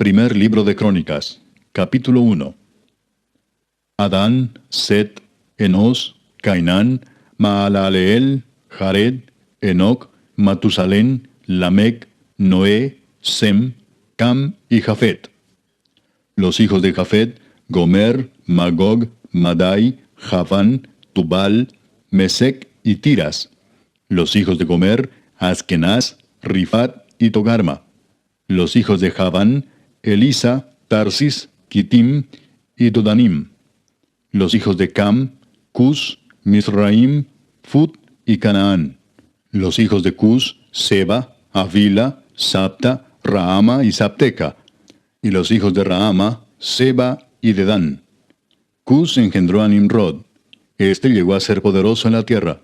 Primer libro de Crónicas, capítulo 1. Adán, Set, Enos, Cainán, Maalaleel, Jared, Enoc, Matusalén, Lamec, Noé, Sem, Cam y Jafet. Los hijos de Jafet: Gomer, Magog, Madai, Javán, Tubal, Mesec y Tiras. Los hijos de Gomer: Askenaz, Rifat y Togarma. Los hijos de Javán: Elisa, Tarsis, Kitim y Dodanim. Los hijos de Cam: Cus, Misraim, Fut y Canaán. Los hijos de Cus: Seba, Avila, Sapta, Raama y Sapteca. Y los hijos de Raama: Seba y Dedán. Cus engendró a Nimrod. Este llegó a ser poderoso en la tierra.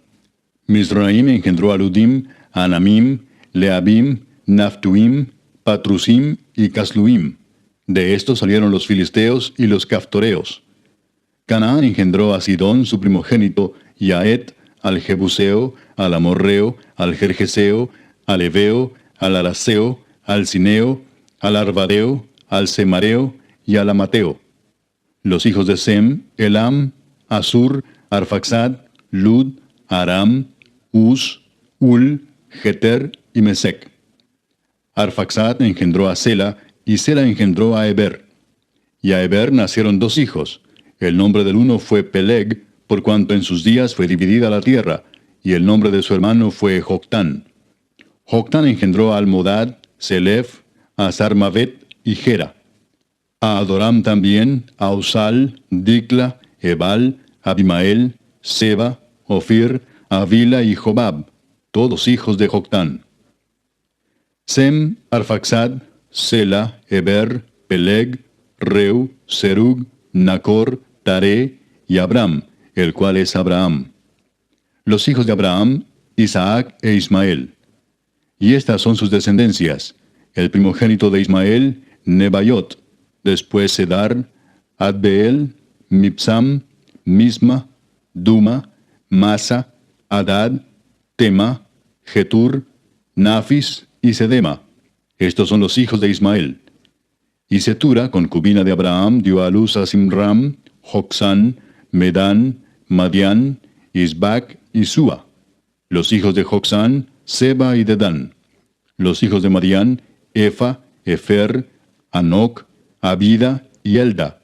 Misraim engendró a Ludim, Anamim, Leabim, Naftuim, Patrusim y Casluim. De estos salieron los filisteos y los caftoreos. Canaán engendró a Sidón su primogénito, y a Et, al Jebuseo, al Amorreo, al Gergeseo, al Eveo, al Araseo, al Cineo, al Arvadeo, al Semareo y al Amateo. Los hijos de Sem: Elam, Asur, Arfaxad, Lud, Aram, Uz, Ul, Geter y Mesec. Arfaxad engendró a Sela, y Sela engendró a Eber. Y a Eber nacieron dos hijos. El nombre del uno fue Peleg, por cuanto en sus días fue dividida la tierra, y el nombre de su hermano fue Joctán. Joctán engendró a Almodad, Selef, a Sarmavet y Gera. A Adoram también, a Usal, Dicla, Ebal, Abimael, Seba, Ofir, Avila y Jobab, todos hijos de Joctán. Sem, Arfaxad, Sela, Eber, Peleg, Reu, Serug, Nacor, Taré y Abram, el cual es Abraham. Los hijos de Abraham: Isaac e Ismael. Y estas son sus descendencias: el primogénito de Ismael, Nebaiot; después Sedar, Adbeel, Mibsam, Misma, Duma, Masa, Adad, Tema, Getur, Nafis y Sedema. Estos son los hijos de Ismael. Y Setura, concubina de Abraham, dio a luz a Simram, Jocsán, Medán, Madián, Isbac y Sua. Los hijos de Jocsán: Seba y Dedán. Los hijos de Madián: Efa, Efer, Anoc, Abida y Elda.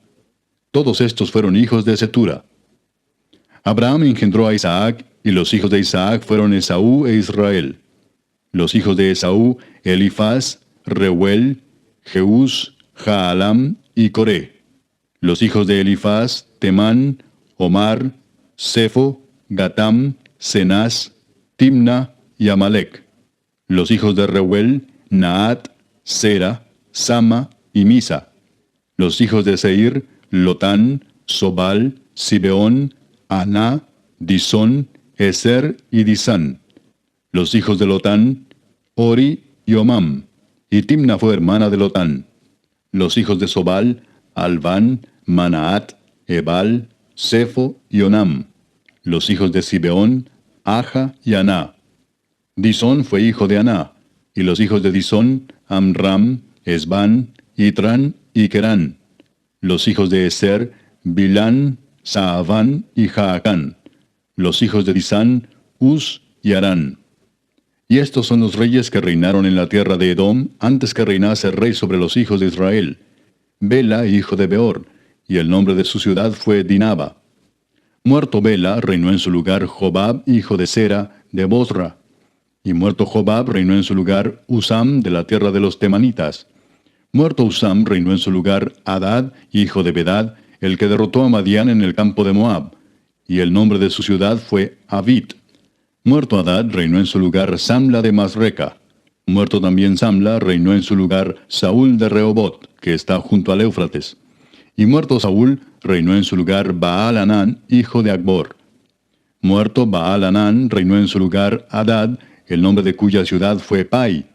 Todos estos fueron hijos de Setura. Abraham engendró a Isaac, y los hijos de Isaac fueron Esaú e Israel. Los hijos de Esaú: Elifaz, Reuel, Jeús, Jaalam y Coré. Los hijos de Elifaz: Temán, Omar, Sefo, Gatam, Cenaz, Timna y Amalec. Los hijos de Reuel: Naat, Sera, Sama y Misa. Los hijos de Seir: Lotán, Sobal, Sibeón, Aná, Disón, Eser y Disán. Los hijos de Lotán: Ori y Omam. Y Timna fue hermana de Lotán. Los hijos de Sobal: Alván, Manaat, Ebal, Sefo y Onam. Los hijos de Sibeón: Aja y Aná. Disón fue hijo de Aná. Y los hijos de Disón: Amram, Esbán, Itran y Querán. Los hijos de Eser: Bilán, Saaván y Jaacán. Los hijos de Disán: Uz y Arán. Y estos son los reyes que reinaron en la tierra de Edom antes que reinase el rey sobre los hijos de Israel: Bela, hijo de Beor, y el nombre de su ciudad fue Dinaba. Muerto Bela, reinó en su lugar Jobab, hijo de Sera, de Bosra. Y muerto Jobab, reinó en su lugar Usam, de la tierra de los Temanitas. Muerto Usam, reinó en su lugar Hadad, hijo de Bedad, el que derrotó a Madián en el campo de Moab. Y el nombre de su ciudad fue Avit. Muerto Hadad, reinó en su lugar Samla de Masreca. Muerto también Samla, reinó en su lugar Saúl de Rehobot, que está junto al Éufrates. Y muerto Saúl, reinó en su lugar Baal-Hanán, hijo de Acbor. Muerto Baal-Hanán, reinó en su lugar Hadad, el nombre de cuya ciudad fue Pai.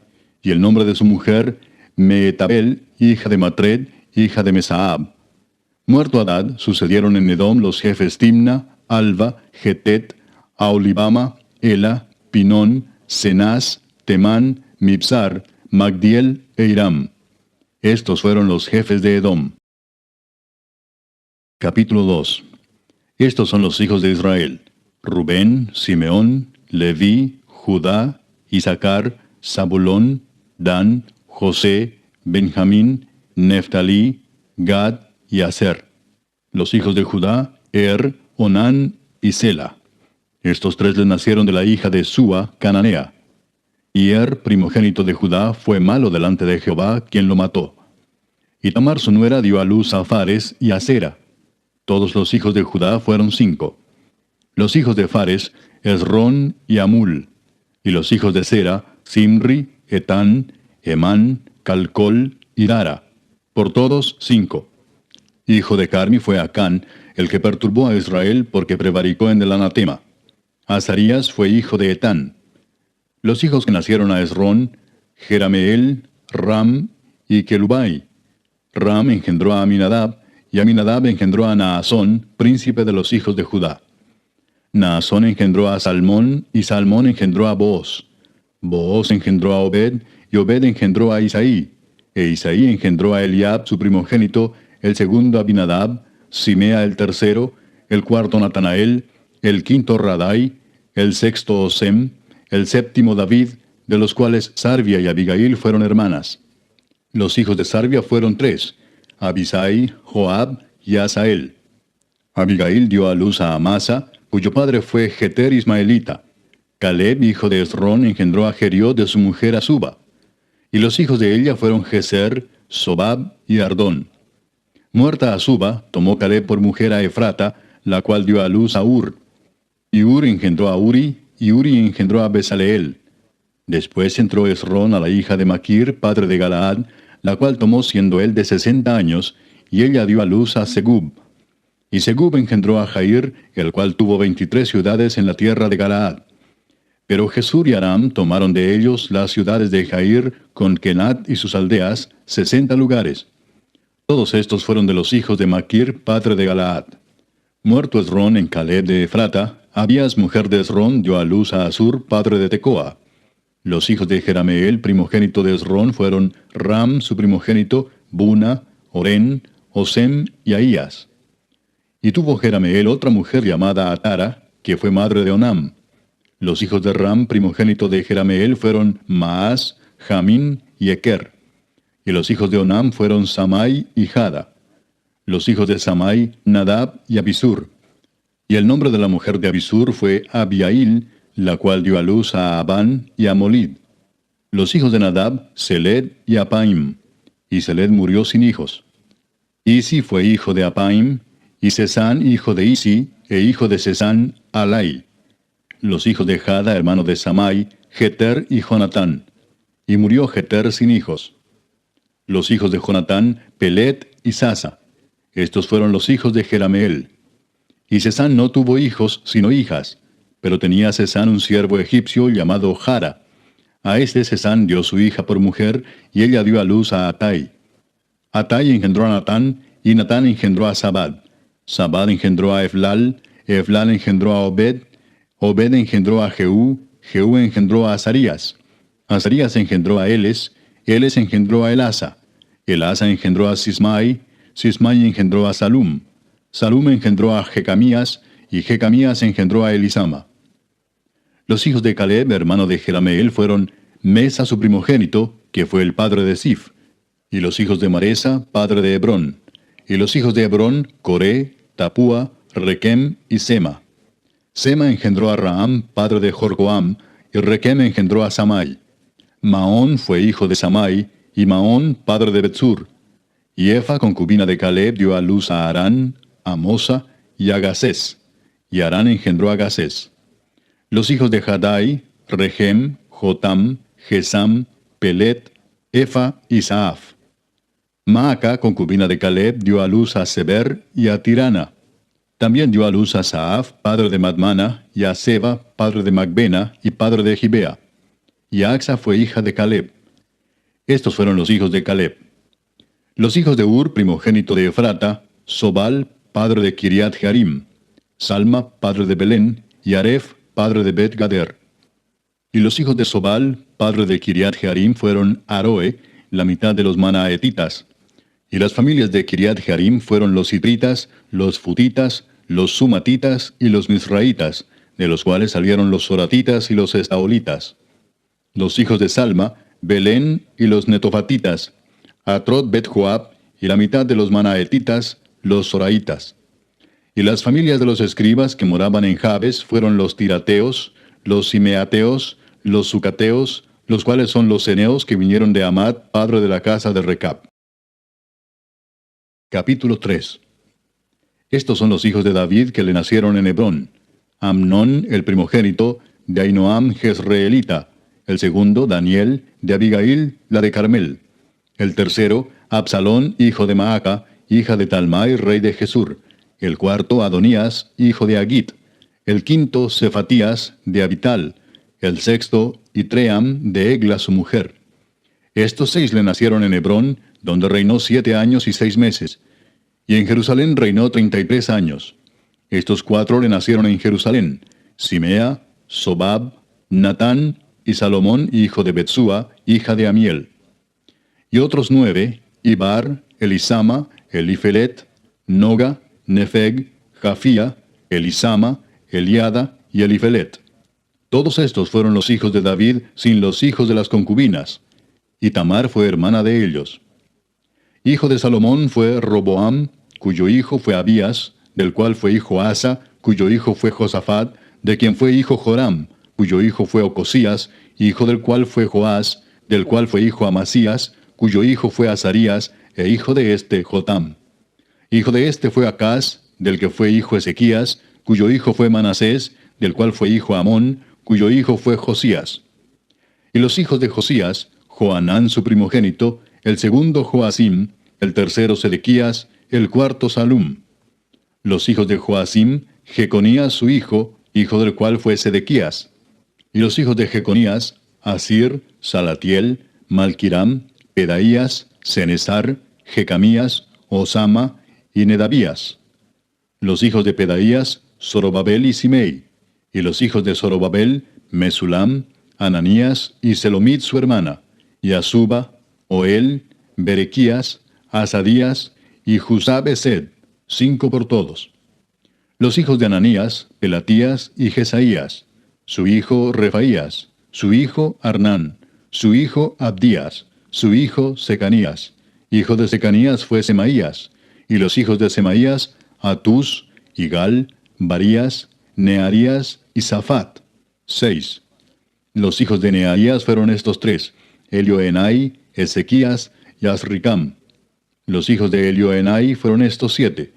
Y el nombre de su mujer, Meetabel, hija de Matred, hija de Mesaab. Muerto Hadad, sucedieron en Edom los jefes Timna, Alva, Getet, Aolibama, Ela, Pinón, Cenaz, Temán, Mibsar, Magdiel e Iram. Estos fueron los jefes de Edom. Capítulo 2. Estos son los hijos de Israel: Rubén, Simeón, Leví, Judá, Isaacar, Zabulón, Dan, José, Benjamín, Neftalí, Gad y Aser. Los hijos de Judá: Onán y Sela. Estos tres les nacieron de la hija de Súa, cananea. Y primogénito de Judá, fue malo delante de Jehová, quien lo mató. Y Tamar su nuera dio a luz a Fares y a Sera. Todos los hijos de Judá fueron 5. Los hijos de Fares: Esrón y Amul. Y los hijos de Sera: Simri, Etán, Emán, Calcol y Dara. Por todos 5. Hijo de Carmi fue Acán, el que perturbó a Israel porque prevaricó en el anatema. Azarías fue hijo de Etán. Los hijos que nacieron a Esrón: Jerameel, Ram y Kelubai. Ram engendró a Aminadab, y Aminadab engendró a Naasón, príncipe de los hijos de Judá. Naasón engendró a Salmón, y Salmón engendró a Booz. Booz engendró a Obed, y Obed engendró a Isaí. E Isaí engendró a Eliab, su primogénito, el segundo Abinadab, Simea el tercero, el cuarto Natanael, el quinto Radai, el sexto Osem, el séptimo David, de los cuales Sarvia y Abigail fueron hermanas. Los hijos de Sarvia fueron 3, Abisai, Joab y Asael. Abigail dio a luz a Amasa, cuyo padre fue Jeter ismaelita. Caleb, hijo de Esrón, engendró a Jeriot de su mujer Azuba. Y los hijos de ella fueron Geser, Sobab y Ardón. Muerta Azuba, tomó Caleb por mujer a Efrata, la cual dio a luz a Ur. Y Ur engendró a Uri, y Uri engendró a Besaleel. Después entró Esrón a la hija de Maquir, padre de Galaad, la cual tomó siendo él de 60 años, y ella dio a luz a Segub. Y Segub engendró a Jair, el cual tuvo 23 ciudades en la tierra de Galaad. Pero Jesur y Aram tomaron de ellos las ciudades de Jair, con Kenat y sus aldeas, 60 lugares. Todos estos fueron de los hijos de Maquir, padre de Galaad. Muerto Esrón en Caleb de Efrata, Abías, mujer de Esrón, dio a luz a Asur, padre de Tecoa. Los hijos de Jerameel, primogénito de Esrón, fueron Ram, su primogénito, Buna, Orén, Osem y Ahías. Y tuvo Jerameel otra mujer llamada Atara, que fue madre de Onam. Los hijos de Ram, primogénito de Jerameel, fueron Maas, Jamín y Eker. Y los hijos de Onam fueron Samai y Jada. Los hijos de Samai, Nadab y Abisur. Y el nombre de la mujer de Abisur fue Abiail, la cual dio a luz a Abán y a Molid. Los hijos de Nadab, Seled y Apaim. Y Seled murió sin hijos. Isi fue hijo de Apaim, y Sesán hijo de Isi, e hijo de Sesán, Alai. Los hijos de Jada, hermano de Samai, Jeter y Jonatán. Y murió Jeter sin hijos. Los hijos de Jonatán, Pelet y Sasa. Estos fueron los hijos de Jerameel. Y Sesán no tuvo hijos, sino hijas, pero tenía Sesán un siervo egipcio llamado Jara. A este Sesán dio su hija por mujer, y ella dio a luz a Atai. Atai engendró a Natán, y Natán engendró a Sabad. Sabad engendró a Eflal, Eflal engendró a Obed, Obed engendró a Jehú, Jehú engendró a Azarías. Azarías engendró a Eles, Eles engendró a Elasa. Elasa engendró a Sismai, Sismai engendró a Salum. Salum engendró a Jecamías, y Jecamías engendró a Elisama. Los hijos de Caleb, hermano de Jerameel, fueron Mesa su primogénito, que fue el padre de Sif, y los hijos de Maresa, padre de Hebrón. Y los hijos de Hebrón, Coré, Tapúa, Requem y Sema. Sema engendró a Raam, padre de Jorgoam, y Requem engendró a Samai. Maón fue hijo de Samai, y Maón, padre de Betsur. Y Efa, concubina de Caleb, dio a luz a Arán, a Mosa y a Gasés. Y Arán engendró a Gasés. Los hijos de Jadai, Regem, Jotam, Gesam, Pelet, Efa y Saaf. Maaca, concubina de Caleb, dio a luz a Seber y a Tirana. También dio a luz a Saaf, padre de Madmana, y a Seba, padre de Macbena y padre de Gibea. Y Axa fue hija de Caleb. Estos fueron los hijos de Caleb. Los hijos de Ur, primogénito de Efrata, Sobal, padre de Kiriat Jearim, Salma, padre de Belén, y Aref, padre de Bet Gader. Y los hijos de Sobal, padre de Kiriat Jearim, fueron Aroe, la mitad de los manaetitas. Y las familias de Kiriat Jearim fueron los hitritas, los futitas, los sumatitas y los misraitas, de los cuales salieron los soratitas y los estaolitas. Los hijos de Salma, Belén y los netofatitas, Atrot Bet Joab y la mitad de los manaetitas, los soraitas. Y las familias de los escribas que moraban en Jabes fueron los tirateos, los simeateos, los sucateos, los cuales son los ceneos que vinieron de Amad, padre de la casa de Recab. Capítulo 3. Estos son los hijos de David que le nacieron en Hebrón: Amnón, el primogénito, de Ahinoam Jezreelita; el segundo, Daniel, de Abigail, la de Carmel; el tercero, Absalón, hijo de Maaca, hija de Talmai, rey de Jesur; el cuarto, Adonías, hijo de Agit; el quinto, Cefatías, de Abital; el sexto, Itream, de Egla su mujer. Estos 6 le nacieron en Hebrón, donde reinó 7 años y 6 meses, y en Jerusalén reinó 33 años. Estos 4 le nacieron en Jerusalén: Simea, Sobab, Natán y Salomón, hijo de Betsúa, hija de Amiel. Y otros 9, Ibar, Elisama, Elifelet, Noga, Nefeg, Jafía, Elisama, Eliada y Elifelet. Todos estos fueron los hijos de David, sin los hijos de las concubinas. Y Tamar fue hermana de ellos. Hijo de Salomón fue Roboam, cuyo hijo fue Abías, del cual fue hijo Asa, cuyo hijo fue Josafat, de quien fue hijo Joram, cuyo hijo fue Ocosías, hijo del cual fue Joás, del cual fue hijo Amasías, cuyo hijo fue Azarías, e hijo de este Jotam. Hijo de este fue Acaz, del que fue hijo Ezequías, cuyo hijo fue Manasés, del cual fue hijo Amón, cuyo hijo fue Josías. Y los hijos de Josías: Joanán su primogénito, el segundo Joacim, el tercero Sedequías, el cuarto Salum. Los hijos de Joacim: Jeconías su hijo, hijo del cual fue Sedequías. Y los hijos de Jeconías: Asir, Salatiel, Malquiram, Pedaías, Cenesar, Jecamías, Osama y Nedabías. Los hijos de Pedaías: Zorobabel y Simei. Y los hijos de Zorobabel: Mesulam, Ananías y Selomit su hermana, y Asuba, Oel, Berequías, Asadías y Jusab-Esed, 5 por todos. Los hijos de Ananías: Pelatías y Jesaías; su hijo Refaías; su hijo Arnán; su hijo Abdías; su hijo Secanías. Hijo de Secanías fue Semaías; y los hijos de Semaías: Atús, Igal, Barías, Nearías y Safat, 6. Los hijos de Nearías fueron estos 3, Elioenai, Ezequías y Azricam. Los hijos de Elioenai fueron estos 7,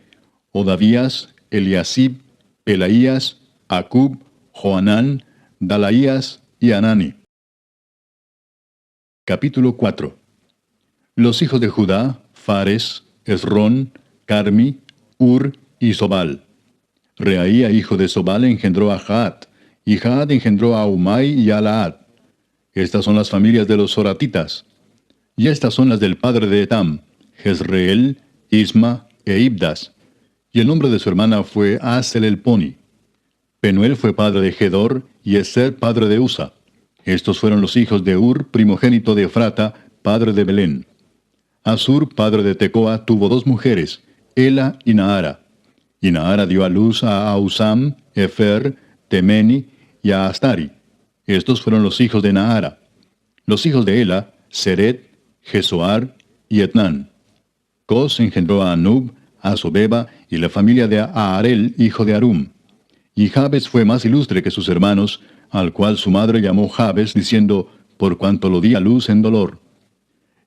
Odavías, Eliasib, Pelaías, Acub, Joanán, Dalaías y Anani. Capítulo 4. Los hijos de Judá: Fares, Esrón, Carmi, Ur y Sobal. Reaía, hijo de Sobal, engendró a Jaat, y Jaat engendró a Umai y a Laad. Estas son las familias de los soratitas. Y estas son las del padre de Etam: Jezreel, Isma e Ibdas. Y el nombre de su hermana fue Asel el Poni. Penuel fue padre de Gedor, y Eser padre de Usa. Estos fueron los hijos de Ur, primogénito de Efrata, padre de Belén. Asur, padre de Tecoa, tuvo 2 mujeres, Ela y Naara. Y Naara dio a luz a Ausam, Efer, Temeni y a Astari. Estos fueron los hijos de Naara. Los hijos de Ela: Seret, Jesoar y Etnán. Cos engendró a Anub, a Sobeba y la familia de Aarel, hijo de Arum. Y Jabes fue más ilustre que sus hermanos, al cual su madre llamó Jabes, diciendo: por cuanto lo di a luz en dolor.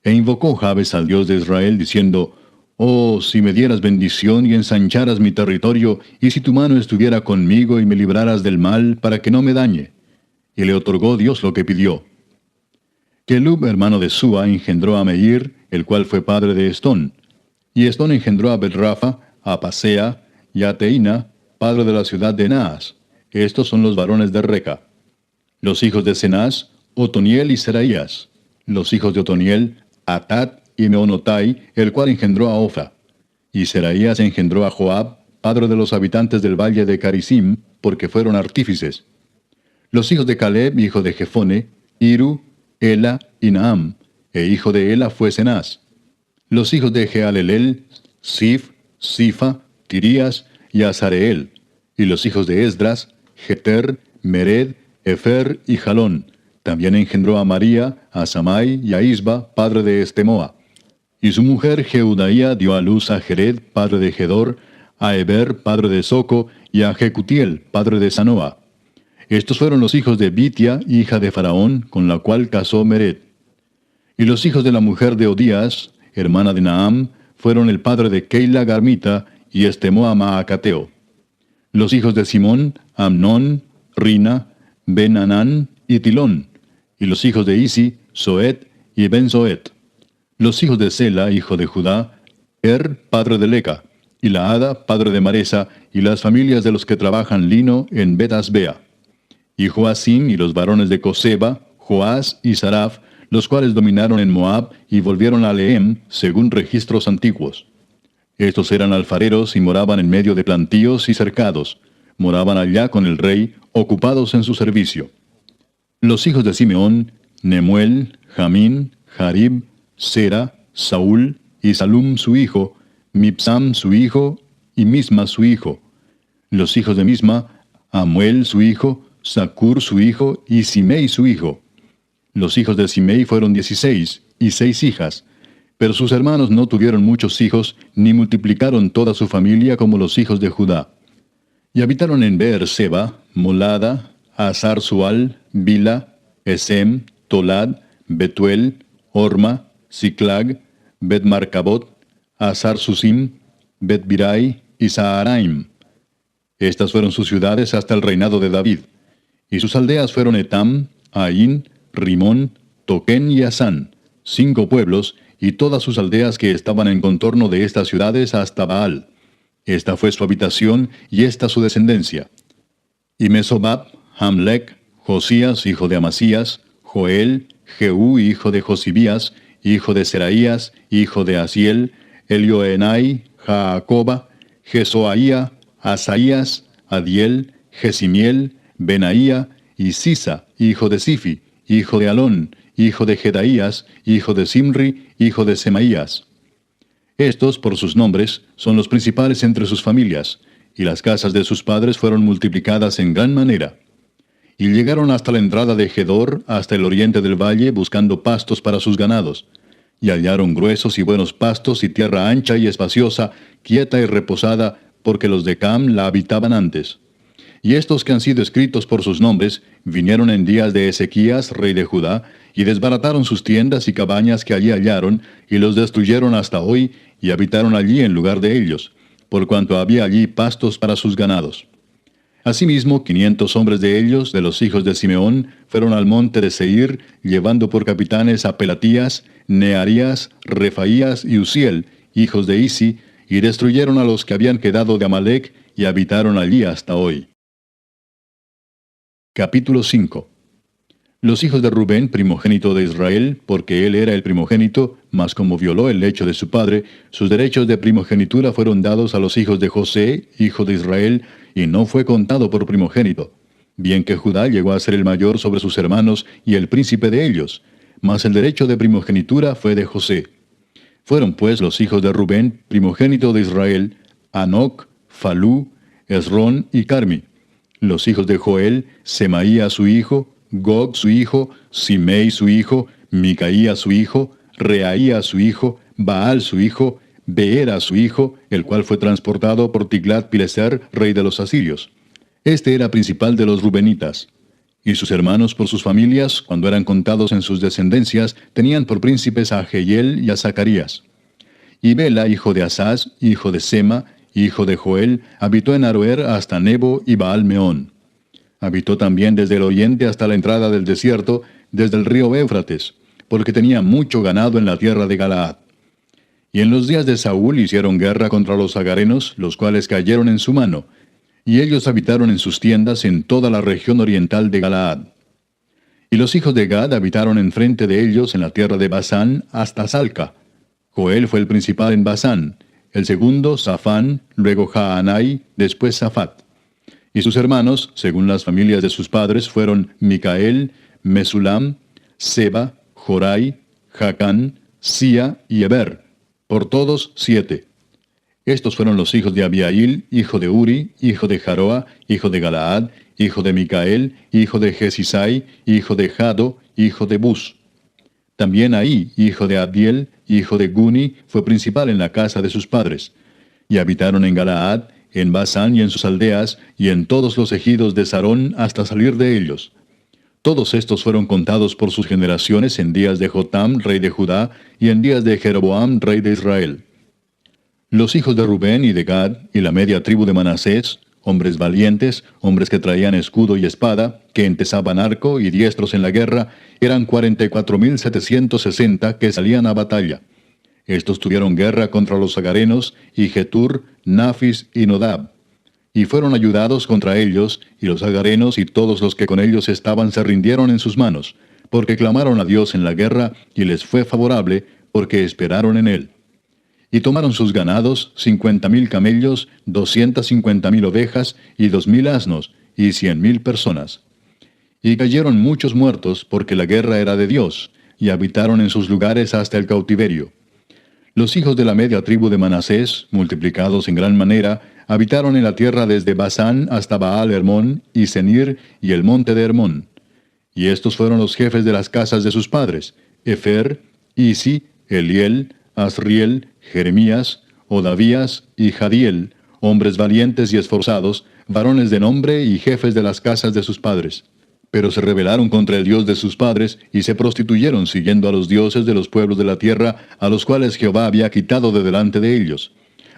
E invocó Jabes al Dios de Israel, diciendo: oh, si me dieras bendición y ensancharas mi territorio, y si tu mano estuviera conmigo y me libraras del mal, para que no me dañe. Y le otorgó Dios lo que pidió. Kelub, hermano de Sua, engendró a Meir, el cual fue padre de Estón. Y Estón engendró a Bet-Rafa, a Pasea y a Teina, padre de la ciudad de Naas. Estos son los varones de Reca. Los hijos de Cenaz: Otoniel y Seraías. Los hijos de Otoniel: Atat y Meonotai, el cual engendró a Ofra. Y Seraías engendró a Joab, padre de los habitantes del valle de Carisim, porque fueron artífices. Los hijos de Caleb, hijo de Jefone: Iru, Ela y Naam. e hijo de Ela fue Cenaz. Los hijos de Jehalelel, Sif, Sifa, Tirías y Azareel. Y los hijos de Esdras, Jeter, Mered, Efer y Jalón. También engendró a María, a Samai y a Isba, padre de Estemoa. Y su mujer Jeudaía dio a luz a Jered, padre de Gedor, a Eber, padre de Soco, y a Jecutiel, padre de Sanoa. Estos fueron los hijos de Bitia, hija de Faraón, con la cual casó Mered. Y los hijos de la mujer de Odías, hermana de Naam, fueron el padre de Keila Garmita y Estemoa Maacateo. Los hijos de Simón, Amnón, Rina, Ben-Anán y Tilón. Y los hijos de Isi, Soet y Ben-Soet. Los hijos de Sela, hijo de Judá, padre de Leca, y Laada, padre de Maresa, y las familias de los que trabajan lino en Bet-Asbea. Y Joacim y los varones de Coseba, Joás y Saraf, los cuales dominaron en Moab y volvieron a Lehem, según registros antiguos. Estos eran alfareros y moraban en medio de plantíos y cercados. Moraban allá con el rey, ocupados en su servicio. Los hijos de Simeón, Nemuel, Jamín, Jarib, Sera, Saúl, y Salum su hijo, Mipsam su hijo, y Misma su hijo. Los hijos de Misma, Amuel su hijo, Zacur su hijo, y Simei su hijo. Los hijos de Simei fueron 16, y 6 hijas. Pero sus hermanos no tuvieron muchos hijos, ni multiplicaron toda su familia como los hijos de Judá. Y habitaron en Beer-seba, Molada, Hazar-Sual, Bila, Esem, Tolad, Betuel, Orma, Siclag, Bet-Marcabot, Hazar-Susim, Bet-Birai y Saharaim. Estas fueron sus ciudades hasta el reinado de David. Y sus aldeas fueron Etam, Ain, Rimón, Toquén y Asán, 5 pueblos, y todas sus aldeas que estaban en contorno de estas ciudades hasta Baal. Esta fue su habitación, y esta su descendencia. Y Mesobab, Hamlec, Josías, hijo de Amasías, Joel, Jehú, hijo de Josibías, hijo de Seraías, hijo de Asiel, Elioenai, Jaacoba, Jesoaía, Asaías, Adiel, Jesimiel, Benaía, y Sisa, hijo de Sifi, hijo de Alón, hijo de Jedaías, hijo de Simri, hijo de Semaías. Estos, por sus nombres, son los principales entre sus familias, y las casas de sus padres fueron multiplicadas en gran manera. Y llegaron hasta la entrada de Gedor, hasta el oriente del valle, buscando pastos para sus ganados. Y hallaron gruesos y buenos pastos y tierra ancha y espaciosa, quieta y reposada, porque los de Cam la habitaban antes. Y estos que han sido escritos por sus nombres, vinieron en días de Ezequías, rey de Judá, y desbarataron sus tiendas y cabañas que allí hallaron, y los destruyeron hasta hoy, y habitaron allí en lugar de ellos, por cuanto había allí pastos para sus ganados. Asimismo, 500 hombres de ellos, de los hijos de Simeón, fueron al monte de Seir, llevando por capitanes a Pelatías, Nearías, Refaías y Uziel, hijos de Isi, y destruyeron a los que habían quedado de Amalec, y habitaron allí hasta hoy. Capítulo 5. Los hijos de Rubén, primogénito de Israel, porque él era el primogénito, mas como violó el lecho de su padre, sus derechos de primogenitura fueron dados a los hijos de José, hijo de Israel, y no fue contado por primogénito. Bien que Judá llegó a ser el mayor sobre sus hermanos y el príncipe de ellos, mas el derecho de primogenitura fue de José. Fueron pues los hijos de Rubén, primogénito de Israel, Anoc, Falú, Esrón y Carmi. Los hijos de Joel, Semaía su hijo, Gog su hijo, Simei su hijo, Micaía su hijo, Reaía su hijo, Baal su hijo, Beera su hijo, el cual fue transportado por Tiglat-Pileser, rey de los asirios. Este era principal de los rubenitas. Y sus hermanos por sus familias, cuando eran contados en sus descendencias, tenían por príncipes a Jehiel y a Zacarías. Y Bela, hijo de Asaz, hijo de Sema, hijo de Joel, habitó en Aroer hasta Nebo y Baal-Meón. Habitó también desde el oriente hasta la entrada del desierto, desde el río Éufrates, porque tenía mucho ganado en la tierra de Galaad. Y en los días de Saúl hicieron guerra contra los agarenos, los cuales cayeron en su mano, y ellos habitaron en sus tiendas en toda la región oriental de Galaad. Y los hijos de Gad habitaron enfrente de ellos en la tierra de Basán hasta Salca. Joel fue el principal en Basán, el segundo Safán, luego Jaanai, después Safat. Y sus hermanos, según las familias de sus padres, fueron Micael, Mesulam, Seba, Jorai, Jacán, Sia y Eber, por todos 7. Estos fueron los hijos de Abiail, hijo de Uri, hijo de Jaroa, hijo de Galaad, hijo de Micael, hijo de Jesisai, hijo de Jado, hijo de Bus. También Ahí, hijo de Abdiel, hijo de Guni, fue principal en la casa de sus padres. Y habitaron en Galaad, en Basán y en sus aldeas, y en todos los ejidos de Sarón hasta salir de ellos. Todos estos fueron contados por sus generaciones en días de Jotam, rey de Judá, y en días de Jeroboam, rey de Israel. Los hijos de Rubén y de Gad, y la media tribu de Manasés, hombres valientes, hombres que traían escudo y espada, que entesaban arco y diestros en la guerra, eran 44,760 que salían a batalla. Estos tuvieron guerra contra los agarenos, y Getur, Nafis y Nodab. Y fueron ayudados contra ellos, y los agarenos y todos los que con ellos estaban se rindieron en sus manos, porque clamaron a Dios en la guerra, y les fue favorable, porque esperaron en él. Y tomaron sus ganados, 50,000 camellos, 250,000 ovejas, y 2,000 asnos, y 100,000 personas. Y cayeron muchos muertos, porque la guerra era de Dios, y habitaron en sus lugares hasta el cautiverio. Los hijos de la media tribu de Manasés, multiplicados en gran manera, habitaron en la tierra desde Basán hasta Baal Hermón, y Senir, y el monte de Hermón. Y estos fueron los jefes de las casas de sus padres: Efer, Isi, Eliel, Asriel, Jeremías, Odavías y Jadiel, hombres valientes y esforzados, varones de nombre y jefes de las casas de sus padres. Pero se rebelaron contra el Dios de sus padres, y se prostituyeron siguiendo a los dioses de los pueblos de la tierra, a los cuales Jehová había quitado de delante de ellos.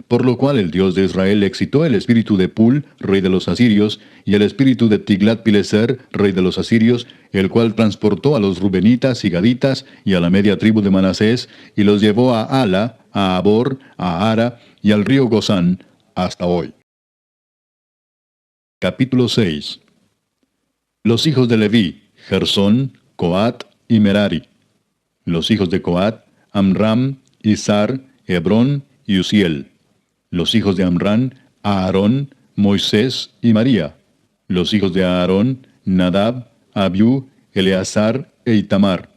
Por lo cual el Dios de Israel excitó el espíritu de Pul, rey de los asirios, y el espíritu de Tiglat-Pileser, rey de los asirios, el cual transportó a los rubenitas y gaditas y a la media tribu de Manasés, y los llevó a Ala, a Abor, a Ara y al río Gozán, hasta hoy. Capítulo 6. Los hijos de Leví: Gersón, Coat y Merari. Los hijos de Coat: Amram, Izar, Hebrón y Uziel. Los hijos de Amram: Aarón, Moisés y María. Los hijos de Aarón: Nadab, Abiú, Eleazar e Itamar.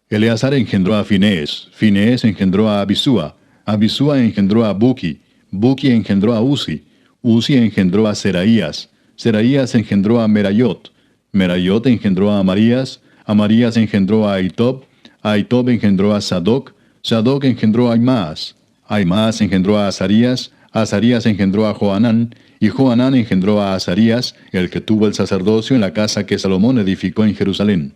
Eleazar engendró a Finés, Finés engendró a Abisúa, Abisúa engendró a Buki, Buki engendró a Uzi, Uzi engendró a Seraías, Seraías engendró a Merayot, Merayot engendró a Amarías, Amarías engendró a Ahitob, Ahitob engendró a Sadoc, Sadoc engendró a Aimaas, Aimaas engendró a Azarías, Azarías engendró a Johanán, y Johanán engendró a Azarías, el que tuvo el sacerdocio en la casa que Salomón edificó en Jerusalén.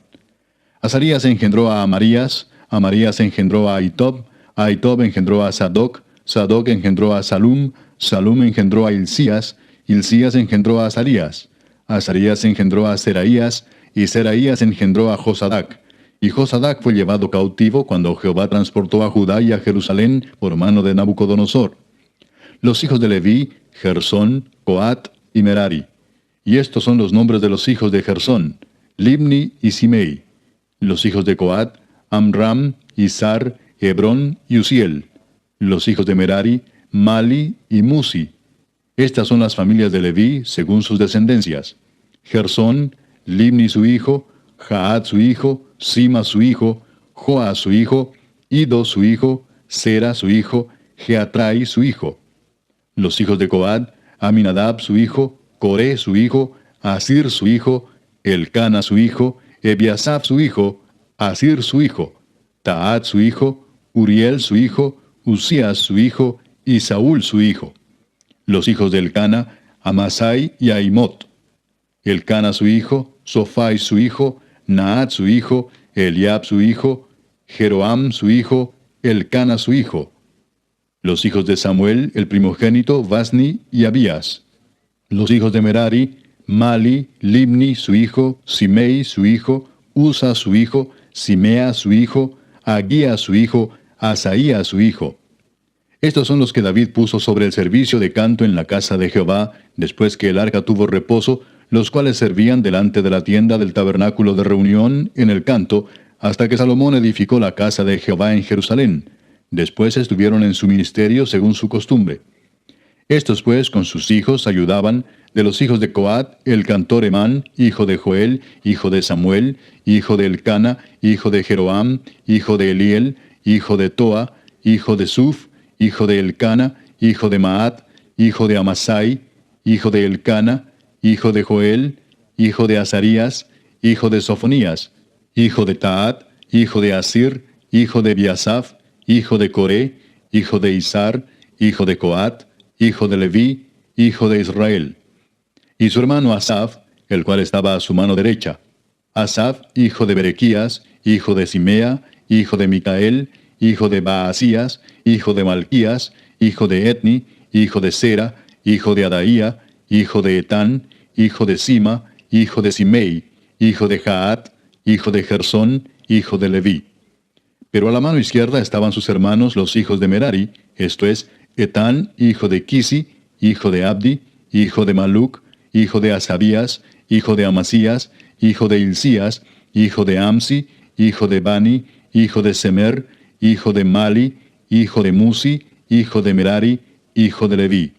Azarías engendró a Amarías, Amarías engendró a Ahitob, Ahitob engendró a Sadoc, Sadoc engendró a Salum, Salum engendró a Hilcías, Hilcías engendró a Azarías, Azarías engendró a Seraías, y Seraías engendró a Josadac. Y Josadac fue llevado cautivo cuando Jehová transportó a Judá y a Jerusalén por mano de Nabucodonosor. Los hijos de Leví: Gersón, Coat y Merari. Y estos son los nombres de los hijos de Gersón: Libni y Simei. Los hijos de Coat: Amram, Izar, Hebrón y Uziel. Los hijos de Merari: Mali y Musi. Estas son las familias de Leví según sus descendencias: Gersón, Libni su hijo, Jaat su hijo, Sima su hijo, Joa su hijo, Ido su hijo, Sera su hijo, Jeatrai su hijo. Los hijos de Coat: Aminadab su hijo, Coré su hijo, Asir su hijo, Elcana su hijo, Ebiasaf su hijo, Asir su hijo, Taat su hijo, Uriel su hijo, Uzías su hijo, y Saúl su hijo. Los hijos de Elcana: Amasai y Ahimot. Elcana su hijo, Sofai su hijo, Naat su hijo, Eliab su hijo, Jeroam su hijo, Elcana su hijo. Los hijos de Samuel, el primogénito, Vasni y Abías. Los hijos de Merari: Mali, Libni su hijo, Simei su hijo, Usa su hijo, Simea su hijo, Agía su hijo, Asaía su hijo. Estos son los que David puso sobre el servicio de canto en la casa de Jehová, después que el arca tuvo reposo, los cuales servían delante de la tienda del tabernáculo de reunión en el canto, hasta que Salomón edificó la casa de Jehová en Jerusalén. Después estuvieron en su ministerio según su costumbre. Estos pues con sus hijos ayudaban, De los hijos de Coat, el cantor Emán, hijo de Joel, hijo de Samuel, hijo de Elcana, hijo de Jeroam, hijo de Eliel, hijo de Toa, hijo de Suf, hijo de Elcana, hijo de Maat, hijo de Amasai, hijo de Elcana, hijo de Joel, hijo de Azarías, hijo de Sofonías, hijo de Taat, hijo de Asir, hijo de Biasaf, hijo de Coré, hijo de Izar, hijo de Coat, hijo de Leví, hijo de Israel. Y su hermano Asaf, el cual estaba a su mano derecha. Asaf, hijo de Berequías, hijo de Simea, hijo de Micael, hijo de Baasías, hijo de Malquías, hijo de Etni, hijo de Sera, hijo de Adaía, hijo de Etán, hijo de Sima, hijo de Simei, hijo de Jaat, hijo de Gersón, hijo de Leví. Pero a la mano izquierda estaban sus hermanos los hijos de Merari, esto es, Etán, hijo de Kisi, hijo de Abdi, hijo de Maluc, hijo de Asabías, hijo de Amasías, hijo de Hilcías, hijo de Amsi, hijo de Bani, hijo de Semer, hijo de Mali, hijo de Musi, hijo de Merari, hijo de Leví.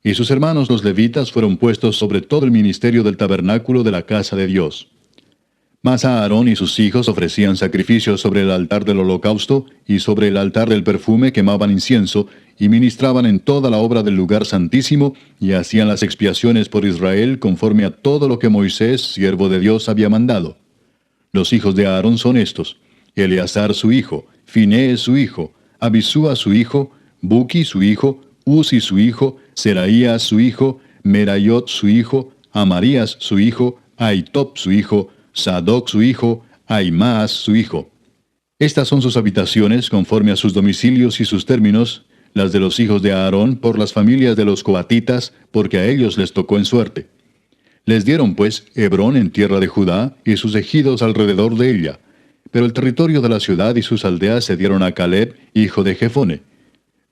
Y sus hermanos los levitas fueron puestos sobre todo el ministerio del tabernáculo de la casa de Dios. Mas Aarón y sus hijos ofrecían sacrificios sobre el altar del holocausto y sobre el altar del perfume quemaban incienso, y ministraban en toda la obra del lugar santísimo, y hacían las expiaciones por Israel conforme a todo lo que Moisés, siervo de Dios, había mandado. Los hijos de Aarón son estos: Eleazar su hijo, Finés su hijo, Abisúa su hijo, Buki su hijo, Uzi su hijo, Seraías su hijo, Merayot su hijo, Amarías su hijo, Ahitob su hijo, Sadoc su hijo, Ahimaas su hijo. Estas son sus habitaciones conforme a sus domicilios y sus términos, las de los hijos de Aarón por las familias de los coatitas, porque a ellos les tocó en suerte. Les dieron pues Hebrón en tierra de Judá y sus ejidos alrededor de ella. Pero el territorio de la ciudad y sus aldeas se dieron a Caleb, hijo de Jefone.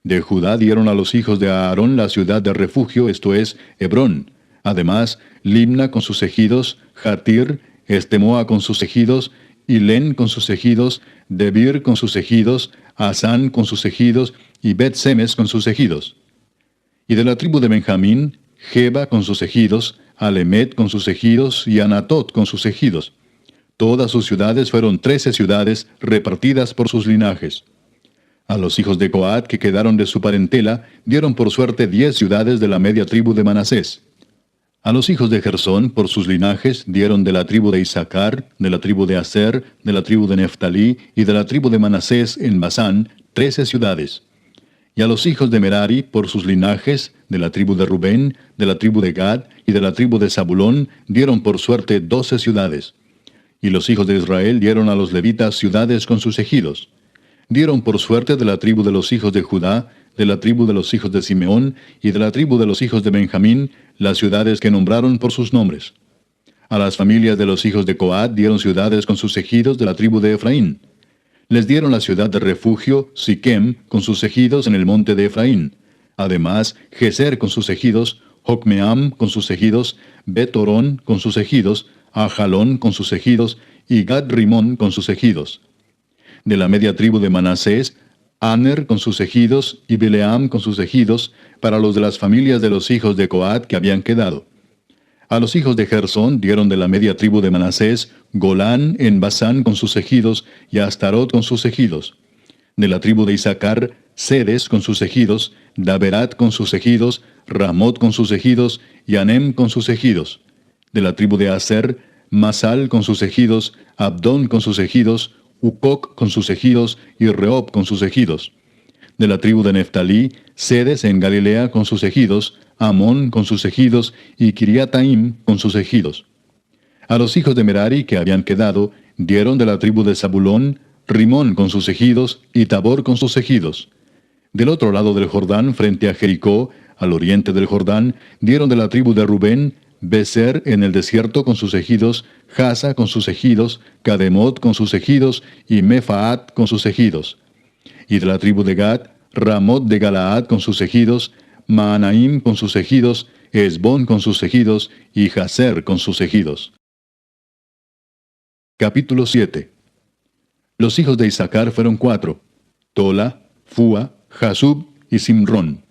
De Judá dieron a los hijos de Aarón la ciudad de refugio, esto es, Hebrón. Además, Limna con sus ejidos, Jatir, Estemoa con sus ejidos, Hilén con sus ejidos, Debir con sus ejidos, Asán con sus ejidos, y Bet-Semes con sus ejidos. Y de la tribu de Benjamín, Geba con sus ejidos, Alemet con sus ejidos, y Anatot con sus ejidos. Todas sus ciudades fueron 13 ciudades, repartidas por sus linajes. A los hijos de Coat que quedaron de su parentela, dieron por suerte 10 ciudades de la media tribu de Manasés. A los hijos de Gersón, por sus linajes, dieron de la tribu de Isaacar, de la tribu de Aser, de la tribu de Neftalí y de la tribu de Manasés en Basán, 13 ciudades. Y a los hijos de Merari, por sus linajes, de la tribu de Rubén, de la tribu de Gad y de la tribu de Zabulón, dieron por suerte 12 ciudades. Y los hijos de Israel dieron a los levitas ciudades con sus ejidos. Dieron por suerte de la tribu de los hijos de Judá, de la tribu de los hijos de Simeón y de la tribu de los hijos de Benjamín, las ciudades que nombraron por sus nombres. A las familias de los hijos de Coat dieron ciudades con sus ejidos de la tribu de Efraín. Les dieron la ciudad de refugio, Siquem, con sus ejidos en el monte de Efraín. Además, Geser con sus ejidos, Jocmeam con sus ejidos, Bet-Orón con sus ejidos, Ajalón con sus ejidos, y Gad-Rimón con sus ejidos. De la media tribu de Manasés, Aner con sus ejidos, y Bileam con sus ejidos, para los de las familias de los hijos de Coat que habían quedado. A los hijos de Gersón dieron de la media tribu de Manasés, Golán en Basán con sus ejidos, y Astarot con sus ejidos. De la tribu de Isaacar, Sedes con sus ejidos, Daberat con sus ejidos, Ramot con sus ejidos, y Anem con sus ejidos. De la tribu de Aser, Masal con sus ejidos, Abdón con sus ejidos, Ucoc con sus ejidos, y Rehob con sus ejidos. De la tribu de Neftalí, Sedes en Galilea con sus ejidos, Amón con sus ejidos, y Kiriataim con sus ejidos. A los hijos de Merari que habían quedado, dieron de la tribu de Zabulón, Rimón con sus ejidos, y Tabor con sus ejidos. Del otro lado del Jordán, frente a Jericó, al oriente del Jordán, dieron de la tribu de Rubén, Beser en el desierto con sus ejidos, Jasa con sus ejidos, Cademot con sus ejidos, y Mefaat con sus ejidos. Y de la tribu de Gad, Ramot de Galaad con sus ejidos, Maanaim con sus ejidos, Esbón con sus ejidos, y Jazer con sus ejidos. Capítulo 7. Los hijos de Isaacar fueron 4, Tola, Fúa, Jasub y Simrón.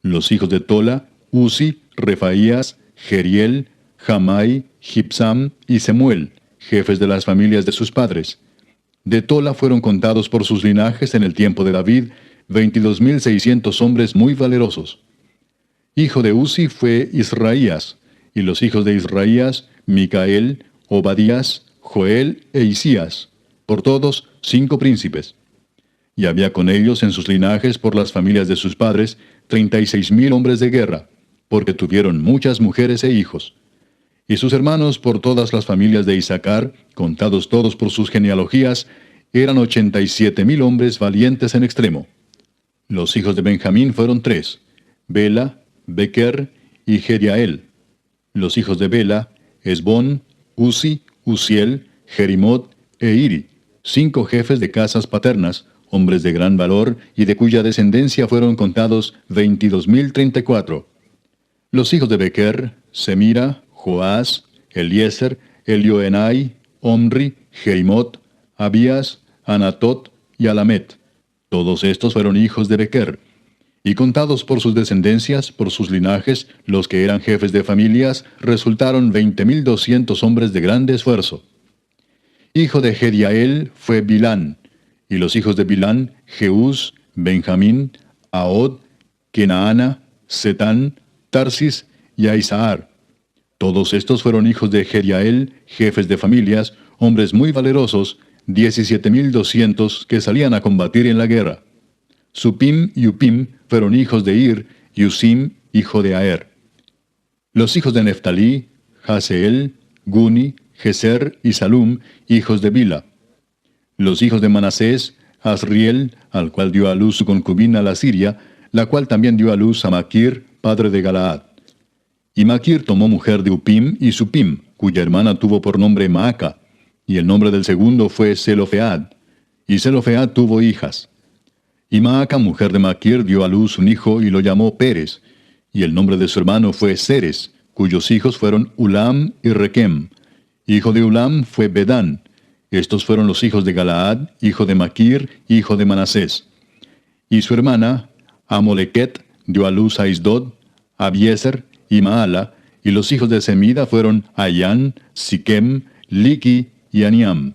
Los hijos de Tola, Uzi, Refaías, Jeriel, Jamai, Gibsam y Semuel, jefes de las familias de sus padres. De Tola fueron contados por sus linajes en el tiempo de David 22,600 hombres muy valerosos. Hijo de Uzi fue Israías, y los hijos de Israías, Micael, Obadías, Joel e Isías, por todos 5 príncipes. Y había con ellos en sus linajes por las familias de sus padres 36,000 hombres de guerra, porque tuvieron muchas mujeres e hijos. Y sus hermanos por todas las familias de Isaacar, contados todos por sus genealogías, eran 87,000 hombres valientes en extremo. Los hijos de Benjamín fueron 3, Bela, Bequer y Jediael. Los hijos de Bela, Esbón, Uzi, Uziel, Jerimot e Iri, 5 jefes de casas paternas, hombres de gran valor y de cuya descendencia fueron contados 22,034. Los hijos de Bequer, Semira, Joás, Eliezer, Elioenai, Omri, Jerimot, Abías, Anatot y Alamet. Todos estos fueron hijos de Bequer. Y contados por sus descendencias, por sus linajes, los que eran jefes de familias, resultaron 20,200 hombres de grande esfuerzo. Hijo de Jediael fue Bilán, y los hijos de Bilán, Jeús, Benjamín, Ahod, Kenaana, Setán, Tarsis y Aizahar. Todos estos fueron hijos de Jediael, jefes de familias, hombres muy valerosos, 17,200 que salían a combatir en la guerra. Supim y Upim fueron hijos de Ir, y Usim, hijo de Aer. Los hijos de Neftalí, Jaseel, Guni, Geser y Salum, hijos de Bila. Los hijos de Manasés, Asriel, al cual dio a luz su concubina la Siria, la cual también dio a luz a Maquir, padre de Galaad. Y Maquir tomó mujer de Upim y Supim, cuya hermana tuvo por nombre Maaca, y el nombre del segundo fue Zelofead, y Zelofead tuvo hijas. Y Maaca, mujer de Maquir, dio a luz un hijo y lo llamó Pérez, y el nombre de su hermano fue Seres, cuyos hijos fueron Ulam y Requem. Hijo de Ulam fue Bedán. Estos fueron los hijos de Galaad, hijo de Maquir, hijo de Manasés. Y su hermana, Amolequet, dio a luz a Isdod, Abiezer y Maala, y los hijos de Semida fueron Ayán, Siquem, Liqui y Aniam.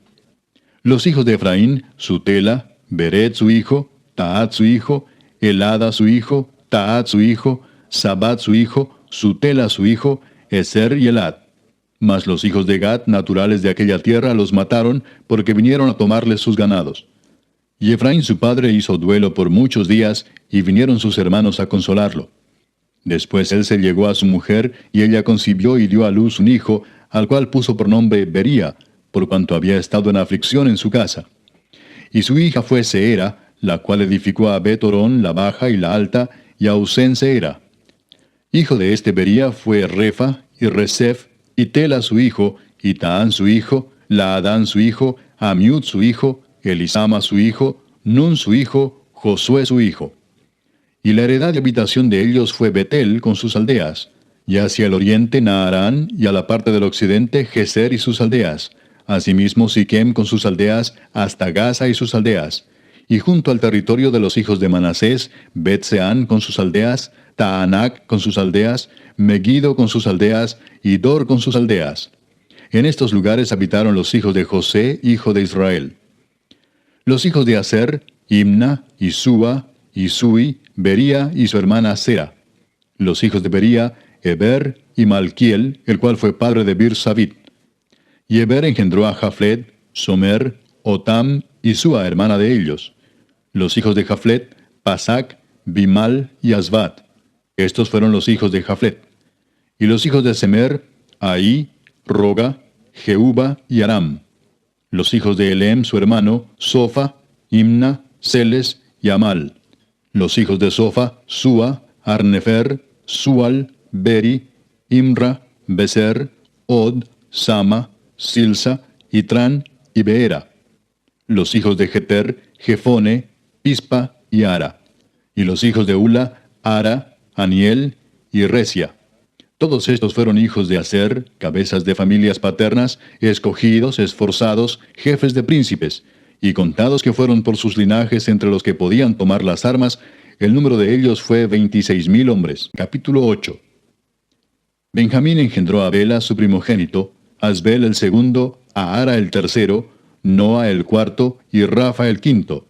Los hijos de Efraín, Sutela, Beret su hijo, Taat su hijo, Elada su hijo, Taat su hijo, Sabat su hijo, Sutela su hijo, Eser y Elad. Mas los hijos de Gad, naturales de aquella tierra, los mataron, porque vinieron a tomarles sus ganados. Y Efraín su padre hizo duelo por muchos días, y vinieron sus hermanos a consolarlo. Después él se llegó a su mujer, y ella concibió y dio a luz un hijo, al cual puso por nombre Bería, por cuanto había estado en aflicción en su casa. Y su hija fue Seera, la cual edificó a Bet-Orón, la baja y la alta, y a Usén Seera. Hijo de este Bería fue Refa, y Resef, y Tela su hijo, y Taán su hijo, Laadán su hijo, Amiud su hijo, Elisama su hijo, Nun su hijo, Josué su hijo. Y la heredad de habitación de ellos fue Betel con sus aldeas, y hacia el oriente Naarán, y a la parte del occidente Geser y sus aldeas, asimismo Siquem con sus aldeas, hasta Gaza y sus aldeas, y junto al territorio de los hijos de Manasés, Bet-Seán con sus aldeas, Taanac con sus aldeas, Megiddo con sus aldeas, y Dor con sus aldeas. En estos lugares habitaron los hijos de José, hijo de Israel. Los hijos de Aser, Imna, Isúa, Isui, Bería y su hermana Sera. Los hijos de Bería, Eber y Malquiel, el cual fue padre de Bir-Sabit. Y Eber engendró a Jaflet, Somer, Otam y Sua, hermana de ellos. Los hijos de Jaflet, Pasac, Bimal y Asbat. Estos fueron los hijos de Jaflet. Y los hijos de Semer, Ahí, Roga, Jehuba y Aram. Los hijos de Elem, su hermano, Sofa, Imna, Celes y Amal. Los hijos de Sofa, Sua, Arnefer, Sual, Beri, Imra, Beser, Od, Sama, Silsa, Itran y Beera. Los hijos de Jeter, Jefone, Pispa y Ara. Y los hijos de Ula, Ara, Aniel y Resia. Todos estos fueron hijos de Aser, cabezas de familias paternas, escogidos, esforzados, jefes de príncipes, y contados que fueron por sus linajes entre los que podían tomar las armas, el número de ellos fue 26,000 hombres. Capítulo 8. Benjamín engendró a Bela su primogénito, Asbel el segundo, Ahara el tercero, Noa el cuarto y Rafa el quinto.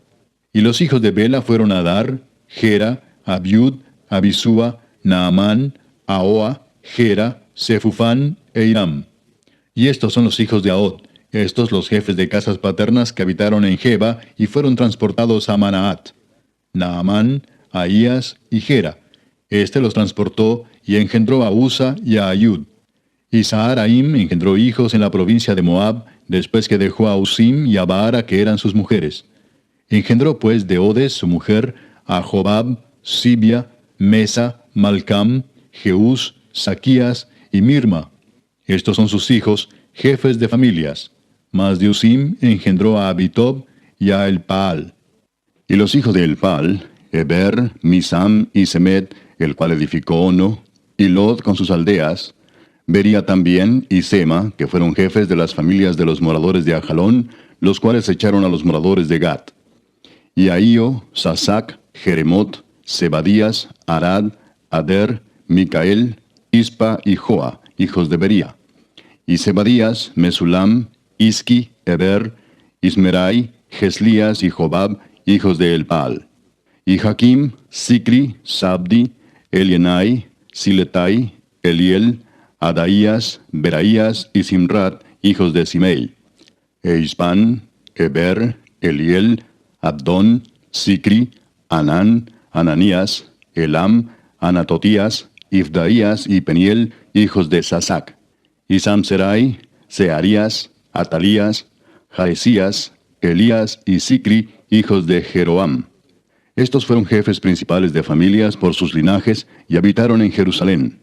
Y los hijos de Bela fueron Adar, Gera, Abiud, Abisúa, Naamán, Ahoa, Gera, Sefufán e Hiram. Y estos son los hijos de Ahod, estos los jefes de casas paternas que habitaron en Geba y fueron transportados a Manaat. Naamán, Ahías y Gera. Este los transportó y engendró a Usa y a Ayud. Y Saharaim engendró hijos en la provincia de Moab, después que dejó a Usim y a Baara, que eran sus mujeres. Engendró pues de Odes su mujer a Jobab, Sibia, Mesa, Malcam, Jeús, Saquías y Mirma. Estos son sus hijos, jefes de familias. Mas de Usim engendró a Abitob y a Elpaal. Y los hijos de Elpaal, Eber, Misam y Semed, el cual edificó Ono, y Lod con sus aldeas, Bería también y Sema, que fueron jefes de las familias de los moradores de Ajalón, los cuales echaron a los moradores de Gat. Y Ahío, Sasac, Jeremot, Zebadías, Arad, Ader, Micael, Ispa y Joa, hijos de Bería. Y Zebadías, Mesulam, Isqui, Eber, Ismerai, Geslías y Jobab, hijos de Elpaal. Y Jaquim, Sicri, Sabdi, Elienai, Siletai, Eliel, Adaías, Beraías y Simrat, hijos de Simei. E Ispan, Eber, Eliel, Abdón, Sicri, Anán, Ananías, Elam, Anatotías, Ifdaías y Peniel, hijos de Sasac. Y Samserai, Searías, Atalías, Jaesías, Elías y Sicri, hijos de Jeroam. Estos fueron jefes principales de familias por sus linajes y habitaron en Jerusalén.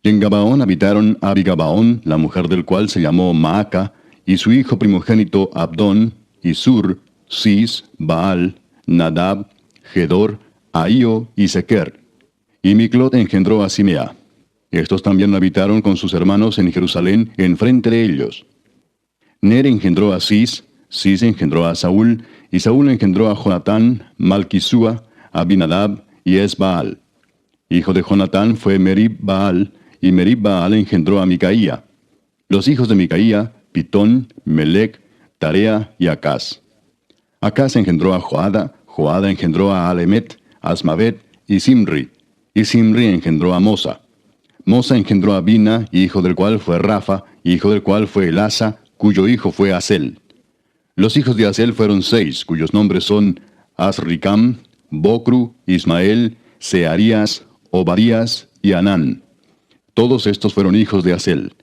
Y en Gabaón habitaron Abigabaón, la mujer del cual se llamó Maaca, y su hijo primogénito Abdón, y Sur, Cis, Baal, Nadab, Gedor, Ahío y Sequer. Y Miclot engendró a Simea. Estos también habitaron con sus hermanos en Jerusalén, enfrente de ellos. Ner engendró a Cis, Cis engendró a Saúl, y Saúl engendró a Jonatán, Malquisúa, Abinadab y Esbaal. Hijo de Jonatán fue Merib Baal, y Merib Baal engendró a Micaía. Los hijos de Micaía, Pitón, Melec, Tarea y Acaz. Acaz engendró a Joada, Joada engendró a Alemet, Asmavet y Simri engendró a Mosa. Mosa engendró a Bina, hijo del cual fue Rafa, hijo del cual fue Elasa, cuyo hijo fue Asel. Los hijos de Asel fueron 6, cuyos nombres son Asricam, Bocru, Ismael, Searías, Obadías y Anán. Todos estos fueron hijos de Asel.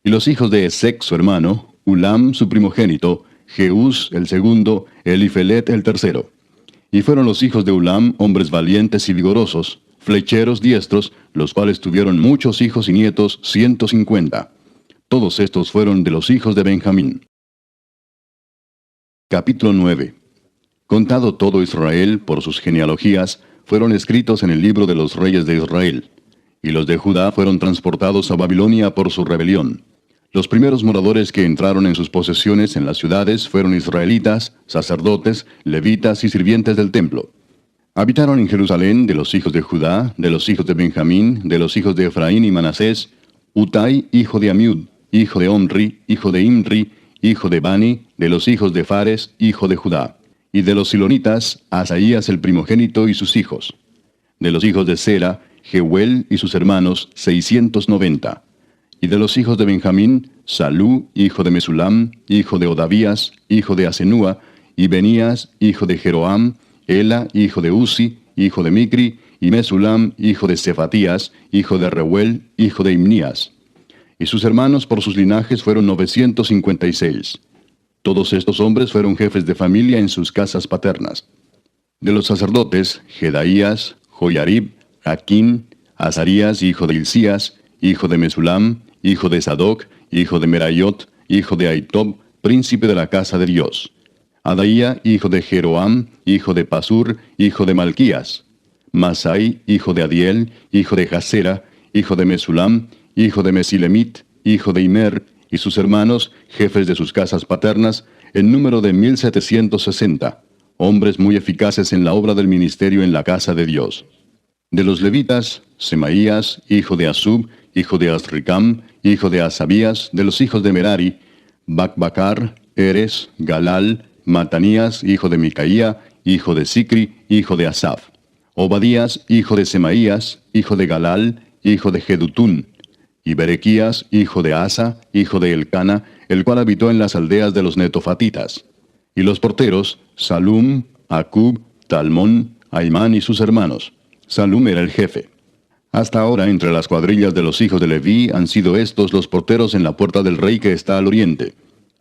Y los hijos de Esec, su hermano, Ulam, su primogénito, Jeús, el segundo, Elifelet, el tercero. Y fueron los hijos de Ulam hombres valientes y vigorosos, flecheros diestros, los cuales tuvieron muchos hijos y nietos, 150. Todos estos fueron de los hijos de Benjamín. Capítulo 9. Contado todo Israel por sus genealogías, fueron escritos en el libro de los reyes de Israel. Y los de Judá fueron transportados a Babilonia por su rebelión. Los primeros moradores que entraron en sus posesiones en las ciudades fueron israelitas, sacerdotes, levitas y sirvientes del templo. Habitaron en Jerusalén de los hijos de Judá, de los hijos de Benjamín, de los hijos de Efraín y Manasés, Utai, hijo de Amiud, hijo de Omri, hijo de Imri, hijo de Bani, de los hijos de Fares, hijo de Judá. Y de los silonitas, Asaías el primogénito y sus hijos. De los hijos de Sera, Jehuel y sus hermanos, 690. Y de los hijos de Benjamín, Salú, hijo de Mesulam, hijo de Odavías, hijo de Asenúa, y Benías, hijo de Jeroam, Ela, hijo de Uzi, hijo de Micri, y Mesulam, hijo de Cefatías, hijo de Reuel, hijo de Imnías. Y sus hermanos por sus linajes fueron 956. Todos estos hombres fueron jefes de familia en sus casas paternas. De los sacerdotes, Jedaías, Joyarib, Jaquín, Azarías, hijo de Hilcías, hijo de Mesulam, hijo de Sadoc, hijo de Merayot, hijo de Aitob, príncipe de la casa de Dios. Adaía, hijo de Jeroam, hijo de Pasur, hijo de Malquías. Masai, hijo de Adiel, hijo de Jasera, hijo de Mesulam, hijo de Mesilemit, hijo de Imer, y sus hermanos, jefes de sus casas paternas, en número de 1760, hombres muy eficaces en la obra del ministerio en la casa de Dios. De los levitas, Semaías, hijo de Asub, hijo de Azricam, hijo de Asabías, de los hijos de Merari, Bacbacar, Eres, Galal, Matanías, hijo de Micaía, hijo de Sicri, hijo de Asaf. Obadías, hijo de Semaías, hijo de Galal, hijo de Jedutún. Y Berequías, hijo de Asa, hijo de Elcana, el cual habitó en las aldeas de los netofatitas. Y los porteros, Salum, Acub, Talmón, Aimán y sus hermanos. Salum era el jefe. Hasta ahora, entre las cuadrillas de los hijos de Leví, han sido estos los porteros en la puerta del rey que está al oriente.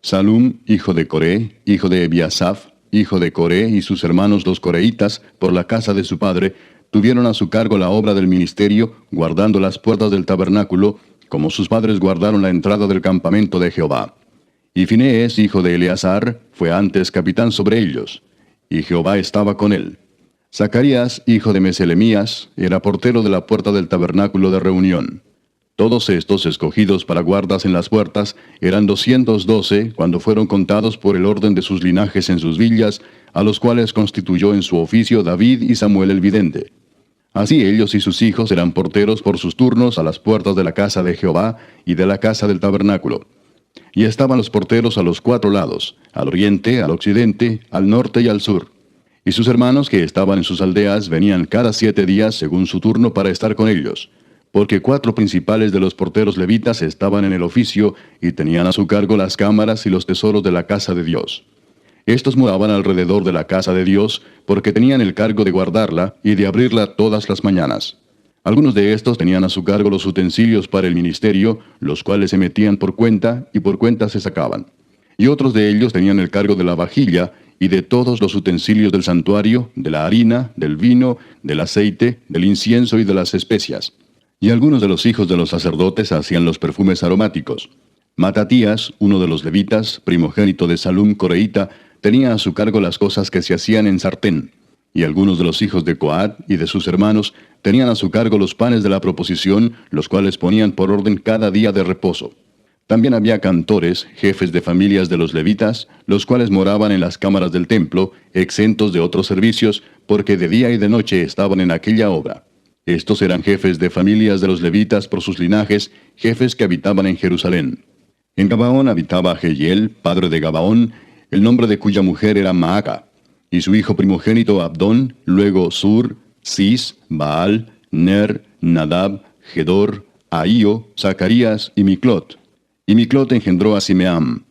Salum, hijo de Coré, hijo de Ebiasaf, hijo de Coré, y sus hermanos los coreitas, por la casa de su padre, tuvieron a su cargo la obra del ministerio, guardando las puertas del tabernáculo, como sus padres guardaron la entrada del campamento de Jehová. Y Finees, hijo de Eleazar, fue antes capitán sobre ellos, y Jehová estaba con él. Zacarías, hijo de Meselemías, era portero de la puerta del tabernáculo de reunión. Todos estos, escogidos para guardas en las puertas, eran 212 cuando fueron contados por el orden de sus linajes en sus villas, a los cuales constituyó en su oficio David y Samuel el vidente. Así ellos y sus hijos eran porteros por sus turnos a las puertas de la casa de Jehová y de la casa del tabernáculo. Y estaban los porteros a los 4 lados, al oriente, al occidente, al norte y al sur. Y sus hermanos que estaban en sus aldeas venían cada 7 días según su turno para estar con ellos, porque 4 principales de los porteros levitas estaban en el oficio y tenían a su cargo las cámaras y los tesoros de la casa de Dios. Estos moraban alrededor de la casa de Dios, porque tenían el cargo de guardarla y de abrirla todas las mañanas. Algunos de estos tenían a su cargo los utensilios para el ministerio, los cuales se metían por cuenta y por cuenta se sacaban. Y otros de ellos tenían el cargo de la vajilla y de todos los utensilios del santuario, de la harina, del vino, del aceite, del incienso y de las especias. Y algunos de los hijos de los sacerdotes hacían los perfumes aromáticos. Matatías, uno de los levitas, primogénito de Salum coreíta, tenía a su cargo las cosas que se hacían en sartén. Y algunos de los hijos de Coat y de sus hermanos tenían a su cargo los panes de la proposición, los cuales ponían por orden cada día de reposo. También había cantores, jefes de familias de los levitas, los cuales moraban en las cámaras del templo, exentos de otros servicios, porque de día y de noche estaban en aquella obra. Estos eran jefes de familias de los levitas por sus linajes, jefes que habitaban en Jerusalén. En Gabaón habitaba Jehiel, padre de Gabaón, el nombre de cuya mujer era Maaca, y su hijo primogénito Abdón, luego Sur, Cis, Baal, Ner, Nadab, Gedor, Ahío, Zacarías y Miclot. Y Miclot engendró a Simeam.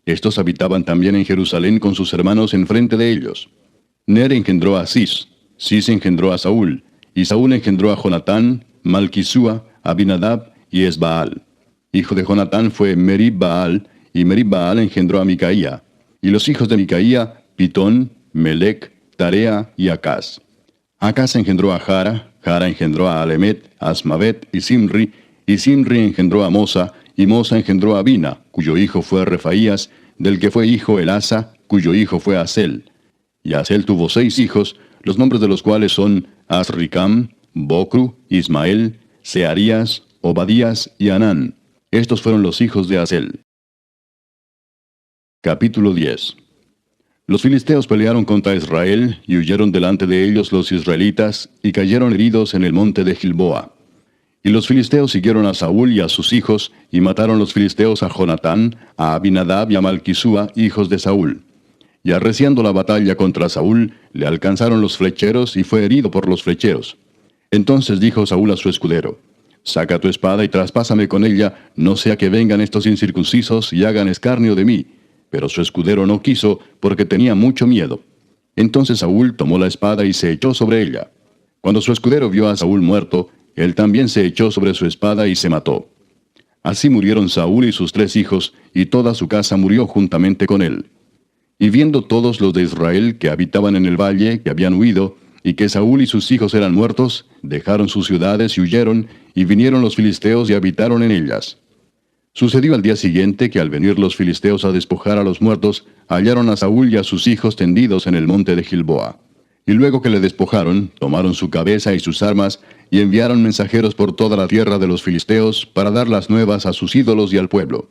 Estos habitaban también en Jerusalén con sus hermanos enfrente de ellos. Ner engendró a Cis, Cis engendró a Saúl, y Saúl engendró a Jonatán, Malquisúa, Abinadab y Esbaal. Hijo de Jonatán fue Merib-Baal, y Merib-Baal engendró a Micaía. Y los hijos de Micaía, Pitón, Melec, Tarea y Acaz. Acaz engendró a Jara, Jara engendró a Alemet, Asmavet y Simri engendró a Mosa, y Mosa engendró a Bina, cuyo hijo fue Refaías, del que fue hijo Elasa, cuyo hijo fue Asel. Y Asel tuvo 6 hijos, los nombres de los cuales son Azricam, Bocru, Ismael, Searías, Obadías y Anán. Estos fueron los hijos de Asel. Capítulo 10. Los filisteos pelearon contra Israel, y huyeron delante de ellos los israelitas, y cayeron heridos en el monte de Gilboa. Y los filisteos siguieron a Saúl y a sus hijos, y mataron los filisteos a Jonatán, a Abinadab y a Malquisúa, hijos de Saúl. Y arreciando la batalla contra Saúl, le alcanzaron los flecheros, y fue herido por los flecheros. Entonces dijo Saúl a su escudero: «Saca tu espada y traspásame con ella, no sea que vengan estos incircuncisos y hagan escarnio de mí». Pero su escudero no quiso, porque tenía mucho miedo. Entonces Saúl tomó la espada y se echó sobre ella. Cuando su escudero vio a Saúl muerto, él también se echó sobre su espada y se mató. Así murieron Saúl y sus 3 hijos, y toda su casa murió juntamente con él. Y viendo todos los de Israel que habitaban en el valle, que habían huido, y que Saúl y sus hijos eran muertos, dejaron sus ciudades y huyeron, y vinieron los filisteos y habitaron en ellas. Sucedió al día siguiente que al venir los filisteos a despojar a los muertos, hallaron a Saúl y a sus hijos tendidos en el monte de Gilboa. Y luego que le despojaron, tomaron su cabeza y sus armas, y enviaron mensajeros por toda la tierra de los filisteos para dar las nuevas a sus ídolos y al pueblo.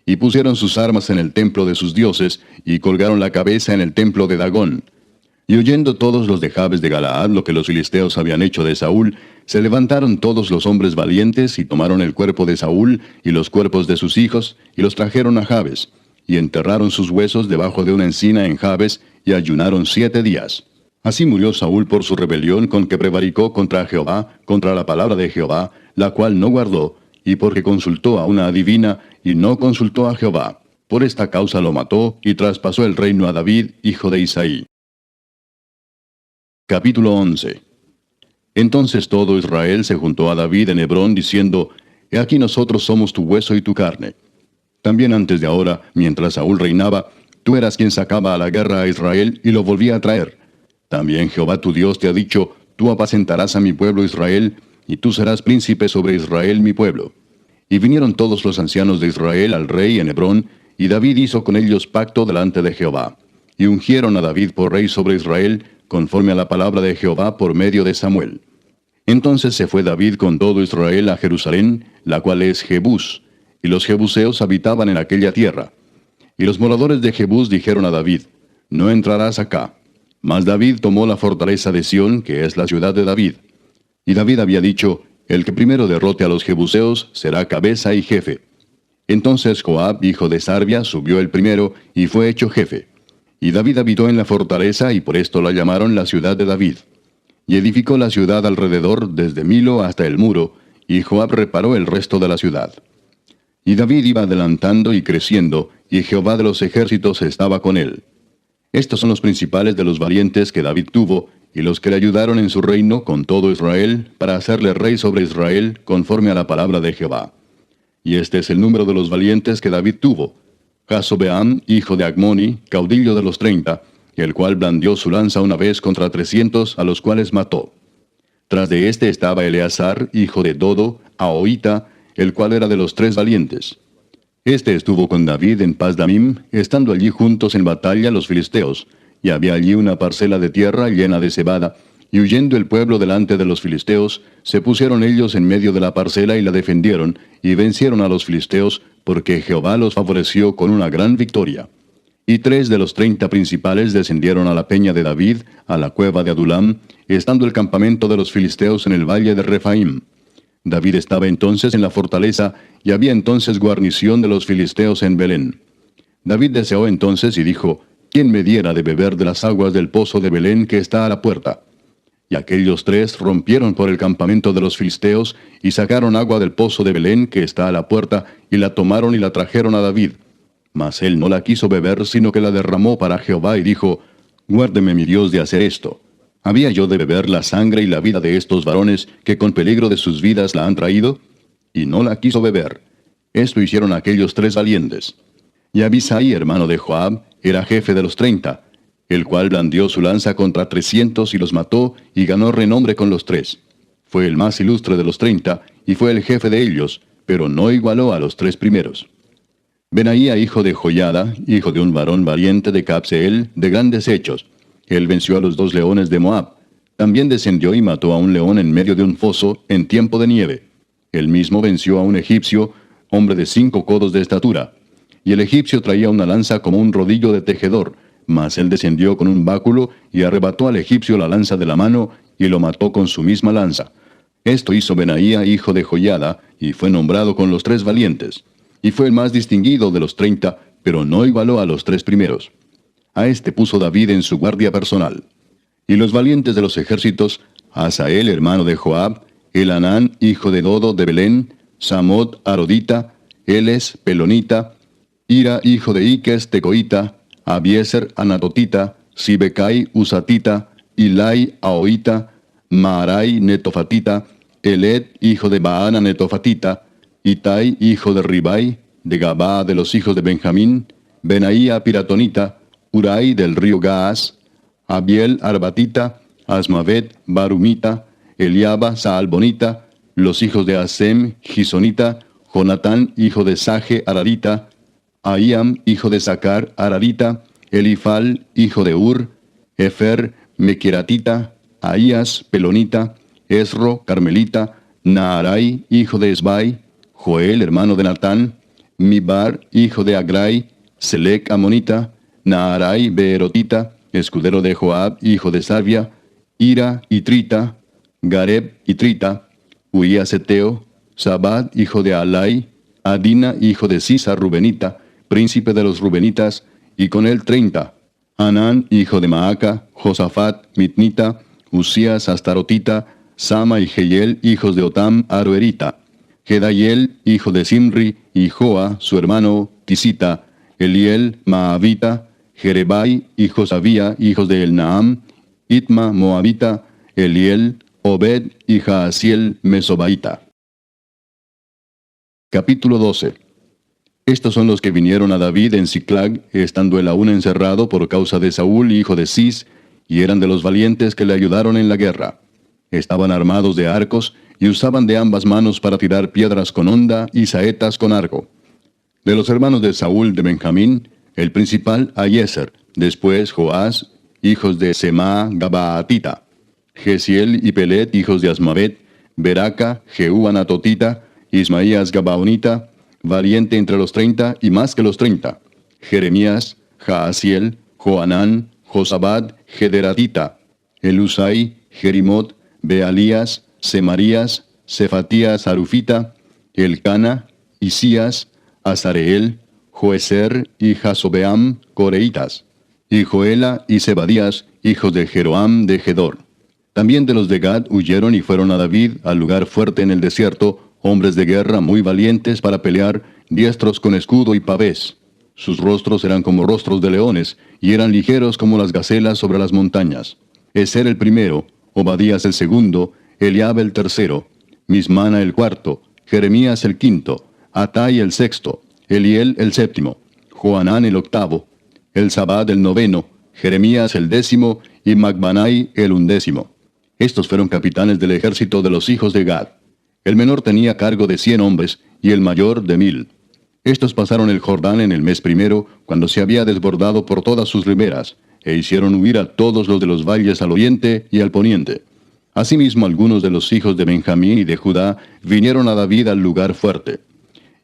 Y pusieron sus armas en el templo de sus dioses, y colgaron la cabeza en el templo de Dagón. Y oyendo todos los de Jabes de Galaad lo que los filisteos habían hecho de Saúl, se levantaron todos los hombres valientes, y tomaron el cuerpo de Saúl, y los cuerpos de sus hijos, y los trajeron a Jabes, y enterraron sus huesos debajo de una encina en Jabes, y ayunaron 7 días. Así murió Saúl por su rebelión con que prevaricó contra Jehová, contra la palabra de Jehová, la cual no guardó, y porque consultó a una adivina, y no consultó a Jehová. Por esta causa lo mató, y traspasó el reino a David, hijo de Isaí. Capítulo 11. Entonces todo Israel se juntó a David en Hebrón, diciendo: He aquí nosotros somos tu hueso y tu carne. También antes de ahora, mientras Saúl reinaba, tú eras quien sacaba a la guerra a Israel y lo volvía a traer. También Jehová tu Dios te ha dicho: Tú apacentarás a mi pueblo Israel, y tú serás príncipe sobre Israel mi pueblo. Y vinieron todos los ancianos de Israel al rey en Hebrón, y David hizo con ellos pacto delante de Jehová. Y ungieron a David por rey sobre Israel, conforme a la palabra de Jehová por medio de Samuel. Entonces se fue David con todo Israel a Jerusalén, la cual es Jebús, y los jebuseos habitaban en aquella tierra. Y los moradores de Jebús dijeron a David: No entrarás acá. Mas David tomó la fortaleza de Sión, que es la ciudad de David. Y David había dicho: El que primero derrote a los jebuseos será cabeza y jefe. Entonces Joab, hijo de Sarvia, subió el primero, y fue hecho jefe. Y David habitó en la fortaleza, y por esto la llamaron la ciudad de David. Y edificó la ciudad alrededor, desde Milo hasta el muro, y Joab reparó el resto de la ciudad. Y David iba adelantando y creciendo, y Jehová de los ejércitos estaba con él. Estos son los principales de los valientes que David tuvo, y los que le ayudaron en su reino con todo Israel, para hacerle rey sobre Israel, conforme a la palabra de Jehová. Y este es el número de los valientes que David tuvo: Jasobeam, hijo de Agmoni, caudillo de los 30, el cual blandió su lanza una vez contra 300, a los cuales mató. Tras de este estaba Eleazar, hijo de Dodo, Ahoita, el cual era de los 3 valientes. Este estuvo con David en Pasdamim, estando allí juntos en batalla los filisteos, y había allí una parcela de tierra llena de cebada, y huyendo el pueblo delante de los filisteos, se pusieron ellos en medio de la parcela y la defendieron, y vencieron a los filisteos, porque Jehová los favoreció con una gran victoria. Y 3 de los 30 principales descendieron a la peña de David, a la cueva de Adulam, estando el campamento de los filisteos en el valle de Refaim. David estaba entonces en la fortaleza, y había entonces guarnición de los filisteos en Belén. David deseó entonces y dijo: ¿Quién me diera de beber de las aguas del pozo de Belén que está a la puerta? Y aquellos 3 rompieron por el campamento de los filisteos, y sacaron agua del pozo de Belén que está a la puerta, y la tomaron y la trajeron a David. Mas él no la quiso beber, sino que la derramó para Jehová, y dijo: Guárdeme mi Dios de hacer esto. ¿Había yo de beber la sangre y la vida de estos varones, que con peligro de sus vidas la han traído? Y no la quiso beber. Esto hicieron aquellos 3 valientes. Y Abisai, hermano de Joab, era jefe de los 30, el cual blandió su lanza contra 300 y los mató, y ganó renombre con los 3. Fue el más ilustre de los 30, y fue el jefe de ellos, pero no igualó a los 3 primeros. Benaía, hijo de Joiada, hijo de un varón valiente de Cabseel, de grandes hechos. Él venció a los 2 leones de Moab. También descendió y mató a un león en medio de un foso, en tiempo de nieve. Él mismo venció a un egipcio, hombre de 5 codos de estatura. Y el egipcio traía una lanza como un rodillo de tejedor, mas él descendió con un báculo, y arrebató al egipcio la lanza de la mano, y lo mató con su misma lanza. Esto hizo Benaía, hijo de Joiada, y fue nombrado con los 3 valientes. Y fue el más distinguido de los 30, pero no igualó a los 3 primeros. A este puso David en su guardia personal. Y los valientes de los ejércitos: Asael, hermano de Joab, Elanán, hijo de Dodo de Belén, Samot, Arodita, Eles, Pelonita, Ira, hijo de Iques, Tecoita, Abieser, Anatotita, Sibecai, Usatita, Ilai, Ahoita, Maarai, Netofatita, Eled, hijo de Baana, Netofatita, Itai, hijo de Ribai, de Gabaa de los hijos de Benjamín, Benaía, Piratonita, Urai del río Gaas, Abiel, Arbatita, Asmavet, Barumita, Eliaba, Saalbonita, los hijos de Asem, Gisonita, Jonatán, hijo de Saje, Ararita, Ahiam, hijo de Sacar, Ararita, Elifal, hijo de Ur, Efer, Mequeratita, Ahías, Pelonita, Esro, Carmelita, Naarai, hijo de Esbai, Joel, hermano de Natán, Mibar, hijo de Agrai, Selec, Amonita, Naarai, Beerotita, escudero de Joab, hijo de Sarvia, Ira y Trita, Gareb y Trita, Uías Eteo, Zabad, hijo de Alai, Adina, hijo de Sisa Rubenita, príncipe de los Rubenitas, y con él 30, Hanán, hijo de Maaca, Josafat, Mitnita, Usías Astarotita, Sama y Jehiel, hijos de Otam, Aroerita, Gedaiel, hijo de Simri, y Joa, su hermano, Tisita, Eliel, Maavita, Jerebai y Josabía, hijos de Elnaam, Itma, Moabita, Eliel, Obed y Jaasiel, Mesobaita. Capítulo 12. Estos son los que vinieron a David en Siclag, estando él aún encerrado por causa de Saúl, hijo de Cis, y eran de los valientes que le ayudaron en la guerra. Estaban armados de arcos, y usaban de ambas manos para tirar piedras con honda y saetas con arco. De los hermanos de Saúl de Benjamín, el principal Ahiezer, después Joás, hijos de Semá Gabaatita, Gesiel y Pelet, hijos de Asmavet, Beraca, Jehú Anatotita, Ismaías Gabaonita, valiente entre los 30 y más que los 30, Jeremías, Jaasiel, Joanán, Josabad, Gederatita, Elusai, Jerimot, Bealías, Semarías, Cefatías Arufita, Elcana, Isías, Azareel, Joeser y Jasobeam, Coreitas, y Joela y Zebadías, hijos de Jeroam de Gedor. También de los de Gad huyeron y fueron a David al lugar fuerte en el desierto, hombres de guerra muy valientes para pelear, diestros con escudo y pavés. Sus rostros eran como rostros de leones, y eran ligeros como las gacelas sobre las montañas. Eser el primero, Obadías el segundo, Eliab el tercero, Mismana el cuarto, Jeremías el quinto, Atai el sexto, Eliel el séptimo, Joanán el octavo, Elzabad el noveno, Jeremías el décimo, y Macbanai el undécimo. Estos fueron capitanes del ejército de los hijos de Gad. El menor tenía cargo de 100 hombres, y el mayor de 1000. Estos pasaron el Jordán en el mes primero, cuando se había desbordado por todas sus riberas, e hicieron huir a todos los de los valles al oriente y al poniente. Asimismo, algunos de los hijos de Benjamín y de Judá vinieron a David al lugar fuerte.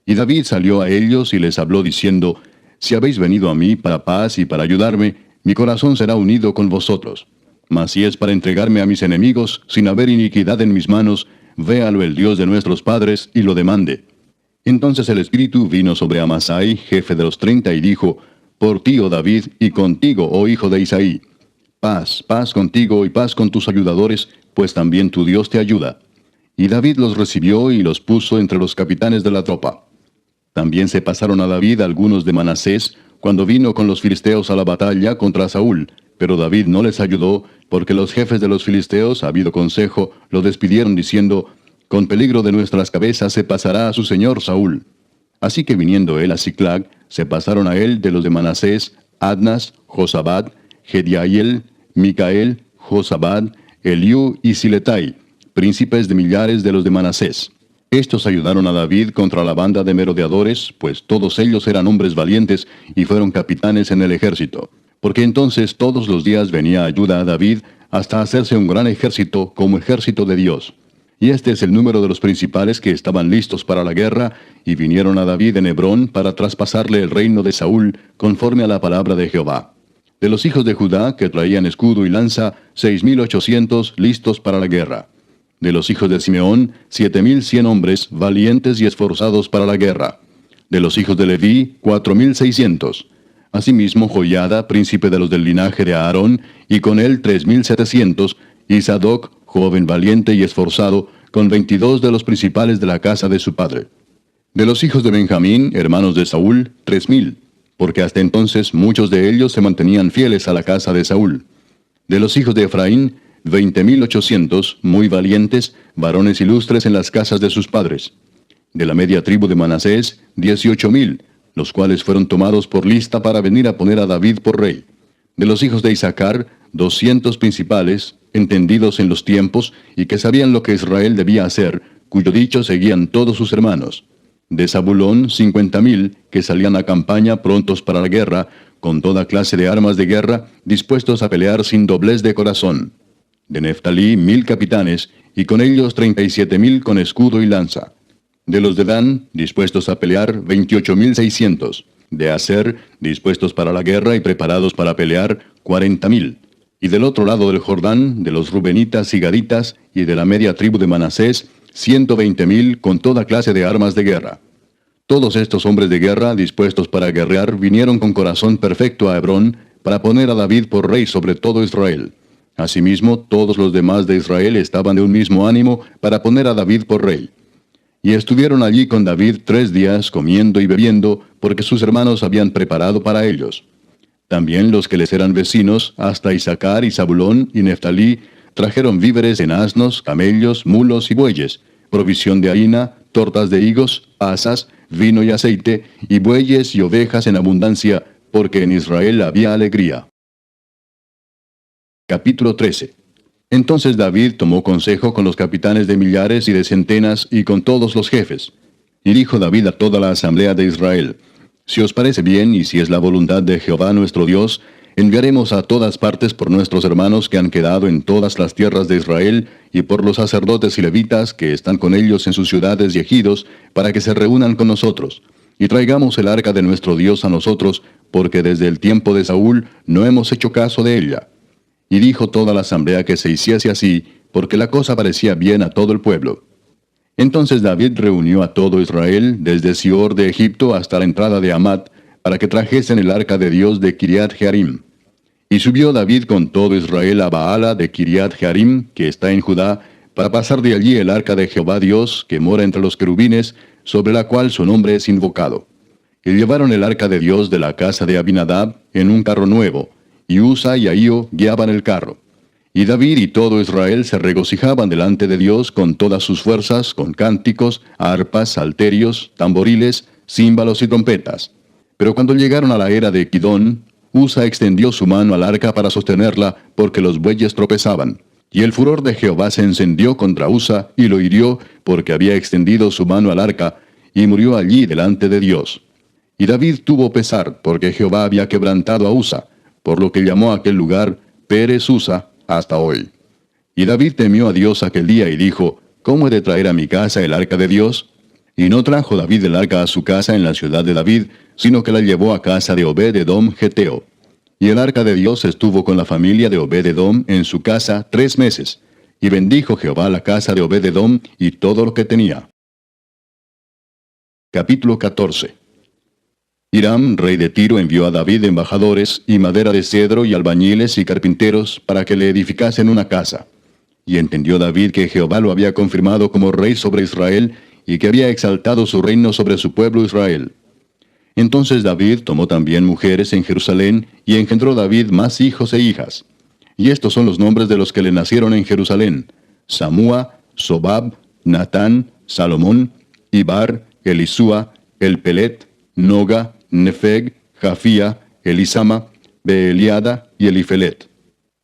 Y David salió a ellos y les habló diciendo: Si habéis venido a mí para paz y para ayudarme, mi corazón será unido con vosotros. Mas si es para entregarme a mis enemigos, sin haber iniquidad en mis manos, véalo el Dios de nuestros padres y lo demande. Entonces el Espíritu vino sobre Amasai, jefe de los 30, y dijo: Por ti, oh David, y contigo, oh hijo de Isaí. Paz, paz contigo y paz con tus ayudadores, pues también tu Dios te ayuda. Y David los recibió y los puso entre los capitanes de la tropa. También se pasaron a David algunos de Manasés, cuando vino con los filisteos a la batalla contra Saúl, pero David no les ayudó, porque los jefes de los filisteos, habido consejo, lo despidieron diciendo: Con peligro de nuestras cabezas se pasará a su señor Saúl. Así que viniendo él a Siclag, se pasaron a él de los de Manasés, Adnas, Josabad, Gediael, Micael, Josabad, Eliú y Siletai, príncipes de millares de los de Manasés. Estos ayudaron a David contra la banda de merodeadores, pues todos ellos eran hombres valientes y fueron capitanes en el ejército. Porque entonces todos los días venía ayuda a David hasta hacerse un gran ejército como ejército de Dios. Y este es el número de los principales que estaban listos para la guerra, y vinieron a David en Hebrón para traspasarle el reino de Saúl, conforme a la palabra de Jehová. De los hijos de Judá, que traían escudo y lanza, 6,800 listos para la guerra. De los hijos de Simeón, 7,100 hombres, valientes y esforzados para la guerra. De los hijos de Leví, 4,600. Asimismo Joiada, príncipe de los del linaje de Aarón, y con él 3,700, y Sadoc, joven valiente y esforzado, con 22 de los principales de la casa de su padre. De los hijos de Benjamín, hermanos de Saúl, 3,000, porque hasta entonces muchos de ellos se mantenían fieles a la casa de Saúl. De los hijos de Efraín, 20,800, muy valientes, varones ilustres en las casas de sus padres. De la media tribu de Manasés, 18,000, los cuales fueron tomados por lista para venir a poner a David por rey. De los hijos de Isaacar, 200 principales, entendidos en los tiempos, y que sabían lo que Israel debía hacer, cuyo dicho seguían todos sus hermanos. De Zabulón, 50,000, que salían a campaña prontos para la guerra, con toda clase de armas de guerra, dispuestos a pelear sin doblez de corazón. De Neftalí, 1,000 capitanes, y con ellos 37,000 con escudo y lanza. De los de Dan, dispuestos a pelear, 28,600. De Aser, dispuestos para la guerra y preparados para pelear, 40,000. Y del otro lado del Jordán, de los Rubenitas y Gaditas, y de la media tribu de Manasés, 120,000 con toda clase de armas de guerra. Todos estos hombres de guerra, dispuestos para guerrear, vinieron con corazón perfecto a Hebrón, para poner a David por rey sobre todo Israel. Asimismo, todos los demás de Israel estaban de un mismo ánimo para poner a David por rey. Y estuvieron allí con David 3 días, comiendo y bebiendo, porque sus hermanos habían preparado para ellos. También los que les eran vecinos, hasta Isaacar y Zabulón y Neftalí, trajeron víveres en asnos, camellos, mulos y bueyes, provisión de harina, tortas de higos, asas, vino y aceite, y bueyes y ovejas en abundancia, porque en Israel había alegría. Capítulo 13. Entonces David tomó consejo con los capitanes de millares y de centenas y con todos los jefes. Y dijo David a toda la asamblea de Israel: Si os parece bien y si es la voluntad de Jehová nuestro Dios, enviaremos a todas partes por nuestros hermanos que han quedado en todas las tierras de Israel, y por los sacerdotes y levitas que están con ellos en sus ciudades y ejidos, para que se reúnan con nosotros. Y traigamos el arca de nuestro Dios a nosotros, porque desde el tiempo de Saúl no hemos hecho caso de ella. Y dijo toda la asamblea que se hiciese así, porque la cosa parecía bien a todo el pueblo. Entonces David reunió a todo Israel, desde Sior de Egipto hasta la entrada de Hamat, para que trajesen el arca de Dios de Kiriat Jearim. Y subió David con todo Israel a Baala de Kiriat Jearim, que está en Judá, para pasar de allí el arca de Jehová Dios, que mora entre los querubines, sobre la cual su nombre es invocado. Y llevaron el arca de Dios de la casa de Abinadab en un carro nuevo, y Usa y Ahío guiaban el carro. Y David y todo Israel se regocijaban delante de Dios con todas sus fuerzas, con cánticos, arpas, salterios, tamboriles, címbalos y trompetas. Pero cuando llegaron a la era de Kidón, Usa extendió su mano al arca para sostenerla, porque los bueyes tropezaban. Y el furor de Jehová se encendió contra Usa, y lo hirió, porque había extendido su mano al arca, y murió allí delante de Dios. Y David tuvo pesar, porque Jehová había quebrantado a Usa, por lo que llamó a aquel lugar Pérez Usa hasta hoy. Y David temió a Dios aquel día y dijo: ¿Cómo he de traer a mi casa el arca de Dios? Y no trajo David el arca a su casa en la ciudad de David, sino que la llevó a casa de Obed-edom Geteo. Y el arca de Dios estuvo con la familia de Obed-edom en su casa 3 meses. Y bendijo Jehová la casa de Obed-edom y todo lo que tenía. Capítulo 14. Hiram, rey de Tiro, envió a David embajadores, y madera de cedro, y albañiles y carpinteros, para que le edificasen una casa. Y entendió David que Jehová lo había confirmado como rey sobre Israel, y que había exaltado su reino sobre su pueblo Israel. Entonces David tomó también mujeres en Jerusalén, y engendró David más hijos e hijas. Y estos son los nombres de los que le nacieron en Jerusalén: Samúa, Sobab, Natán, Salomón, Ibar, Elisúa, Elpelet, Noga, Nefeg, Jafía, Elisama, Beeliada y Elifelet.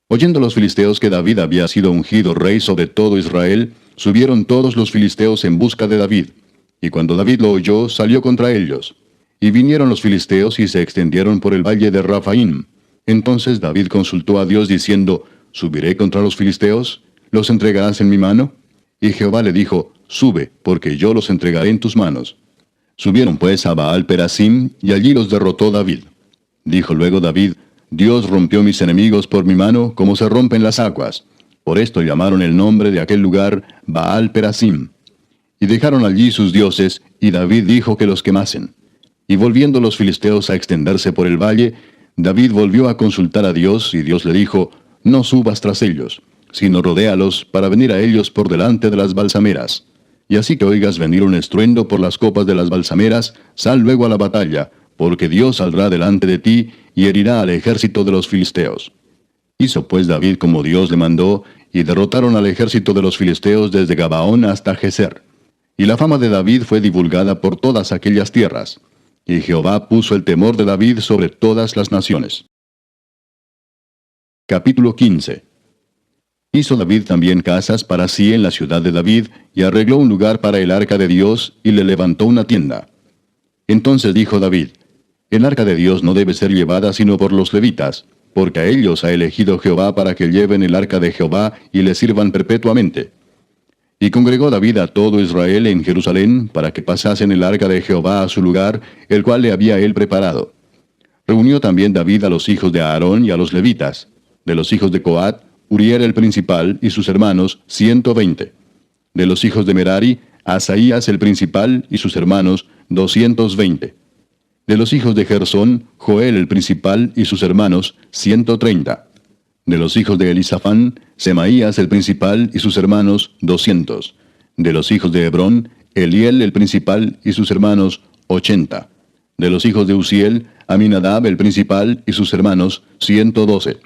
Oyendo los filisteos que David había sido ungido rey sobre todo Israel, subieron todos los filisteos en busca de David. Y cuando David lo oyó, salió contra ellos. Y vinieron los filisteos y se extendieron por el valle de Rafaim. Entonces David consultó a Dios diciendo: ¿Subiré contra los filisteos? ¿Los entregarás en mi mano? Y Jehová le dijo: Sube, porque yo los entregaré en tus manos. Subieron pues a Baal Perasim, y allí los derrotó David. Dijo luego David: Dios rompió mis enemigos por mi mano, como se rompen las aguas. Por esto llamaron el nombre de aquel lugar Baal Perasim. Y dejaron allí sus dioses, y David dijo que los quemasen. Y volviendo los filisteos a extenderse por el valle, David volvió a consultar a Dios, y Dios le dijo: No subas tras ellos, sino rodéalos para venir a ellos por delante de las balsameras. Y así que oigas venir un estruendo por las copas de las balsameras, sal luego a la batalla, porque Dios saldrá delante de ti, y herirá al ejército de los filisteos. Hizo pues David como Dios le mandó, y derrotaron al ejército de los filisteos desde Gabaón hasta Geser. Y la fama de David fue divulgada por todas aquellas tierras. Y Jehová puso el temor de David sobre todas las naciones. Capítulo 15. Hizo David también casas para sí en la ciudad de David, y arregló un lugar para el arca de Dios, y le levantó una tienda. Entonces dijo David: El arca de Dios no debe ser llevada sino por los levitas, porque a ellos ha elegido Jehová para que lleven el arca de Jehová y le sirvan perpetuamente. Y congregó David a todo Israel en Jerusalén para que pasasen el arca de Jehová a su lugar, el cual le había él preparado. Reunió también David a los hijos de Aarón y a los levitas. De los hijos de Coat, Uriel el principal y sus hermanos, 120. De los hijos de Merari, Asaías el principal y sus hermanos, 220. De los hijos de Gersón, Joel el principal y sus hermanos, 130. De los hijos de Elisafán, Semaías el principal y sus hermanos, 200. De los hijos de Hebrón, Eliel el principal y sus hermanos, 80. De los hijos de Uziel, Aminadab el principal y sus hermanos, 112.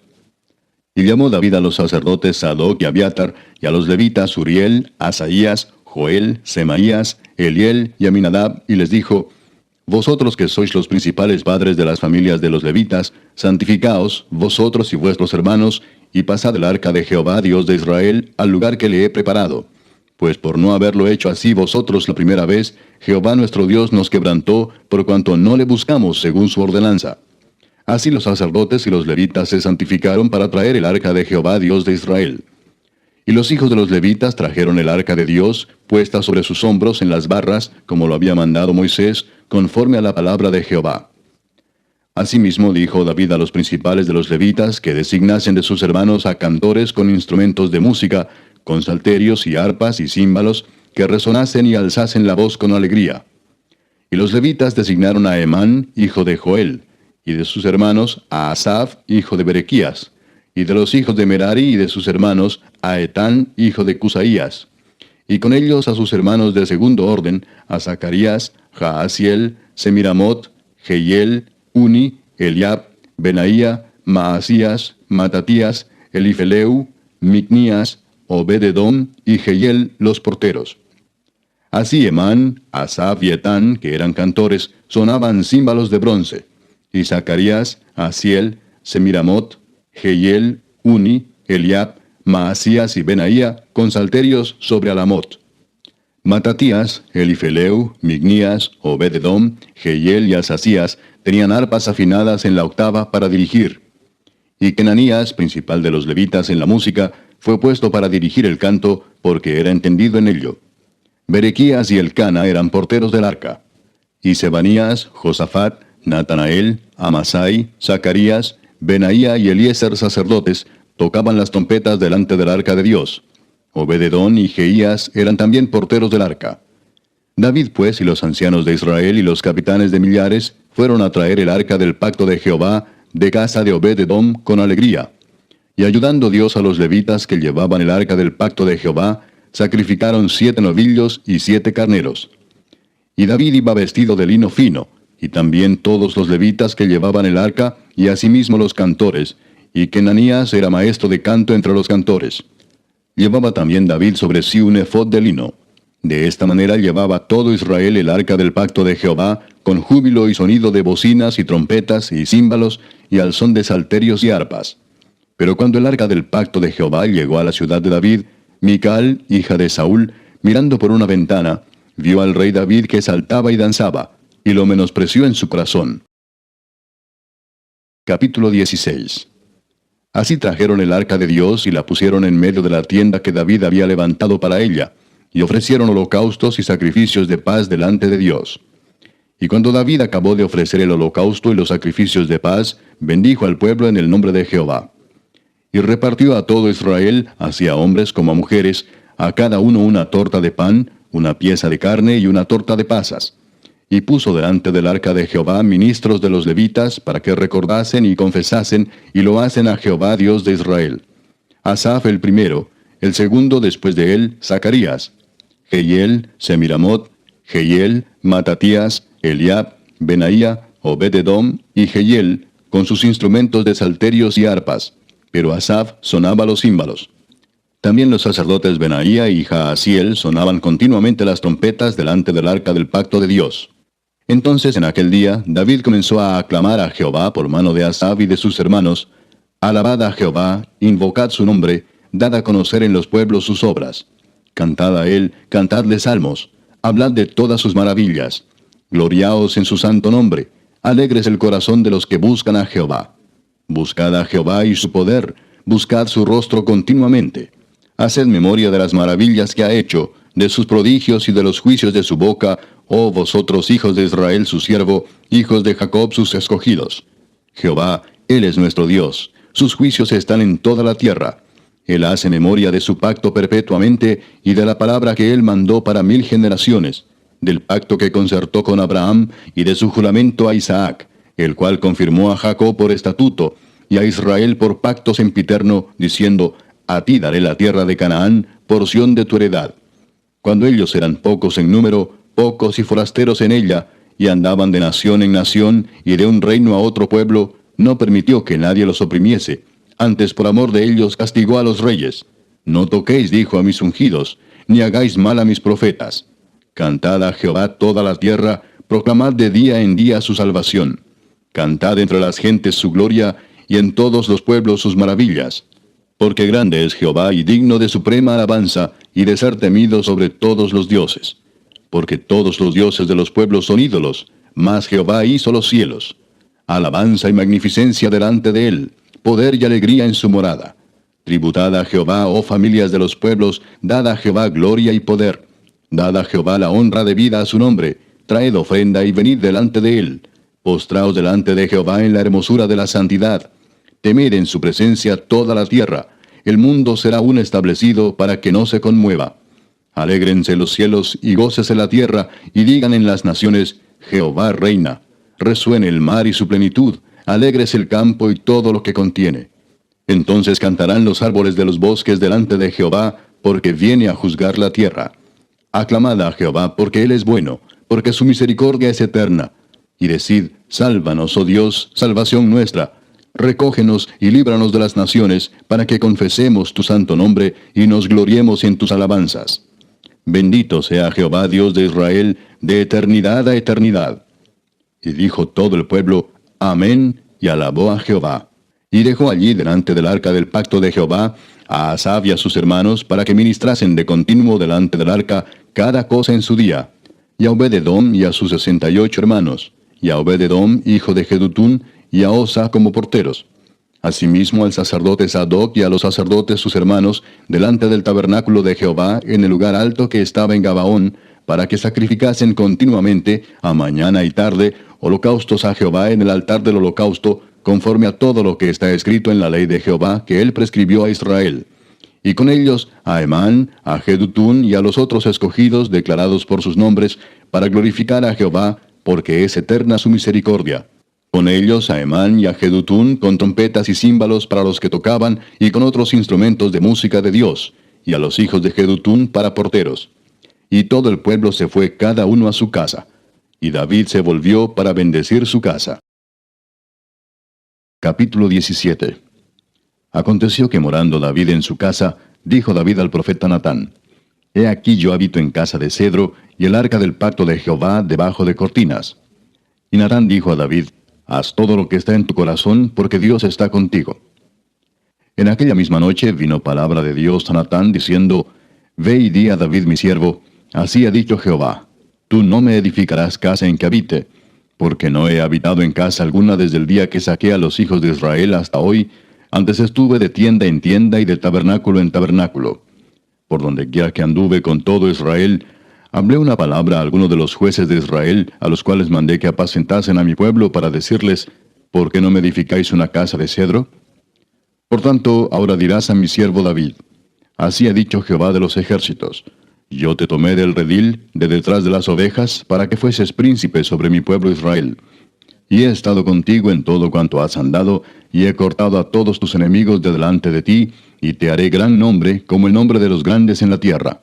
Y llamó David a los sacerdotes Sadoc y Abiatar, y a los levitas Uriel, Asaías, Joel, Semaías, Eliel y Aminadab, y les dijo: Vosotros que sois los principales padres de las familias de los levitas, santificaos, vosotros y vuestros hermanos, y pasad el arca de Jehová, Dios de Israel, al lugar que le he preparado. Pues por no haberlo hecho así vosotros la primera vez, Jehová nuestro Dios nos quebrantó, por cuanto no le buscamos según su ordenanza. Así los sacerdotes y los levitas se santificaron para traer el arca de Jehová, Dios de Israel. Y los hijos de los levitas trajeron el arca de Dios, puesta sobre sus hombros en las barras, como lo había mandado Moisés, conforme a la palabra de Jehová. Asimismo dijo David a los principales de los levitas que designasen de sus hermanos a cantores con instrumentos de música, con salterios y arpas y címbalos, que resonasen y alzasen la voz con alegría. Y los levitas designaron a Emán, hijo de Joel, y de sus hermanos a Asaf, hijo de Berequías, y de los hijos de Merari y de sus hermanos a Etán, hijo de Cusaías, y con ellos a sus hermanos de segundo orden, a Zacarías, Jaasiel, Semiramot, Jehiel, Uni, Eliab, Benaía, Maasías, Matatías, Elifeleu, Micnías, Obed-edom y Jehiel los porteros. Así Emán, Asaf y Etán, que eran cantores, sonaban címbalos de bronce, y Zacarías, Asiel, Semiramot, Jehiel, Uni, Eliab, Maasías y Benaía con salterios sobre Alamot. Matatías, Elifeleu, Micnías, Obed-edom, Jehiel y Asasías tenían arpas afinadas en la octava para dirigir. Y Kenanías, principal de los levitas en la música, fue puesto para dirigir el canto, porque era entendido en ello. Berequías y Elcana eran porteros del arca. Y Sebanías, Josafat, Natanael, Amasai, Zacarías, Benaía y Eliezer sacerdotes tocaban las trompetas delante del arca de Dios. Obed-edom y Jeías eran también porteros del arca. David pues y los ancianos de Israel y los capitanes de millares fueron a traer el arca del pacto de Jehová de casa de Obed-edom con alegría. Y ayudando Dios a los levitas que llevaban el arca del pacto de Jehová, sacrificaron 7 novillos y 7 carneros. Y David iba vestido de lino fino, y también todos los levitas que llevaban el arca, y asimismo los cantores, y Kenanías era maestro de canto entre los cantores. Llevaba también David sobre sí un efod de lino. De esta manera llevaba todo Israel el arca del pacto de Jehová, con júbilo y sonido de bocinas y trompetas y címbalos, y al son de salterios y arpas. Pero cuando el arca del pacto de Jehová llegó a la ciudad de David, Mical, hija de Saúl, mirando por una ventana, vio al rey David que saltaba y danzaba, y lo menospreció en su corazón. Capítulo 16. Así trajeron el arca de Dios y la pusieron en medio de la tienda que David había levantado para ella, y ofrecieron holocaustos y sacrificios de paz delante de Dios. Y cuando David acabó de ofrecer el holocausto y los sacrificios de paz, bendijo al pueblo en el nombre de Jehová. Y repartió a todo Israel, así a hombres como a mujeres, a cada uno una torta de pan, una pieza de carne y una torta de pasas. Y puso delante del arca de Jehová ministros de los levitas, para que recordasen y confesasen, y lo hacen a Jehová Dios de Israel. Asaf el primero, el segundo después de él, Zacarías, Jehiel, Semiramot, Jehiel, Matatías, Eliab, Benaía, Obed-edom y Jehiel, con sus instrumentos de salterios y arpas, pero Asaf sonaba los címbalos. También los sacerdotes Benaía y Jaasiel sonaban continuamente las trompetas delante del arca del pacto de Dios. Entonces en aquel día David comenzó a aclamar a Jehová por mano de Asaf y de sus hermanos: Alabad a Jehová, invocad su nombre, dad a conocer en los pueblos sus obras. Cantad a él, cantadle salmos, hablad de todas sus maravillas. Gloriaos en su santo nombre, alegres el corazón de los que buscan a Jehová. Buscad a Jehová y su poder, buscad su rostro continuamente. Haced memoria de las maravillas que ha hecho, de sus prodigios y de los juicios de su boca, oh vosotros hijos de Israel su siervo, hijos de Jacob sus escogidos. Jehová, Él es nuestro Dios, sus juicios están en toda la tierra. Él hace memoria de su pacto perpetuamente y de la palabra que Él mandó para 1000 generaciones, del pacto que concertó con Abraham y de su juramento a Isaac, el cual confirmó a Jacob por estatuto y a Israel por pacto sempiterno, diciendo, a ti daré la tierra de Canaán, porción de tu heredad. Cuando ellos eran pocos en número, pocos y forasteros en ella, y andaban de nación en nación y de un reino a otro pueblo, no permitió que nadie los oprimiese. Antes por amor de ellos castigó a los reyes. No toquéis, dijo, a mis ungidos, ni hagáis mal a mis profetas. Cantad a Jehová toda la tierra, proclamad de día en día su salvación. Cantad entre las gentes su gloria, y en todos los pueblos sus maravillas. Porque grande es Jehová y digno de suprema alabanza, y de ser temido sobre todos los dioses. Porque todos los dioses de los pueblos son ídolos, mas Jehová hizo los cielos. Alabanza y magnificencia delante de él, poder y alegría en su morada. Tributad a Jehová, oh familias de los pueblos, dad a Jehová gloria y poder. Dad a Jehová la honra debida a su nombre, traed ofrenda y venid delante de él. Postraos delante de Jehová en la hermosura de la santidad. Temed en su presencia toda la tierra. El mundo será aún establecido para que no se conmueva. Alégrense los cielos y gócese la tierra, y digan en las naciones, Jehová reina. Resuene el mar y su plenitud, alégrese el campo y todo lo que contiene. Entonces cantarán los árboles de los bosques delante de Jehová, porque viene a juzgar la tierra. Aclamad a Jehová, porque Él es bueno, porque su misericordia es eterna. Y decid, sálvanos, oh Dios, salvación nuestra. Recógenos y líbranos de las naciones, para que confesemos tu santo nombre y nos gloriemos en tus alabanzas. Bendito sea Jehová, Dios de Israel, de eternidad a eternidad. Y dijo todo el pueblo, Amén, y alabó a Jehová. Y dejó allí delante del arca del pacto de Jehová a Asaf y a sus hermanos, para que ministrasen de continuo delante del arca cada cosa en su día. Y a Obed-edom y a sus 68 hermanos, y a Obed-edom, hijo de Jedutún, y a Osa como porteros. Asimismo al sacerdote Sadoc y a los sacerdotes sus hermanos, delante del tabernáculo de Jehová, en el lugar alto que estaba en Gabaón, para que sacrificasen continuamente, a mañana y tarde, holocaustos a Jehová en el altar del holocausto, conforme a todo lo que está escrito en la ley de Jehová que él prescribió a Israel. Y con ellos a Emán, a Jedutún y a los otros escogidos declarados por sus nombres, para glorificar a Jehová, porque es eterna su misericordia. Con ellos a Emán y a Jedutún, con trompetas y címbalos para los que tocaban, y con otros instrumentos de música de Dios, y a los hijos de Jedutún para porteros. Y todo el pueblo se fue cada uno a su casa. Y David se volvió para bendecir su casa. Capítulo 17. Aconteció que morando David en su casa, dijo David al profeta Natán, He aquí yo habito en casa de cedro, y el arca del pacto de Jehová debajo de cortinas. Y Natán dijo a David, Haz todo lo que está en tu corazón, porque Dios está contigo. En aquella misma noche vino palabra de Dios a Natán, diciendo, Ve y di a David mi siervo, así ha dicho Jehová, Tú no me edificarás casa en que habite, porque no he habitado en casa alguna desde el día que saqué a los hijos de Israel hasta hoy. Antes estuve de tienda en tienda y de tabernáculo en tabernáculo. Por donde quiera que anduve con todo Israel, hablé una palabra a alguno de los jueces de Israel, a los cuales mandé que apacentasen a mi pueblo para decirles, ¿por qué no me edificáis una casa de cedro? Por tanto, ahora dirás a mi siervo David, Así ha dicho Jehová de los ejércitos, Yo te tomé del redil, de detrás de las ovejas, para que fueses príncipe sobre mi pueblo Israel. Y he estado contigo en todo cuanto has andado, y he cortado a todos tus enemigos de delante de ti, y te haré gran nombre, como el nombre de los grandes en la tierra.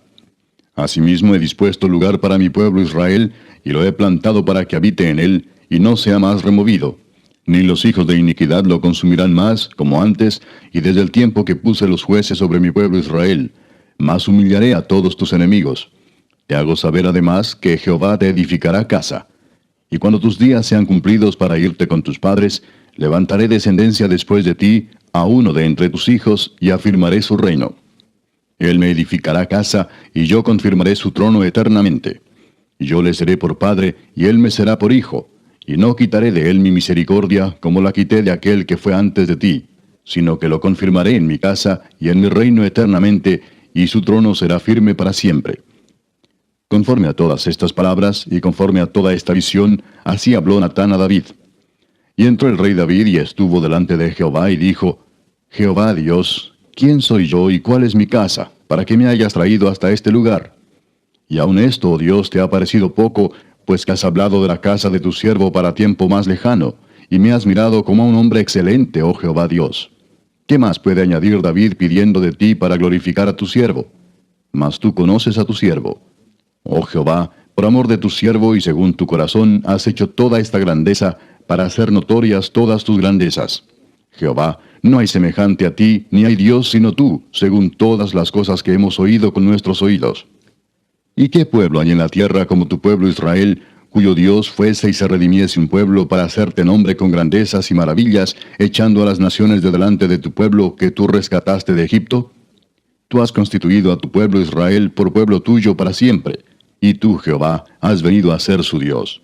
Asimismo he dispuesto lugar para mi pueblo Israel, y lo he plantado para que habite en él, y no sea más removido. Ni los hijos de iniquidad lo consumirán más, como antes, y desde el tiempo que puse los jueces sobre mi pueblo Israel. Mas humillaré a todos tus enemigos. Te hago saber además que Jehová te edificará casa. Y cuando tus días sean cumplidos para irte con tus padres, levantaré descendencia después de ti, a uno de entre tus hijos, y afirmaré su reino. Él me edificará casa, y yo confirmaré su trono eternamente. Yo le seré por padre, y él me será por hijo, y no quitaré de él mi misericordia, como la quité de aquel que fue antes de ti, sino que lo confirmaré en mi casa y en mi reino eternamente, y su trono será firme para siempre. Conforme a todas estas palabras, y conforme a toda esta visión, así habló Natán a David. Y entró el rey David y estuvo delante de Jehová, y dijo, Jehová Dios, ¿quién soy yo y cuál es mi casa, para que me hayas traído hasta este lugar? Y aun esto, oh Dios, te ha parecido poco, pues que has hablado de la casa de tu siervo para tiempo más lejano, y me has mirado como a un hombre excelente, oh Jehová Dios. ¿Qué más puede añadir David pidiendo de ti para glorificar a tu siervo? Mas tú conoces a tu siervo. Oh Jehová, por amor de tu siervo y según tu corazón, has hecho toda esta grandeza para hacer notorias todas tus grandezas. Jehová, no hay semejante a ti, ni hay Dios sino tú, según todas las cosas que hemos oído con nuestros oídos. ¿Y qué pueblo hay en la tierra como tu pueblo Israel, cuyo Dios fuese y se redimiese un pueblo para hacerte nombre con grandezas y maravillas, echando a las naciones de delante de tu pueblo que tú rescataste de Egipto? Tú has constituido a tu pueblo Israel por pueblo tuyo para siempre, y tú, Jehová, has venido a ser su Dios.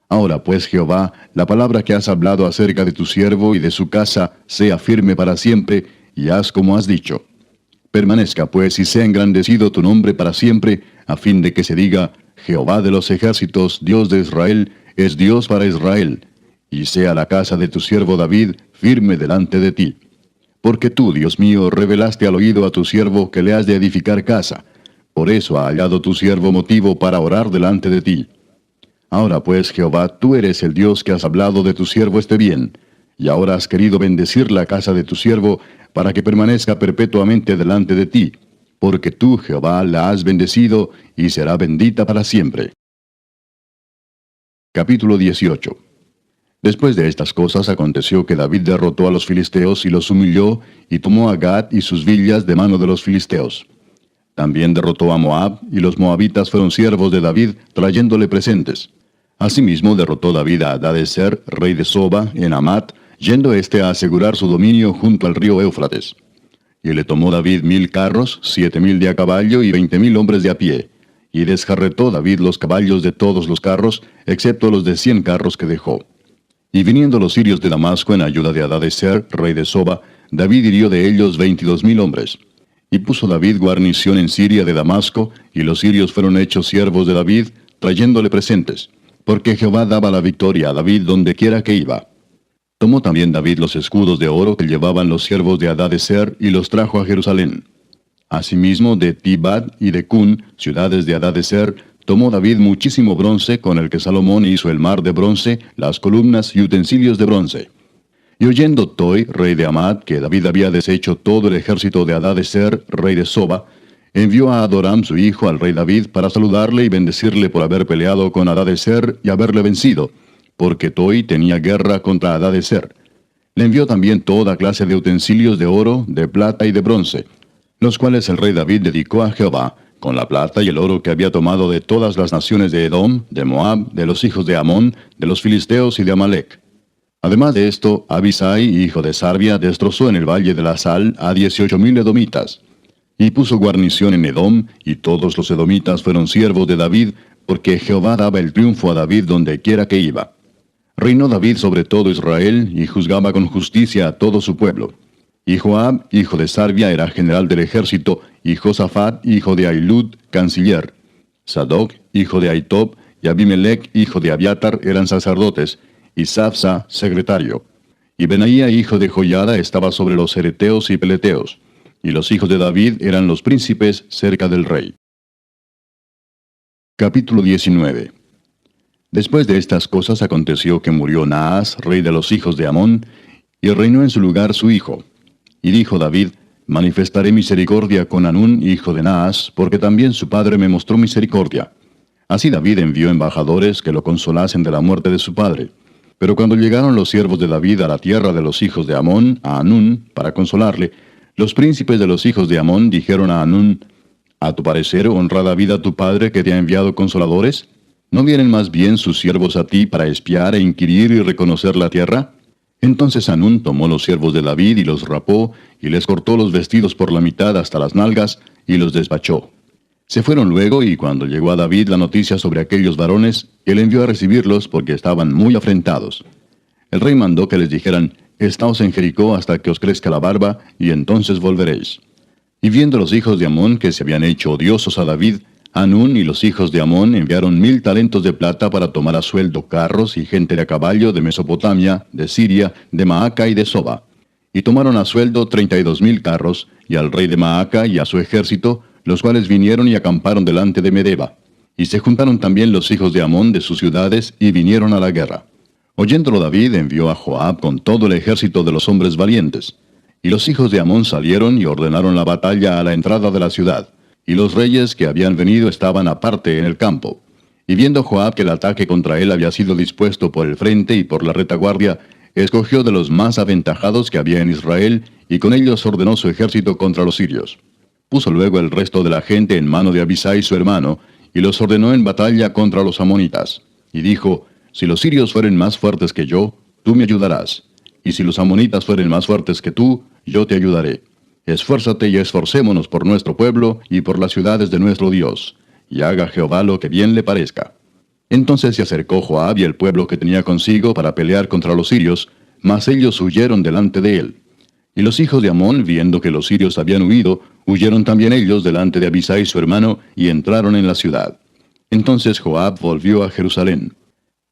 Ahora pues, Jehová, la palabra que has hablado acerca de tu siervo y de su casa sea firme para siempre, y haz como has dicho. Permanezca pues y sea engrandecido tu nombre para siempre, a fin de que se diga, Jehová de los ejércitos, Dios de Israel, es Dios para Israel, y sea la casa de tu siervo David firme delante de ti. Porque tú, Dios mío, revelaste al oído a tu siervo que le has de edificar casa. Por eso ha hallado tu siervo motivo para orar delante de ti. Ahora pues, Jehová, tú eres el Dios que has hablado de tu siervo este bien, y ahora has querido bendecir la casa de tu siervo, para que permanezca perpetuamente delante de ti, porque tú, Jehová, la has bendecido, y será bendita para siempre. Capítulo 18. Después de estas cosas aconteció que David derrotó a los filisteos y los humilló, y tomó a Gat y sus villas de mano de los filisteos. También derrotó a Moab, y los moabitas fueron siervos de David, trayéndole presentes. Asimismo derrotó David a Hadadezer, rey de Soba, en Amat, yendo éste a asegurar su dominio junto al río Éufrates. Y le tomó David 1000 carros, 7000 de a caballo y 20,000 hombres de a pie. Y desjarretó David los caballos de todos los carros, excepto los de 100 carros que dejó. Y viniendo los sirios de Damasco en ayuda de Hadadezer, rey de Soba, David hirió de ellos 22,000 hombres. Y puso David guarnición en Siria de Damasco, y los sirios fueron hechos siervos de David, trayéndole presentes, porque Jehová daba la victoria a David donde quiera que iba. Tomó también David los escudos de oro que llevaban los siervos de Hadadezer, y los trajo a Jerusalén. Asimismo de Tibad y de Cun, ciudades de Hadadezer, tomó David muchísimo bronce, con el que Salomón hizo el mar de bronce, las columnas y utensilios de bronce. Y oyendo Toi, rey de Amat, que David había deshecho todo el ejército de Hadadezer, rey de Soba, envió a Adoram su hijo al rey David para saludarle y bendecirle por haber peleado con Hadadezer y haberle vencido, porque Toi tenía guerra contra Hadadezer. Le envió también toda clase de utensilios de oro, de plata y de bronce, los cuales el rey David dedicó a Jehová, con la plata y el oro que había tomado de todas las naciones de Edom, de Moab, de los hijos de Amón, de los filisteos y de Amalec. Además de esto, Abisai, hijo de Sarbia, destrozó en el valle de la Sal a 18,000 edomitas. Y puso guarnición en Edom, y todos los edomitas fueron siervos de David, porque Jehová daba el triunfo a David donde quiera que iba. Reinó David sobre todo Israel, y juzgaba con justicia a todo su pueblo. Y Joab, hijo de Sarbia, era general del ejército, y Josafat, hijo de Ahilud, canciller. Sadoc, hijo de Ahitob, y Abimelech, hijo de Abiatar, eran sacerdotes, y Safsa, secretario. Y Benaía, hijo de Joiada, estaba sobre los cereteos y peleteos. Y los hijos de David eran los príncipes cerca del rey. Capítulo 19. Después de estas cosas aconteció que murió Naas, rey de los hijos de Amón, y reinó en su lugar su hijo. Y dijo David, manifestaré misericordia con Hanún, hijo de Naas, porque también su padre me mostró misericordia. Así David envió embajadores que lo consolasen de la muerte de su padre. Pero cuando llegaron los siervos de David a la tierra de los hijos de Amón, a Hanún, para consolarle, los príncipes de los hijos de Amón dijeron a Hanún, ¿a tu parecer honra David a tu padre que te ha enviado consoladores? ¿No vienen más bien sus siervos a ti para espiar e inquirir y reconocer la tierra? Entonces Hanún tomó los siervos de David y los rapó, y les cortó los vestidos por la mitad hasta las nalgas, y los despachó. Se fueron luego, y cuando llegó a David la noticia sobre aquellos varones, él envió a recibirlos porque estaban muy afrentados. El rey mandó que les dijeran, Estaos en Jericó hasta que os crezca la barba, y entonces volveréis. Y viendo los hijos de Amón que se habían hecho odiosos a David, Hanún y los hijos de Amón enviaron 1000 talentos de plata para tomar a sueldo carros y gente de a caballo de Mesopotamia, de Siria, de Maaca y de Soba. Y tomaron a sueldo 32,000 carros, y al rey de Maaca y a su ejército, los cuales vinieron y acamparon delante de Medeba. Y se juntaron también los hijos de Amón de sus ciudades, y vinieron a la guerra. Oyéndolo David envió a Joab con todo el ejército de los hombres valientes. Y los hijos de Amón salieron y ordenaron la batalla a la entrada de la ciudad. Y los reyes que habían venido estaban aparte en el campo. Y viendo Joab que el ataque contra él había sido dispuesto por el frente y por la retaguardia, escogió de los más aventajados que había en Israel, y con ellos ordenó su ejército contra los sirios. Puso luego el resto de la gente en mano de Abisai su hermano, y los ordenó en batalla contra los amonitas. Y dijo, si los sirios fueren más fuertes que yo, tú me ayudarás. Y si los amonitas fueren más fuertes que tú, yo te ayudaré. Esfuérzate y esforcémonos por nuestro pueblo y por las ciudades de nuestro Dios, y haga Jehová lo que bien le parezca. Entonces se acercó Joab y el pueblo que tenía consigo para pelear contra los sirios, mas ellos huyeron delante de él. Y los hijos de Amón, viendo que los sirios habían huido, huyeron también ellos delante de Abisai su hermano, y entraron en la ciudad. Entonces Joab volvió a Jerusalén.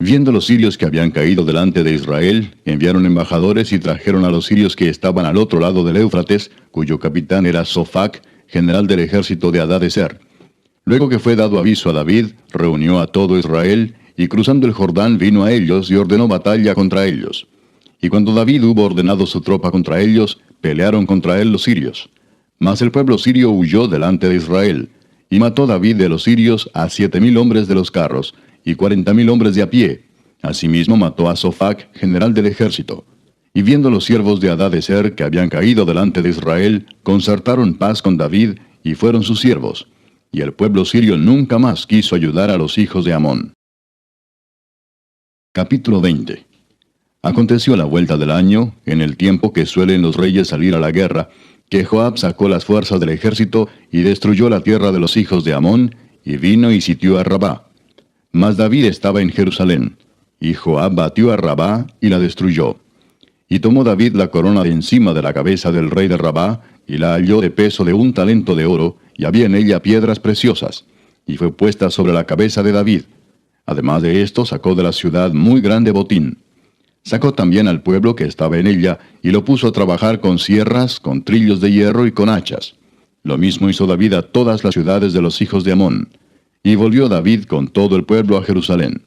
Viendo los sirios que habían caído delante de Israel, enviaron embajadores y trajeron a los sirios que estaban al otro lado del Éufrates, cuyo capitán era Sofac, general del ejército de Hadadezer. Luego que fue dado aviso a David, reunió a todo Israel, y cruzando el Jordán vino a ellos y ordenó batalla contra ellos. Y cuando David hubo ordenado su tropa contra ellos, pelearon contra él los sirios. Mas el pueblo sirio huyó delante de Israel, y mató David de los sirios a 7,000 hombres de los carros, y 40,000 hombres de a pie. Asimismo mató a Sofac, general del ejército. Y viendo los siervos de Hadadezer que habían caído delante de Israel, concertaron paz con David, y fueron sus siervos. Y el pueblo sirio nunca más quiso ayudar a los hijos de Amón. Capítulo 20. Aconteció a la vuelta del año, en el tiempo que suelen los reyes salir a la guerra, que Joab sacó las fuerzas del ejército y destruyó la tierra de los hijos de Amón, y vino y sitió a Rabá. Mas David estaba en Jerusalén, y Joab batió a Rabá y la destruyó. Y tomó David la corona de encima de la cabeza del rey de Rabá, y la halló de peso de 1 talento de oro, y había en ella piedras preciosas, y fue puesta sobre la cabeza de David. Además de esto, sacó de la ciudad muy grande botín. Sacó también al pueblo que estaba en ella, y lo puso a trabajar con sierras, con trillos de hierro y con hachas. Lo mismo hizo David a todas las ciudades de los hijos de Amón. Y volvió David con todo el pueblo a Jerusalén.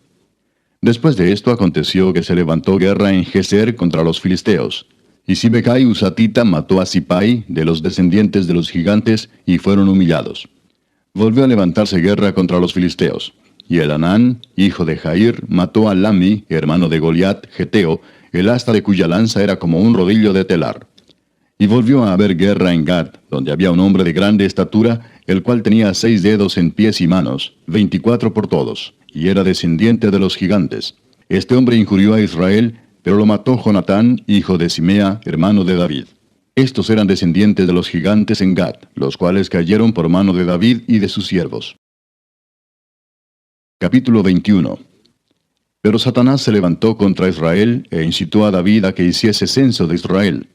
Después de esto aconteció que se levantó guerra en Geser contra los filisteos. Y Sibecai Husatita mató a Sipai, de los descendientes de los gigantes, y fueron humillados. Volvió a levantarse guerra contra los filisteos. Y Elanán, hijo de Jair, mató a Lami, hermano de Goliat, geteo, el asta de cuya lanza era como un rodillo de telar. Y volvió a haber guerra en Gad, donde había un hombre de grande estatura, el cual tenía 6 dedos en pies y manos, 24 por todos, y era descendiente de los gigantes. Este hombre injurió a Israel, pero lo mató Jonatán, hijo de Simea, hermano de David. Estos eran descendientes de los gigantes en Gad, los cuales cayeron por mano de David y de sus siervos. Capítulo 21. Pero Satanás se levantó contra Israel, e incitó a David a que hiciese censo de Israel.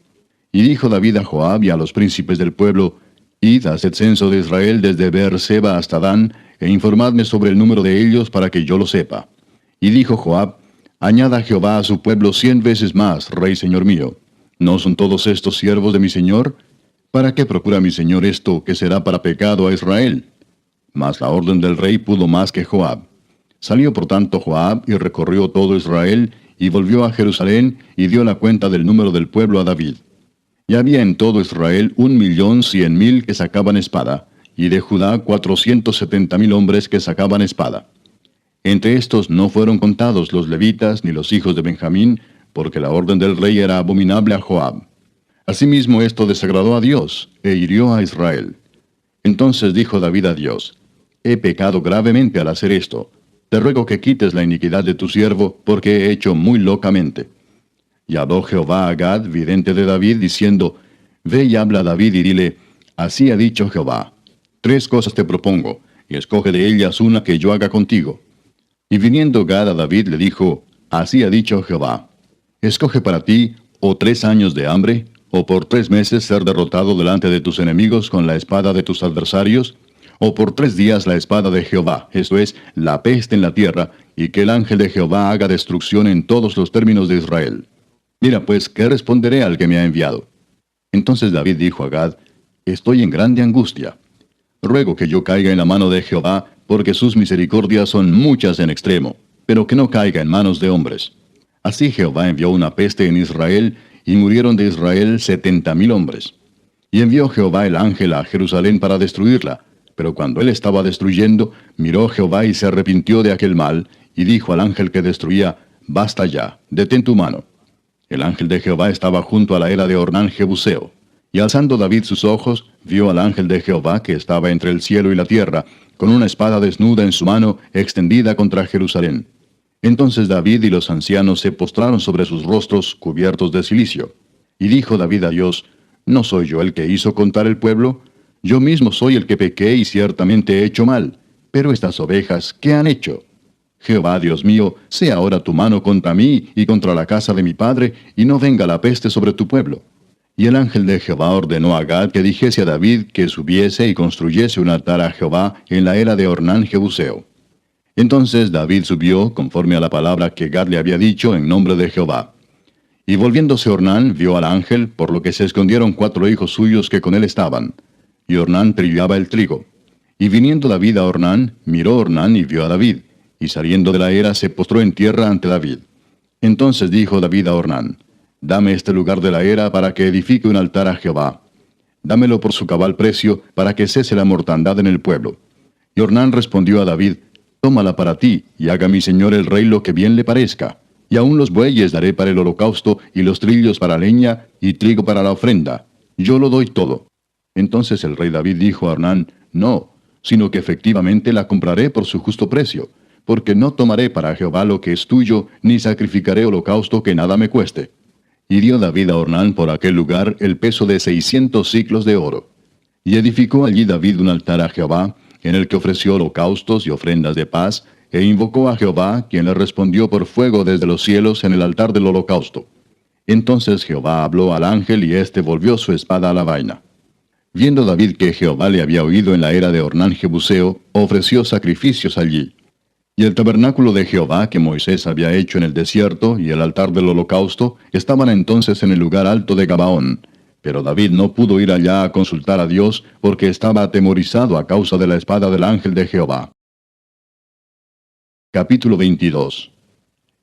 Y dijo David a Joab y a los príncipes del pueblo, Id, haced censo de Israel desde Beer-seba hasta Dan, e informadme sobre el número de ellos para que yo lo sepa. Y dijo Joab, Añada Jehová a su pueblo 100 veces más, rey señor mío. ¿No son todos estos siervos de mi señor? ¿Para qué procura mi señor esto, que será para pecado a Israel? Mas la orden del rey pudo más que Joab. Salió por tanto Joab y recorrió todo Israel, y volvió a Jerusalén, y dio la cuenta del número del pueblo a David. Y había en todo Israel 1,100,000 que sacaban espada, y de Judá 470,000 hombres que sacaban espada. Entre estos no fueron contados los levitas ni los hijos de Benjamín, porque la orden del rey era abominable a Joab. Asimismo esto desagradó a Dios, e hirió a Israel. Entonces dijo David a Dios, He pecado gravemente al hacer esto. Te ruego que quites la iniquidad de tu siervo, porque he hecho muy locamente. Y habló Jehová a Gad, vidente de David, diciendo, Ve y habla a David y dile, Así ha dicho Jehová, 3 cosas te propongo, y escoge de ellas una que yo haga contigo. Y viniendo Gad a David le dijo, Así ha dicho Jehová, escoge para ti, o 3 años de hambre, ¿O por 3 meses ser derrotado delante de tus enemigos con la espada de tus adversarios? ¿O por 3 días la espada de Jehová, esto es, la peste en la tierra, y que el ángel de Jehová haga destrucción en todos los términos de Israel? Mira pues, ¿qué responderé al que me ha enviado? Entonces David dijo a Gad, estoy en grande angustia. Ruego que yo caiga en la mano de Jehová, porque sus misericordias son muchas en extremo, pero que no caiga en manos de hombres. Así Jehová envió una peste en Israel, y murieron de Israel 70,000 hombres. Y envió Jehová el ángel a Jerusalén para destruirla, pero cuando él estaba destruyendo, miró Jehová y se arrepintió de aquel mal, y dijo al ángel que destruía, basta ya, detén tu mano. El ángel de Jehová estaba junto a la era de Ornán Jebuseo. Y alzando David sus ojos, vio al ángel de Jehová que estaba entre el cielo y la tierra, con una espada desnuda en su mano, extendida contra Jerusalén. Entonces David y los ancianos se postraron sobre sus rostros cubiertos de cilicio. Y dijo David a Dios, ¿no soy yo el que hizo contar el pueblo? Yo mismo soy el que pequé y ciertamente he hecho mal. Pero estas ovejas, ¿qué han hecho? Jehová, Dios mío, sea ahora tu mano contra mí y contra la casa de mi padre, y no venga la peste sobre tu pueblo. Y el ángel de Jehová ordenó a Gad que dijese a David que subiese y construyese un altar a Jehová en la era de Ornán Jebuseo. Entonces David subió, conforme a la palabra que Gad le había dicho, en nombre de Jehová. Y volviéndose Ornán, vio al ángel, por lo que se escondieron 4 hijos suyos que con él estaban. Y Ornán trillaba el trigo. Y viniendo David a Ornán, miró Ornán y vio a David. Y saliendo de la era se postró en tierra ante David. Entonces dijo David a Ornán, dame este lugar de la era para que edifique un altar a Jehová. Dámelo por su cabal precio, para que cese la mortandad en el pueblo. Y Ornán respondió a David, tómala para ti, y haga mi señor el rey lo que bien le parezca. Y aun los bueyes daré para el holocausto, y los trillos para leña, y trigo para la ofrenda. Yo lo doy todo. Entonces el rey David dijo a Ornán, no, sino que efectivamente la compraré por su justo precio, porque no tomaré para Jehová lo que es tuyo, ni sacrificaré holocausto que nada me cueste. Y dio David a Ornán por aquel lugar el peso de 600 siclos de oro. Y edificó allí David un altar a Jehová, en el que ofreció holocaustos y ofrendas de paz, e invocó a Jehová, quien le respondió por fuego desde los cielos en el altar del holocausto. Entonces Jehová habló al ángel, y éste volvió su espada a la vaina. Viendo David que Jehová le había oído en la era de Ornán Jebuseo, ofreció sacrificios allí. Y el tabernáculo de Jehová que Moisés había hecho en el desierto y el altar del holocausto estaban entonces en el lugar alto de Gabaón. Pero David no pudo ir allá a consultar a Dios porque estaba atemorizado a causa de la espada del ángel de Jehová. Capítulo 22.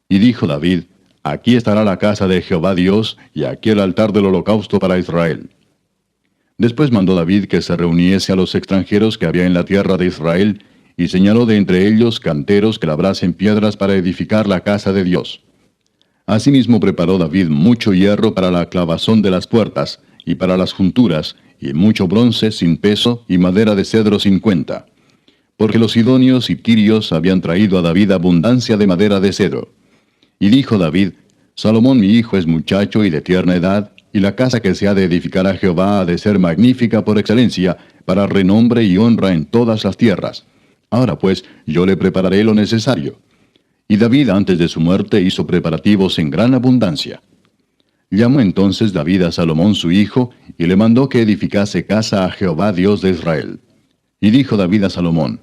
Y dijo David, aquí estará la casa de Jehová Dios y aquí el altar del holocausto para Israel. Después mandó David que se reuniese a los extranjeros que había en la tierra de Israel, y señaló de entre ellos canteros que labrasen piedras para edificar la casa de Dios. Asimismo preparó David mucho hierro para la clavazón de las puertas, y para las junturas, y mucho bronce sin peso, y madera de cedro sin cuenta. Porque los sidonios y tirios habían traído a David abundancia de madera de cedro. Y dijo David, Salomón mi hijo es muchacho y de tierna edad, y la casa que se ha de edificar a Jehová ha de ser magnífica por excelencia, para renombre y honra en todas las tierras. Ahora pues, yo le prepararé lo necesario. Y David antes de su muerte hizo preparativos en gran abundancia. Llamó entonces David a Salomón su hijo, y le mandó que edificase casa a Jehová Dios de Israel. Y dijo David a Salomón,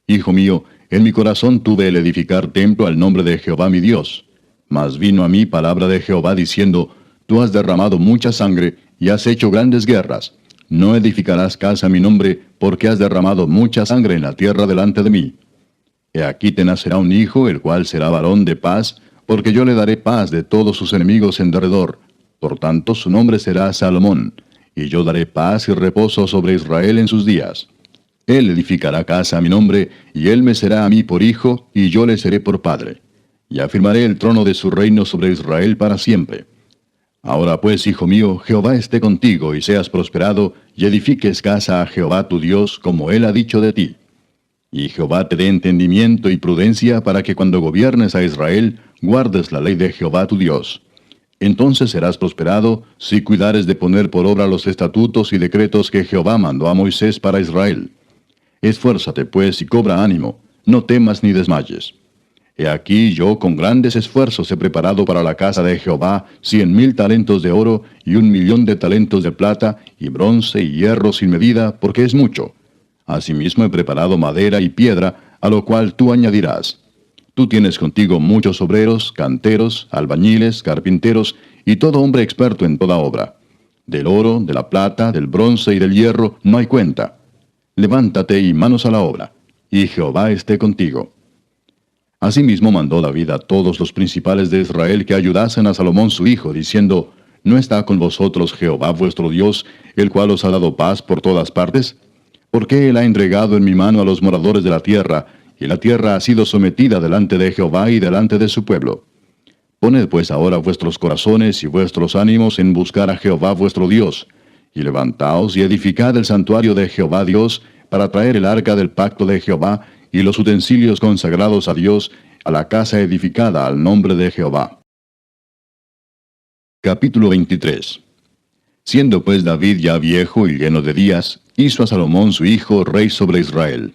Hijo mío, en mi corazón tuve el edificar templo al nombre de Jehová mi Dios. Mas vino a mí palabra de Jehová diciendo, Tú has derramado mucha sangre, y has hecho grandes guerras. No edificarás casa a mi nombre, porque has derramado mucha sangre en la tierra delante de mí. He aquí te nacerá un hijo, el cual será varón de paz, porque yo le daré paz de todos sus enemigos en derredor. Por tanto su nombre será Salomón, y yo daré paz y reposo sobre Israel en sus días. Él edificará casa a mi nombre, y él me será a mí por hijo, y yo le seré por padre. Y afirmaré el trono de su reino sobre Israel para siempre. Ahora pues, hijo mío, Jehová esté contigo, y seas prosperado, y edifiques casa a Jehová tu Dios, como él ha dicho de ti. Y Jehová te dé entendimiento y prudencia para que cuando gobiernes a Israel, guardes la ley de Jehová tu Dios. Entonces serás prosperado, si cuidares de poner por obra los estatutos y decretos que Jehová mandó a Moisés para Israel. Esfuérzate pues y cobra ánimo, no temas ni desmayes. He aquí yo con grandes esfuerzos he preparado para la casa de Jehová 100,000 talentos de oro y 1,000,000 de talentos de plata y bronce y hierro sin medida, porque es mucho. Asimismo he preparado madera y piedra, a lo cual tú añadirás. Tú tienes contigo muchos obreros, canteros, albañiles, carpinteros y todo hombre experto en toda obra. Del oro, de la plata, del bronce y del hierro no hay cuenta. Levántate y manos a la obra, y Jehová esté contigo. Asimismo mandó David a todos los principales de Israel que ayudasen a Salomón su hijo, diciendo, ¿no está con vosotros Jehová vuestro Dios, el cual os ha dado paz por todas partes? Porque él ha entregado en mi mano a los moradores de la tierra, y la tierra ha sido sometida delante de Jehová y delante de su pueblo. Poned pues ahora vuestros corazones y vuestros ánimos en buscar a Jehová vuestro Dios, y levantaos y edificad el santuario de Jehová Dios, para traer el arca del pacto de Jehová, y los utensilios consagrados a Dios, a la casa edificada al nombre de Jehová. Capítulo 23. Siendo pues David ya viejo y lleno de días, hizo a Salomón su hijo rey sobre Israel.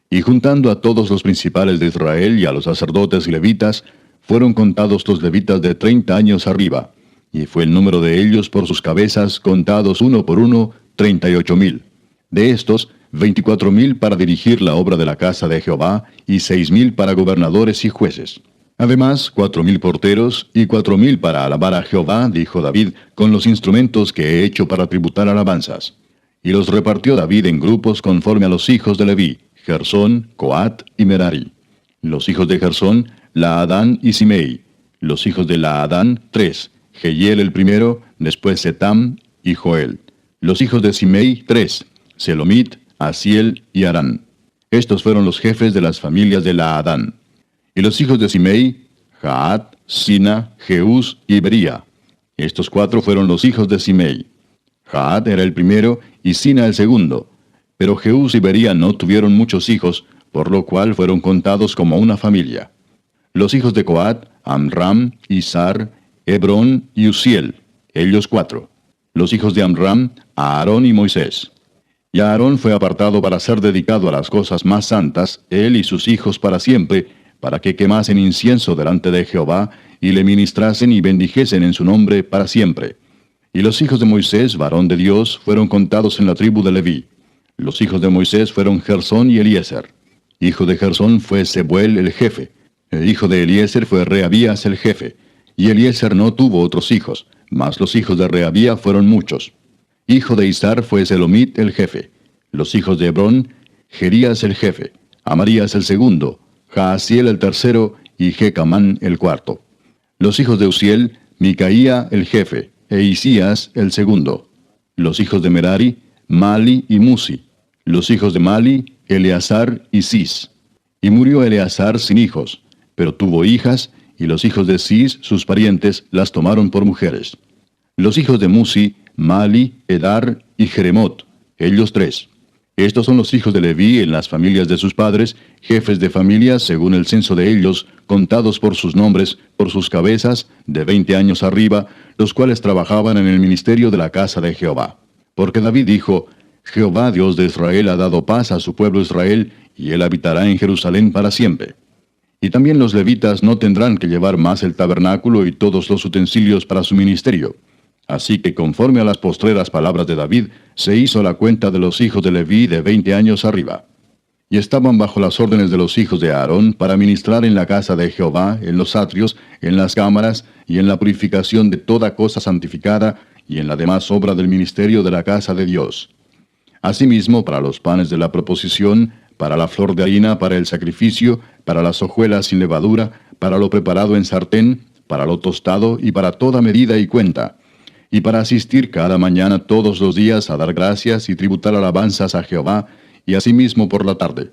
Y juntando a todos los principales de Israel y a los sacerdotes y levitas, fueron contados los levitas de 30 años arriba, y fue el número de ellos por sus cabezas, contados uno por uno, 38,000. De estos, 24,000 para dirigir la obra de la casa de Jehová, y 6,000 para gobernadores y jueces. Además, 4,000 porteros, y 4,000 para alabar a Jehová, dijo David, con los instrumentos que he hecho para tributar alabanzas. Y los repartió David en grupos conforme a los hijos de Leví, Gersón, Coat y Merari. Los hijos de Gersón, Laadán y Simei. Los hijos de Laadán, 3, Jehiel el primero, después Setam y Joel. Los hijos de Simei, 3, Selomit, Asiel y Arán. Estos fueron los jefes de las familias de Laadán. Y los hijos de Simei, Jaat, Sina, Jeús y Bería. Estos 4 fueron los hijos de Simei. Jaat era el primero y Sina el segundo. Pero Jeús y Bería no tuvieron muchos hijos, por lo cual fueron contados como una familia. Los hijos de Coat, Amram, Izar, Hebrón y Uziel, ellos 4. Los hijos de Amram, Aarón y Moisés. Y Aarón fue apartado para ser dedicado a las cosas más santas, él y sus hijos para siempre, para que quemasen incienso delante de Jehová, y le ministrasen y bendijesen en su nombre para siempre. Y los hijos de Moisés, varón de Dios, fueron contados en la tribu de Leví. Los hijos de Moisés fueron Gersón y Eliezer. Hijo de Gersón fue Sebuel el jefe. El hijo de Eliezer fue Reabías el jefe. Y Eliezer no tuvo otros hijos, mas los hijos de Reabía fueron muchos. Hijo de Izar fue Selomit el jefe. Los hijos de Hebrón, Jerías el jefe, Amarías el segundo, Jaasiel el tercero y Jecamán el cuarto. Los hijos de Uziel, Micaía el jefe, e Isías el segundo. Los hijos de Merari, Mali y Musi. Los hijos de Mali, Eleazar y Cis. Y murió Eleazar sin hijos, pero tuvo hijas, y los hijos de Cis, sus parientes, las tomaron por mujeres. Los hijos de Musi, Mali, Edar y Jeremot, ellos 3. Estos son los hijos de Leví en las familias de sus padres, jefes de familias según el censo de ellos, contados por sus nombres, por sus cabezas, de 20 años arriba, los cuales trabajaban en el ministerio de la casa de Jehová. Porque David dijo, Jehová Dios de Israel ha dado paz a su pueblo Israel, y él habitará en Jerusalén para siempre. Y también los levitas no tendrán que llevar más el tabernáculo y todos los utensilios para su ministerio. Así que conforme a las postreras palabras de David, se hizo la cuenta de los hijos de Leví de 20 años arriba. Y estaban bajo las órdenes de los hijos de Aarón para ministrar en la casa de Jehová, en los atrios, en las cámaras, y en la purificación de toda cosa santificada, y en la demás obra del ministerio de la casa de Dios. Asimismo, para los panes de la proposición, para la flor de harina, para el sacrificio, para las hojuelas sin levadura, para lo preparado en sartén, para lo tostado, y para toda medida y cuenta. Y para asistir cada mañana todos los días a dar gracias y tributar alabanzas a Jehová, y asimismo por la tarde.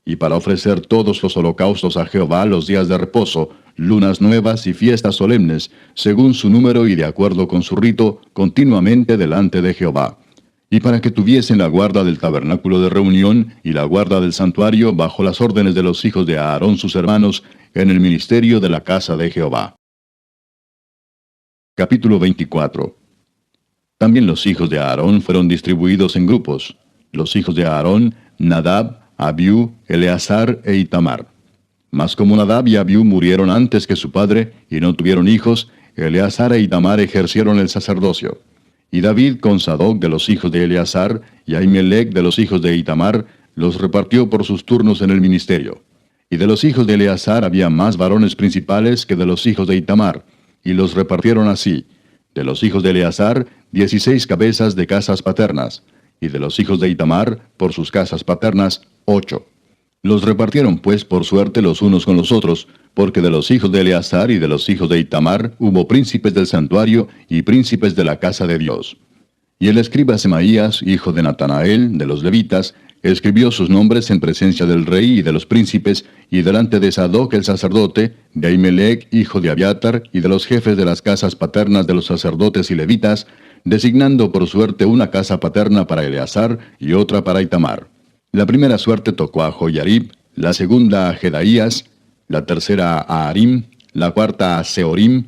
Y para ofrecer todos los holocaustos a Jehová los días de reposo, lunas nuevas y fiestas solemnes, según su número y de acuerdo con su rito, continuamente delante de Jehová. Y para que tuviesen la guarda del tabernáculo de reunión y la guarda del santuario bajo las órdenes de los hijos de Aarón sus hermanos, en el ministerio de la casa de Jehová. Capítulo 24. También los hijos de Aarón fueron distribuidos en grupos. Los hijos de Aarón, Nadab, Abiú, Eleazar e Itamar. Mas como Nadab y Abiú murieron antes que su padre, y no tuvieron hijos, Eleazar e Itamar ejercieron el sacerdocio. Y David con Sadoc de los hijos de Eleazar, y Ahimelech de los hijos de Itamar, los repartió por sus turnos en el ministerio. Y de los hijos de Eleazar había más varones principales que de los hijos de Itamar, y los repartieron así: de los hijos de Eleazar, 16 cabezas de casas paternas, y de los hijos de Itamar, por sus casas paternas, 8. Los repartieron pues por suerte los unos con los otros, porque de los hijos de Eleazar y de los hijos de Itamar hubo príncipes del santuario y príncipes de la casa de Dios. Y el escriba Semaías, hijo de Natanael, de los levitas, escribió sus nombres en presencia del rey y de los príncipes, y delante de Sadoc el sacerdote, de Ahimelech, hijo de Abiatar, y de los jefes de las casas paternas de los sacerdotes y levitas, designando por suerte una casa paterna para Eleazar y otra para Itamar. La primera suerte tocó a Joiarib, la segunda a Jedaías, la tercera a Harim, la cuarta a Seorim,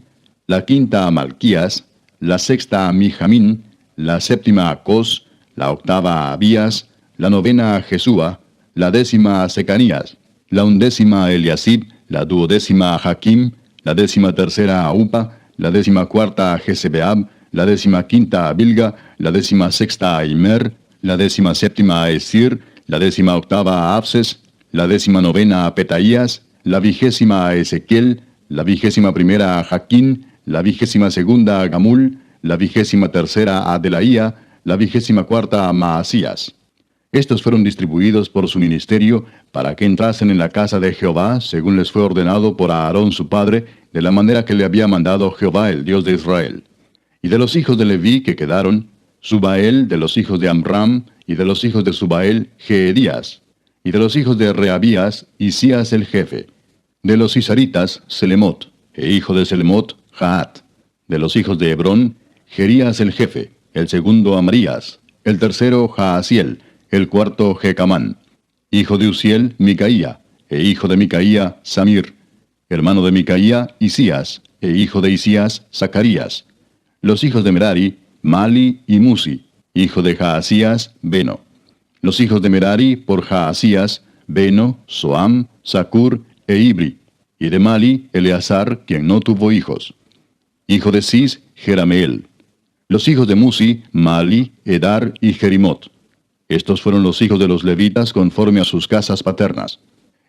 la quinta a Malquías, la sexta a Mijamín, la séptima a Cos, la octava a Abías, la novena a Jesúa, la décima a Secanías, la undécima a Eliasib, la duodécima a Jaquim, la 13ª a Upa, la 14ª a Jesebeab, la 15ª a Bilga, la 16ª a Immer, la 17ª a Esir, la 18ª a Abses, la 19ª a Petaías, la 20ª a Ezequiel, la 21ª a Jaquín, la 22ª a Gamul, la 23ª a Delaía, la 24ª a Maasías. Estos fueron distribuidos por su ministerio para que entrasen en la casa de Jehová, según les fue ordenado por Aarón su padre, de la manera que le había mandado Jehová, el Dios de Israel. Y de los hijos de Leví que quedaron, Subael de los hijos de Amram, y de los hijos de Subael, Jeedías, y de los hijos de Reabías, Isías el jefe. De los Isaritas, Selemot, e hijo de Selemot, Jaat. De los hijos de Hebrón, Jerías el jefe, el segundo Amarías, el tercero Jaasiel, el cuarto Jecamán. Hijo de Uziel, Micaía, e hijo de Micaía, Samir. Hermano de Micaía, Isías, e hijo de Isías, Zacarías. Los hijos de Merari, Mali y Musi. Hijo de Jaasías, Beno. Los hijos de Merari, por Jaasías, Beno, Soam, Zacur e Ibri. Y de Mali, Eleazar, quien no tuvo hijos. Hijo de Cis, Jerameel. Los hijos de Musi, Mali, Edar y Jerimot. Estos fueron los hijos de los levitas conforme a sus casas paternas.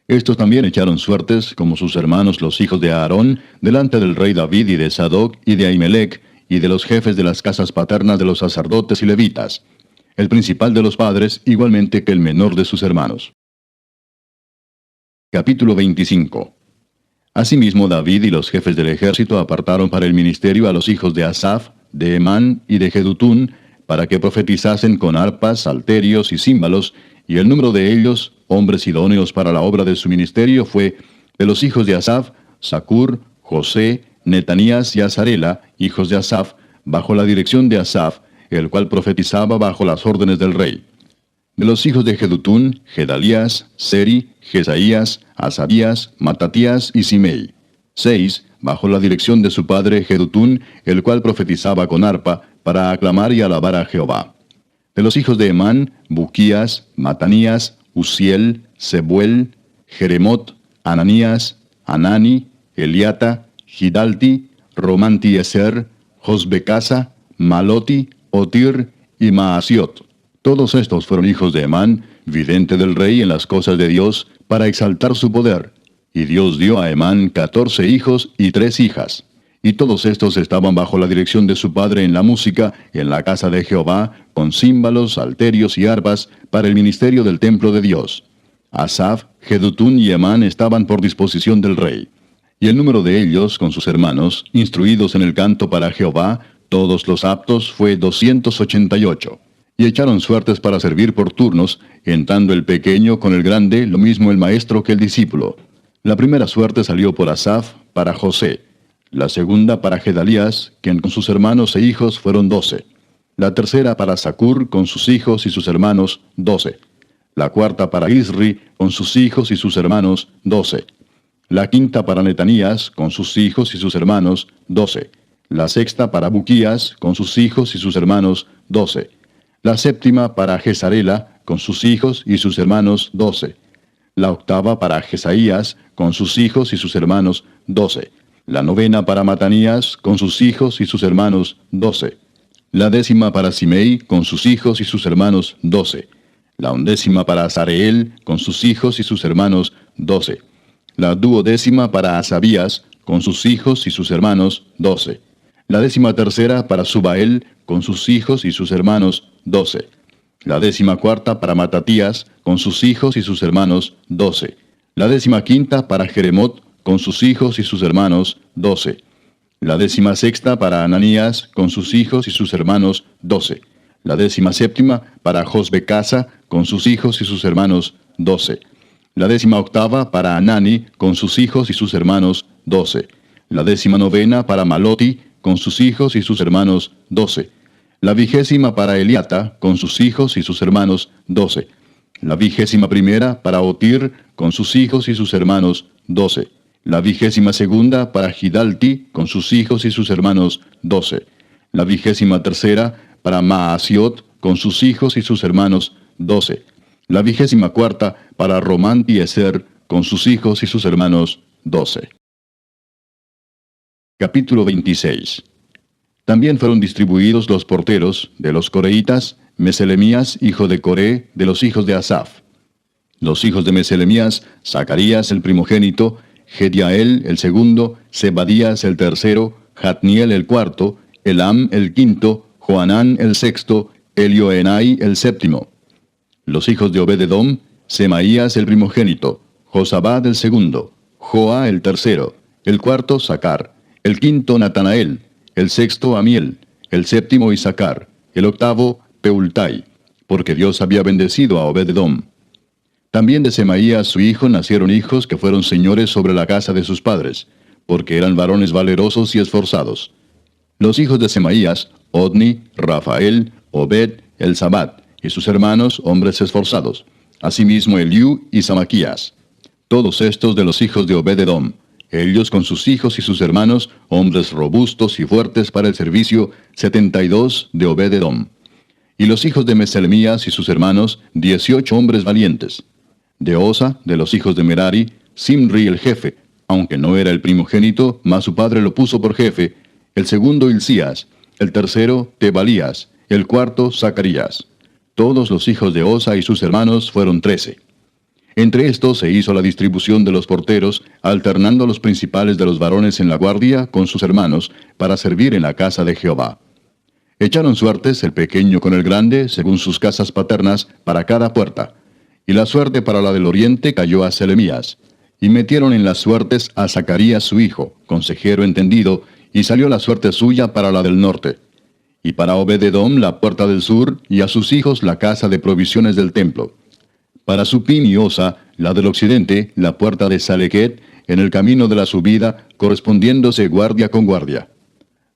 Estos también echaron suertes, como sus hermanos los hijos de Aarón, delante del rey David y de Sadoc y de Ahimelech, y de los jefes de las casas paternas de los sacerdotes y levitas, el principal de los padres, igualmente que el menor de sus hermanos. Capítulo 25. Asimismo David y los jefes del ejército apartaron para el ministerio a los hijos de Asaf, de Emán y de Jedutún, para que profetizasen con arpas, salterios y címbalos, y el número de ellos, hombres idóneos para la obra de su ministerio, fue: de los hijos de Asaf, Zacur, José, Netanías y Azarela, hijos de Asaf, bajo la dirección de Asaf, el cual profetizaba bajo las órdenes del rey. De los hijos de Jedutún, Gedalías, Seri, Jesaías, Asabías, Matatías y Simei. 6, bajo la dirección de su padre Jedutún, el cual profetizaba con arpa, para aclamar y alabar a Jehová. De los hijos de Emán, Buquías, Matanías, Uziel, Sebuel, Jeremot, Ananías, Anani, Eliata, Gidalti, Romantieser, Josbecasa, Maloti, Otir y Maasiot. Todos estos fueron hijos de Emán, vidente del rey en las cosas de Dios, para exaltar su poder. Y Dios dio a Emán 14 hijos y 3 hijas. Y todos estos estaban bajo la dirección de su padre en la música, en la casa de Jehová, con címbalos, salterios y arpas, para el ministerio del templo de Dios. Asaf, Jedutún y Emán estaban por disposición del rey. Y el número de ellos, con sus hermanos, instruidos en el canto para Jehová, todos los aptos, fue 288. Y echaron suertes para servir por turnos, entrando el pequeño con el grande, lo mismo el maestro que el discípulo. La primera suerte salió por Asaf, para José. La segunda para Gedalías, quien con sus hermanos e hijos fueron 12. La tercera para Zacur, con sus hijos y sus hermanos, 12. La cuarta para Isri, con sus hijos y sus hermanos, 12. La quinta para Netanías, con sus hijos y sus hermanos, 12. La sexta para Buquías, con sus hijos y sus hermanos, 12. La séptima para Jezarela, con sus hijos y sus hermanos, 12. La octava para Jesaías, con sus hijos y sus hermanos, 12. La novena para Matanías, con sus hijos y sus hermanos, 12. La décima para Simei, con sus hijos y sus hermanos, 12. La undécima para Azareel, con sus hijos y sus hermanos, 12. La duodécima para Asabías, con sus hijos y sus hermanos, 12. La 13ª para Subael, con sus hijos y sus hermanos, 12. La 14ª para Matatías, con sus hijos y sus hermanos, 12. La 15ª para Jeremot, con sus hijos y sus hermanos, 12. La 16ª para Ananías, con sus hijos y sus hermanos, 12. La 17ª para Josbecasa, con sus hijos y sus hermanos, 12. La 18ª para Anani, con sus hijos y sus hermanos, 12. La 19ª para Maloti, con sus hijos y sus hermanos, 12. La 20ª para Eliata, con sus hijos y sus hermanos, 12. La 21ª para Otir, con sus hijos y sus hermanos, 12. La 22ª para Gidalti, con sus hijos y sus hermanos, 12. La 23ª para Maasiot, con sus hijos y sus hermanos, 12. La 24ª para Romantieser, con sus hijos y sus hermanos, 12. Capítulo 26. También fueron distribuidos los porteros de los coreitas, Meselemías, hijo de Coré, de los hijos de Asaf. Los hijos de Meselemías, Zacarías el primogénito, Gediael el segundo, Zebadías el tercero, Jatniel el cuarto, Elam el quinto, Joanán el sexto, Elioenai el séptimo. Los hijos de Obed-edom, Semaías el primogénito, Josabad el segundo, Joa el tercero, el cuarto Sacar, el quinto Natanael, el sexto Amiel, el séptimo Isacar, el octavo Peultai, porque Dios había bendecido a Obed-edom. También de Semaías su hijo nacieron hijos que fueron señores sobre la casa de sus padres, porque eran varones valerosos y esforzados. Los hijos de Semaías, Odni, Rafael, Obed, Elzabad, y sus hermanos, hombres esforzados. Asimismo Eliú y Samaquías. Todos estos de los hijos de Obed-edom, ellos con sus hijos y sus hermanos, hombres robustos y fuertes para el servicio, 72 de Obed-edom. Y los hijos de Meselemías y sus hermanos, 18 hombres valientes. De Osa, de los hijos de Merari, Simri el jefe, aunque no era el primogénito, mas su padre lo puso por jefe, el segundo Hilcías, el tercero Tebalías, el cuarto Zacarías. Todos los hijos de Osa y sus hermanos fueron 13. Entre estos se hizo la distribución de los porteros, alternando los principales de los varones en la guardia con sus hermanos, para servir en la casa de Jehová. Echaron suertes el pequeño con el grande, según sus casas paternas, para cada puerta. Y la suerte para la del oriente cayó a Selemías. Y metieron en las suertes a Zacarías su hijo, consejero entendido, y salió la suerte suya para la del norte. Y para Obed-edom la puerta del sur, y a sus hijos la casa de provisiones del templo. Para Supim y Osa, la del occidente, la puerta de Salequet, en el camino de la subida, correspondiéndose guardia con guardia.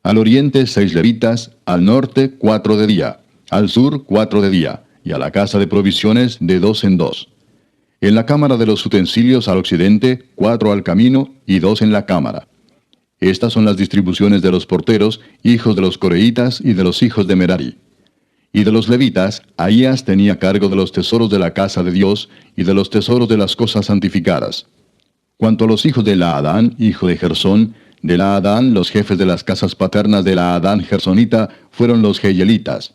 Al oriente 6 levitas, al norte 4 de día, al sur 4 de día, y a la casa de provisiones de 2 en 2. En la cámara de los utensilios al occidente, 4 al camino y 2 en la cámara. Estas son las distribuciones de los porteros, hijos de los coreitas y de los hijos de Merari. Y de los levitas, Ahías tenía cargo de los tesoros de la casa de Dios y de los tesoros de las cosas santificadas. Cuanto a los hijos de Laadán, hijo de Gersón, de Laadán los jefes de las casas paternas de Laadán Gersonita fueron los Jeyelitas.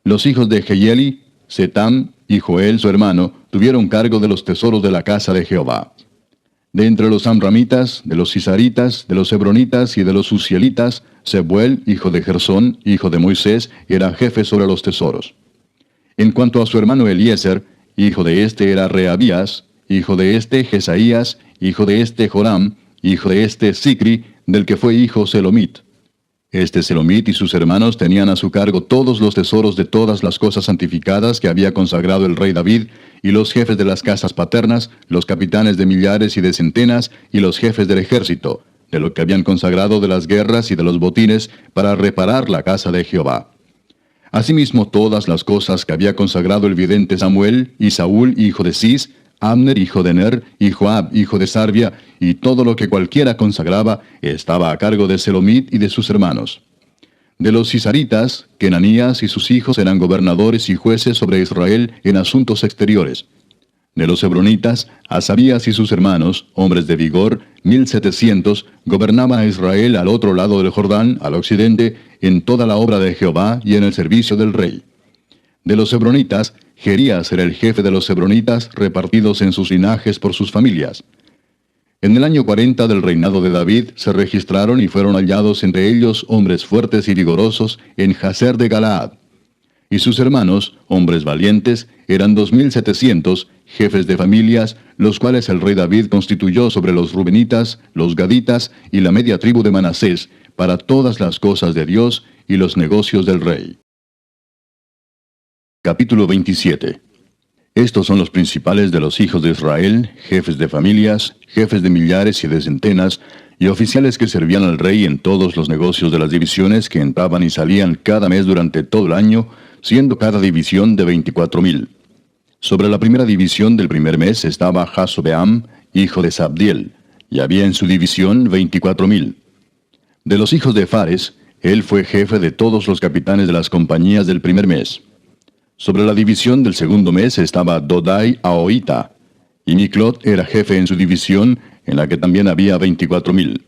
Los hijos de Jeyeli, Setam y Joel su hermano, tuvieron cargo de los tesoros de la casa de Jehová. De entre los amramitas, de los cisaritas, de los hebronitas y de los uzielitas, Sebuel, hijo de Gersón, hijo de Moisés, era jefe sobre los tesoros. En cuanto a su hermano Eliezer, hijo de este era Reabías, hijo de este Jesaías, hijo de este Joram, hijo de este Sicri, del que fue hijo Selomit. Este Selomit y sus hermanos tenían a su cargo todos los tesoros de todas las cosas santificadas que había consagrado el rey David, y los jefes de las casas paternas, los capitanes de millares y de centenas, y los jefes del ejército, de lo que habían consagrado de las guerras y de los botines, para reparar la casa de Jehová. Asimismo todas las cosas que había consagrado el vidente Samuel, y Saúl hijo de Cis, Abner hijo de Ner, y Joab hijo de Sarvia, y todo lo que cualquiera consagraba, estaba a cargo de Selomit y de sus hermanos. De los cisaritas, Kenanías y sus hijos eran gobernadores y jueces sobre Israel en asuntos exteriores. De los hebronitas, Asabías y sus hermanos, hombres de vigor, 1700, gobernaban a Israel al otro lado del Jordán, al occidente, en toda la obra de Jehová y en el servicio del rey. De los hebronitas, Jerías era el jefe de los hebronitas, repartidos en sus linajes por sus familias. En el año 40 del reinado de David se registraron y fueron hallados entre ellos hombres fuertes y vigorosos en Jazer de Galaad. Y sus hermanos, hombres valientes, eran 2700, jefes de familias, los cuales el rey David constituyó sobre los rubenitas, los gaditas y la media tribu de Manasés, para todas las cosas de Dios y los negocios del rey. Capítulo 27. Estos son los principales de los hijos de Israel, jefes de familias, jefes de millares y de centenas, y oficiales que servían al rey en todos los negocios de las divisiones que entraban y salían cada mes durante todo el año, siendo cada división de 24,000. Sobre la primera división del primer mes estaba Jasobeam, hijo de Sabdiel, y había en su división 24,000. De los hijos de Fares, él fue jefe de todos los capitanes de las compañías del primer mes. Sobre la división del segundo mes estaba Dodai Ahoita, y Miklot era jefe en su división, en la que también había 24,000.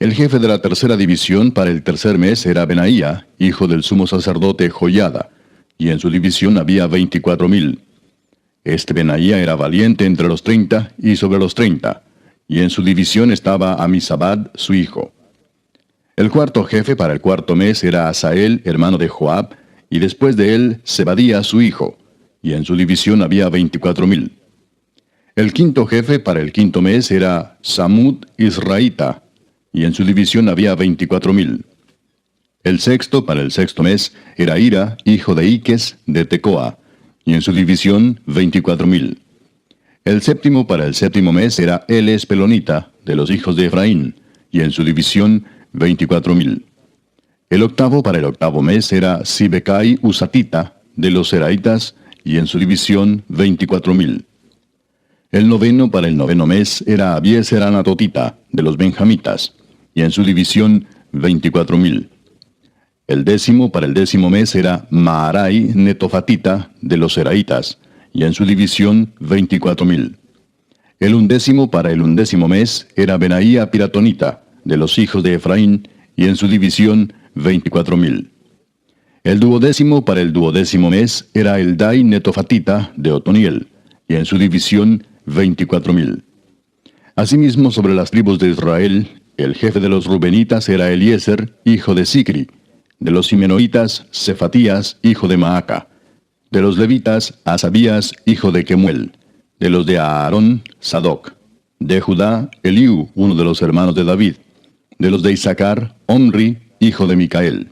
El jefe de la tercera división para el tercer mes era Benaía, hijo del sumo sacerdote Joiada, y en su división había 24,000. Este Benaía era valiente entre los 30 y sobre los 30, y en su división estaba Amisabad, su hijo. El cuarto jefe para el cuarto mes era Asael, hermano de Joab, y después de él Zebadía, su hijo, y en su división había 24,000. El quinto jefe para el quinto mes era Samud Israelita, y en su división había 24,000. El sexto para el sexto mes era Ira, hijo de Iques, de Tecoa, y en su división 24,000. El séptimo para el séptimo mes era Eles Pelonita, de los hijos de Efraín, y en su división 24,000. El octavo para el octavo mes era Sibecai Usatita, de los Seraitas, y en su división 24,000. El noveno para el noveno mes era Abieser Anatotita, de los Benjamitas, y en su división 24,000. El décimo para el décimo mes era Maarai Netofatita, de los Seraitas, y en su división 24,000. El undécimo para el undécimo mes era Benaía Piratonita, de los hijos de Efraín, y en su división 24,000. El duodécimo para el duodécimo mes era Eldai Netofatita, de Otoniel, y en su división 24,000. Asimismo, sobre las tribus de Israel, el jefe de los rubenitas era Eliezer, hijo de Sicri; de los simenoitas, Cefatías, hijo de Maaca; de los levitas, Asabías, hijo de Kemuel; de los de Aarón, Sadoc; de Judá, Eliú, uno de los hermanos de David; de los de Isaacar, Omri, hijo de Micael;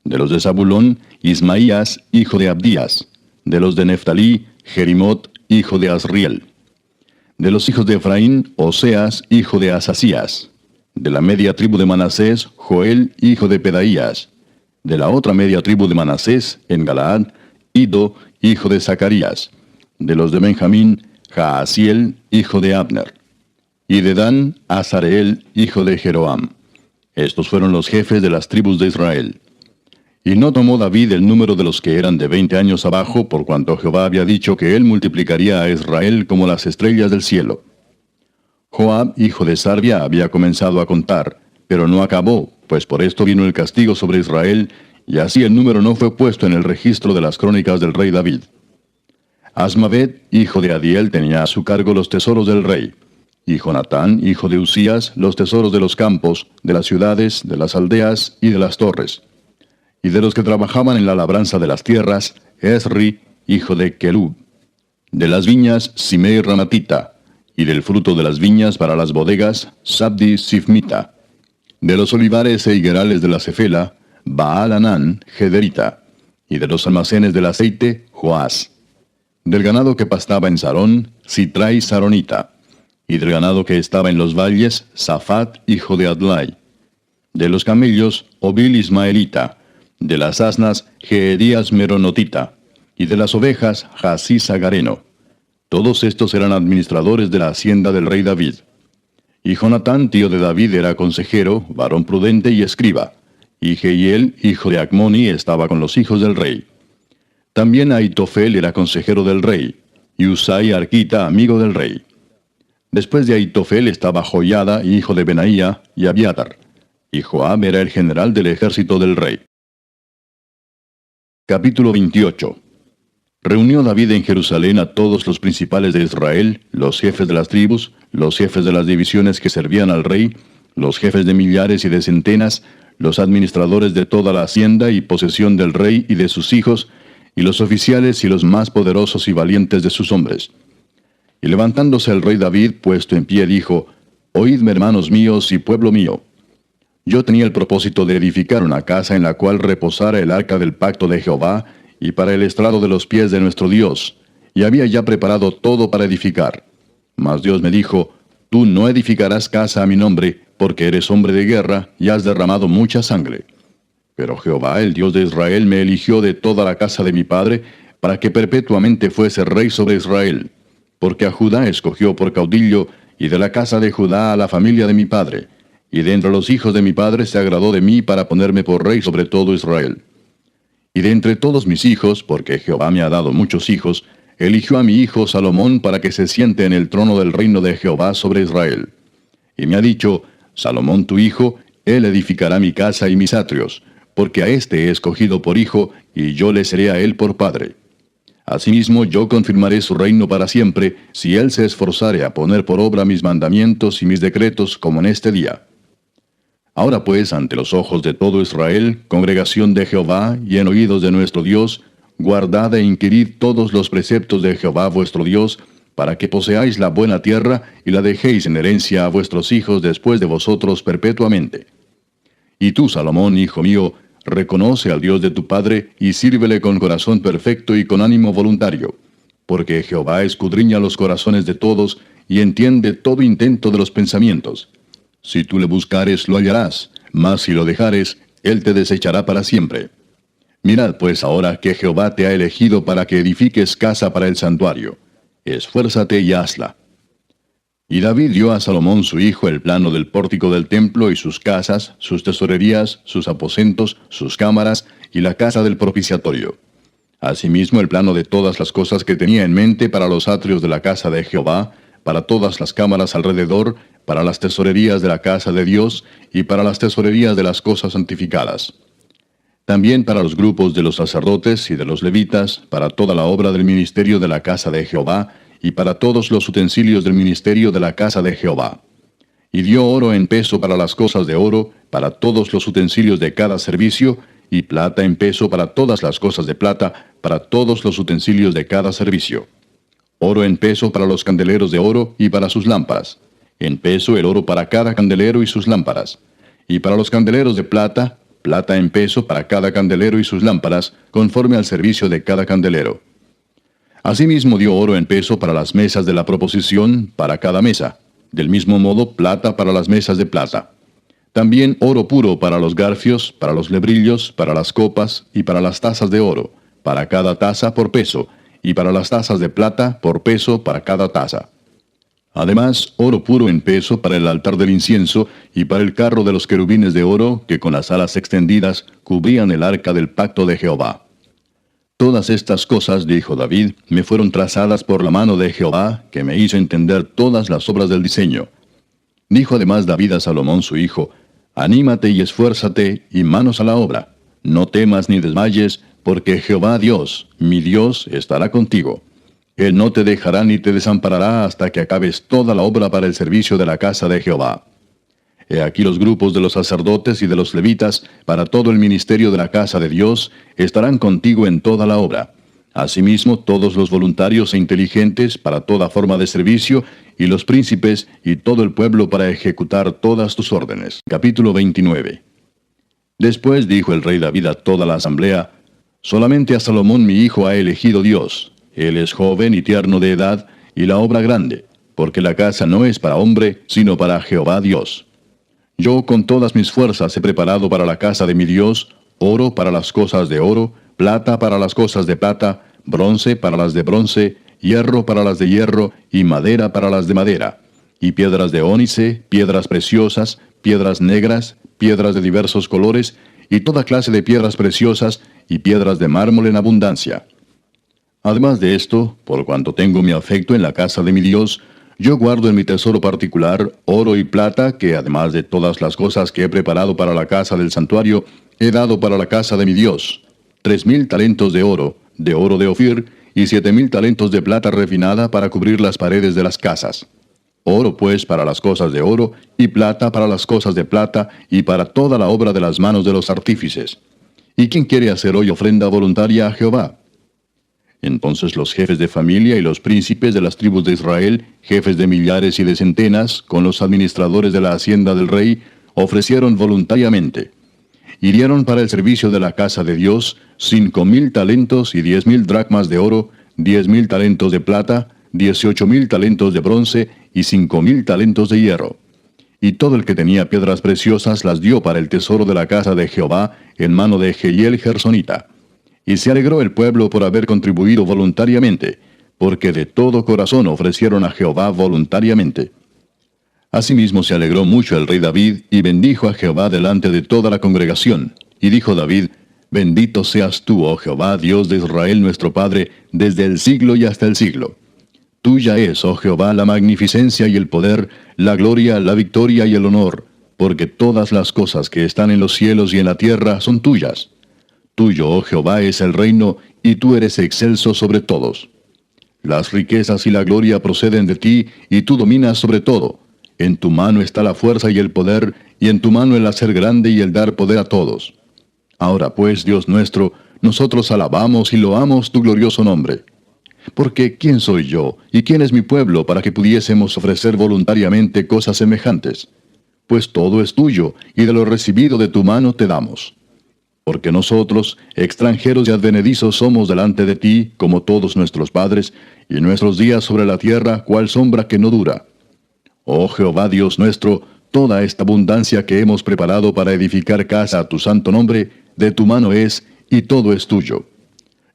de los de Zabulón, Ismaías, hijo de Abdías; de los de Neftalí, Jerimot, hijo de Asriel; de los hijos de Efraín, Oseas, hijo de Asasías; de la media tribu de Manasés, Joel, hijo de Pedaías; de la otra media tribu de Manasés, en Galaad, Ido, hijo de Zacarías; de los de Benjamín, Jaasiel, hijo de Abner; y de Dan, Azareel, hijo de Jeroam. Estos fueron los jefes de las tribus de Israel. Y no tomó David el número de los que eran de 20 años abajo, por cuanto Jehová había dicho que él multiplicaría a Israel como las estrellas del cielo. Joab, hijo de Sarvia, había comenzado a contar, pero no acabó, pues por esto vino el castigo sobre Israel, y así el número no fue puesto en el registro de las crónicas del rey David. Asmavet, hijo de Adiel, tenía a su cargo los tesoros del rey, y Jonatán, hijo de Usías, los tesoros de los campos, de las ciudades, de las aldeas y de las torres. Y de los que trabajaban en la labranza de las tierras, Esri, hijo de Kelub; de las viñas, Simei Ramatita; y del fruto de las viñas para las bodegas, Sabdi Sifmita; de los olivares e higuerales de la Cefela, Baal Anán, Gederita; y de los almacenes del aceite, Joás; del ganado que pastaba en Sarón, Sitrai Saronita; y del ganado que estaba en los valles, Safat, hijo de Adlai; de los camellos, Obil Ismaelita; de las asnas, Geedías Meronotita; y de las ovejas, Jasís Agareno. Todos estos eran administradores de la hacienda del rey David. Y Jonatán, tío de David, era consejero, varón prudente y escriba. Y Jehiel, hijo de Acmoni, estaba con los hijos del rey. También Aitofel era consejero del rey. y Usai arquita, amigo del rey. Después de Ahitofel estaba Joiada, hijo de Benaía, y Abiatar, y Joab era el general del ejército del rey. Capítulo 28. Reunió David en Jerusalén a todos los principales de Israel, los jefes de las tribus, los jefes de las divisiones que servían al rey, los jefes de millares y de centenas, los administradores de toda la hacienda y posesión del rey y de sus hijos, y los oficiales y los más poderosos y valientes de sus hombres. Y levantándose el rey David, puesto en pie, dijo: Oídme, hermanos míos y pueblo mío. Yo tenía el propósito de edificar una casa en la cual reposara el arca del pacto de Jehová, y para el estrado de los pies de nuestro Dios, y había ya preparado todo para edificar. Mas Dios me dijo: Tú no edificarás casa a mi nombre, porque eres hombre de guerra, y has derramado mucha sangre. Pero Jehová, el Dios de Israel, me eligió de toda la casa de mi padre, para que perpetuamente fuese rey sobre Israel. Porque a Judá escogió por caudillo, y de la casa de Judá a la familia de mi padre. Y de entre los hijos de mi padre se agradó de mí para ponerme por rey sobre todo Israel. Y de entre todos mis hijos, porque Jehová me ha dado muchos hijos, eligió a mi hijo Salomón para que se siente en el trono del reino de Jehová sobre Israel. Y me ha dicho: Salomón tu hijo, él edificará mi casa y mis atrios, porque a éste he escogido por hijo, y yo le seré a él por padre. Asimismo yo confirmaré su reino para siempre, si él se esforzare a poner por obra mis mandamientos y mis decretos como en este día. Ahora pues, ante los ojos de todo Israel, congregación de Jehová, y en oídos de nuestro Dios, guardad e inquirid todos los preceptos de Jehová vuestro Dios, para que poseáis la buena tierra, y la dejéis en herencia a vuestros hijos después de vosotros perpetuamente. Y tú, Salomón, hijo mío, reconoce al Dios de tu padre, y sírvele con corazón perfecto y con ánimo voluntario, porque Jehová escudriña los corazones de todos, y entiende todo intento de los pensamientos. Si tú le buscares, lo hallarás, mas si lo dejares, él te desechará para siempre. Mirad pues ahora que Jehová te ha elegido para que edifiques casa para el santuario. Esfuérzate y hazla. Y David dio a Salomón su hijo el plano del pórtico del templo y sus casas, sus tesorerías, sus aposentos, sus cámaras y la casa del propiciatorio. Asimismo el plano de todas las cosas que tenía en mente para los atrios de la casa de Jehová, para todas las cámaras alrededor, para las tesorerías de la casa de Dios y para las tesorerías de las cosas santificadas. También para los grupos de los sacerdotes y de los levitas, para toda la obra del ministerio de la casa de Jehová, y para todos los utensilios del ministerio de la casa de Jehová. Y dio oro en peso para las cosas de oro, para todos los utensilios de cada servicio, y plata en peso para todas las cosas de plata, para todos los utensilios de cada servicio. Oro en peso para los candeleros de oro y para sus lámparas. En peso el oro para cada candelero y sus lámparas. Y para los candeleros de plata, plata en peso para cada candelero y sus lámparas, conforme al servicio de cada candelero. Asimismo dio oro en peso para las mesas de la proposición, para cada mesa. Del mismo modo, plata para las mesas de plata. También oro puro para los garfios, para los lebrillos, para las copas y para las tazas de oro, para cada taza por peso, y para las tazas de plata por peso para cada taza. Además, oro puro en peso para el altar del incienso y para el carro de los querubines de oro que con las alas extendidas cubrían el arca del pacto de Jehová. Todas estas cosas, dijo David, me fueron trazadas por la mano de Jehová, que me hizo entender todas las obras del diseño. Dijo además David a Salomón su hijo: Anímate y esfuérzate, y manos a la obra. No temas ni desmayes, porque Jehová Dios, mi Dios, estará contigo. Él no te dejará ni te desamparará hasta que acabes toda la obra para el servicio de la casa de Jehová. He aquí los grupos de los sacerdotes y de los levitas, para todo el ministerio de la casa de Dios, estarán contigo en toda la obra. Asimismo, todos los voluntarios e inteligentes para toda forma de servicio, y los príncipes y todo el pueblo para ejecutar todas tus órdenes. Capítulo 29. Después dijo el rey David a toda la asamblea: Solamente a Salomón mi hijo ha elegido Dios. Él es joven y tierno de edad, y la obra grande, porque la casa no es para hombre, sino para Jehová Dios. Yo con todas mis fuerzas he preparado para la casa de mi Dios, oro para las cosas de oro, plata para las cosas de plata, bronce para las de bronce, hierro para las de hierro, y madera para las de madera, y piedras de ónice, piedras preciosas, piedras negras, piedras de diversos colores, y toda clase de piedras preciosas, y piedras de mármol en abundancia. Además de esto, por cuanto tengo mi afecto en la casa de mi Dios, yo guardo en mi tesoro particular oro y plata que, además de todas las cosas que he preparado para la casa del santuario, he dado para la casa de mi Dios: 3,000 talentos de oro de Ofir, y 7,000 talentos de plata refinada para cubrir las paredes de las casas. Oro pues para las cosas de oro, y plata para las cosas de plata, y para toda la obra de las manos de los artífices. ¿Y quién quiere hacer hoy ofrenda voluntaria a Jehová? Entonces los jefes de familia y los príncipes de las tribus de Israel, jefes de millares y de centenas, con los administradores de la hacienda del rey, ofrecieron voluntariamente. Y dieron para el servicio de la casa de Dios 5,000 talentos y 10,000 dracmas de oro, 10,000 talentos de plata, 18,000 talentos de bronce y 5,000 talentos de hierro. Y todo el que tenía piedras preciosas las dio para el tesoro de la casa de Jehová en mano de Jehiel Gersonita. Y se alegró el pueblo por haber contribuido voluntariamente, porque de todo corazón ofrecieron a Jehová voluntariamente. Asimismo se alegró mucho el rey David, y bendijo a Jehová delante de toda la congregación. Y dijo David: Bendito seas tú, oh Jehová, Dios de Israel nuestro Padre, desde el siglo y hasta el siglo. Tuya es, oh Jehová, la magnificencia y el poder, la gloria, la victoria y el honor, porque todas las cosas que están en los cielos y en la tierra son tuyas. Tuyo, oh Jehová, es el reino, y tú eres excelso sobre todos. Las riquezas y la gloria proceden de ti, y tú dominas sobre todo. En tu mano está la fuerza y el poder, y en tu mano el hacer grande y el dar poder a todos. Ahora pues, Dios nuestro, nosotros alabamos y loamos tu glorioso nombre. Porque ¿quién soy yo, y quién es mi pueblo, para que pudiésemos ofrecer voluntariamente cosas semejantes? Pues todo es tuyo, y de lo recibido de tu mano te damos. Porque nosotros, extranjeros y advenedizos, somos delante de ti, como todos nuestros padres, y nuestros días sobre la tierra, cual sombra que no dura. Oh Jehová Dios nuestro, toda esta abundancia que hemos preparado para edificar casa a tu santo nombre, de tu mano es, y todo es tuyo.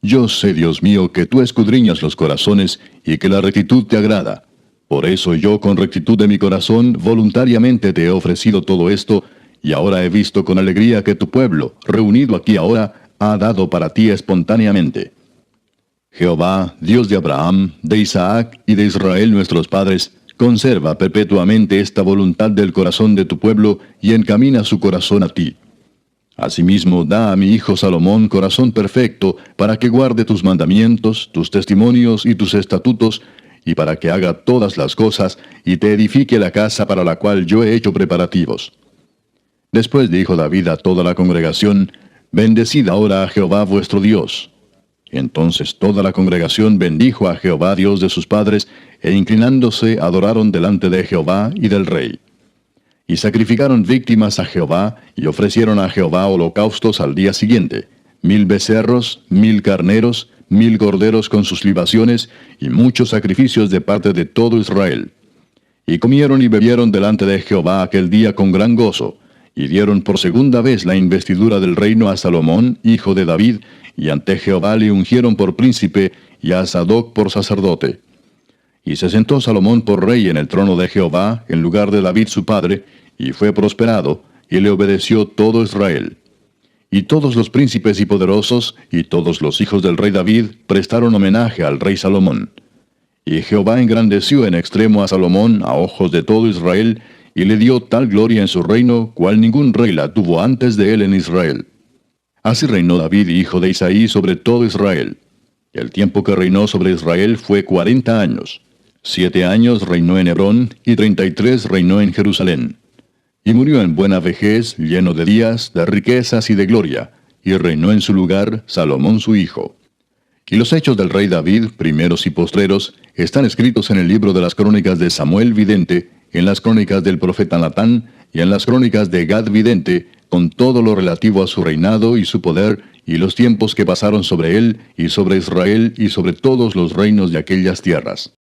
Yo sé, Dios mío, que tú escudriñas los corazones, y que la rectitud te agrada. Por eso yo, con rectitud de mi corazón, voluntariamente te he ofrecido todo esto, y ahora he visto con alegría que tu pueblo, reunido aquí ahora, ha dado para ti espontáneamente. Jehová, Dios de Abraham, de Isaac y de Israel nuestros padres, conserva perpetuamente esta voluntad del corazón de tu pueblo, y encamina su corazón a ti. Asimismo, da a mi hijo Salomón corazón perfecto, para que guarde tus mandamientos, tus testimonios y tus estatutos, y para que haga todas las cosas, y te edifique la casa para la cual yo he hecho preparativos. Después dijo David a toda la congregación: Bendecid ahora a Jehová vuestro Dios. Entonces toda la congregación bendijo a Jehová Dios de sus padres, e inclinándose adoraron delante de Jehová y del rey. Y sacrificaron víctimas a Jehová, y ofrecieron a Jehová holocaustos al día siguiente: 1,000 becerros, 1,000 carneros, 1,000 corderos con sus libaciones, y muchos sacrificios de parte de todo Israel. Y comieron y bebieron delante de Jehová aquel día con gran gozo, y dieron por segunda vez la investidura del reino a Salomón, hijo de David, y ante Jehová le ungieron por príncipe, y a Sadoc por sacerdote. Y se sentó Salomón por rey en el trono de Jehová, en lugar de David su padre, y fue prosperado, y le obedeció todo Israel. Y todos los príncipes y poderosos, y todos los hijos del rey David, prestaron homenaje al rey Salomón. Y Jehová engrandeció en extremo a Salomón a ojos de todo Israel, y le dio tal gloria en su reino, cual ningún rey la tuvo antes de él en Israel. Así reinó David, hijo de Isaí, sobre todo Israel. El tiempo que reinó sobre Israel fue 40 años. 7 años reinó en Hebrón, y 33 reinó en Jerusalén. Y murió en buena vejez, lleno de días, de riquezas y de gloria, y reinó en su lugar Salomón su hijo. Y los hechos del rey David, primeros y postreros, están escritos en el libro de las crónicas de Samuel vidente, en las crónicas del profeta Natán, y en las crónicas de Gad vidente, con todo lo relativo a su reinado y su poder, y los tiempos que pasaron sobre él, y sobre Israel, y sobre todos los reinos de aquellas tierras.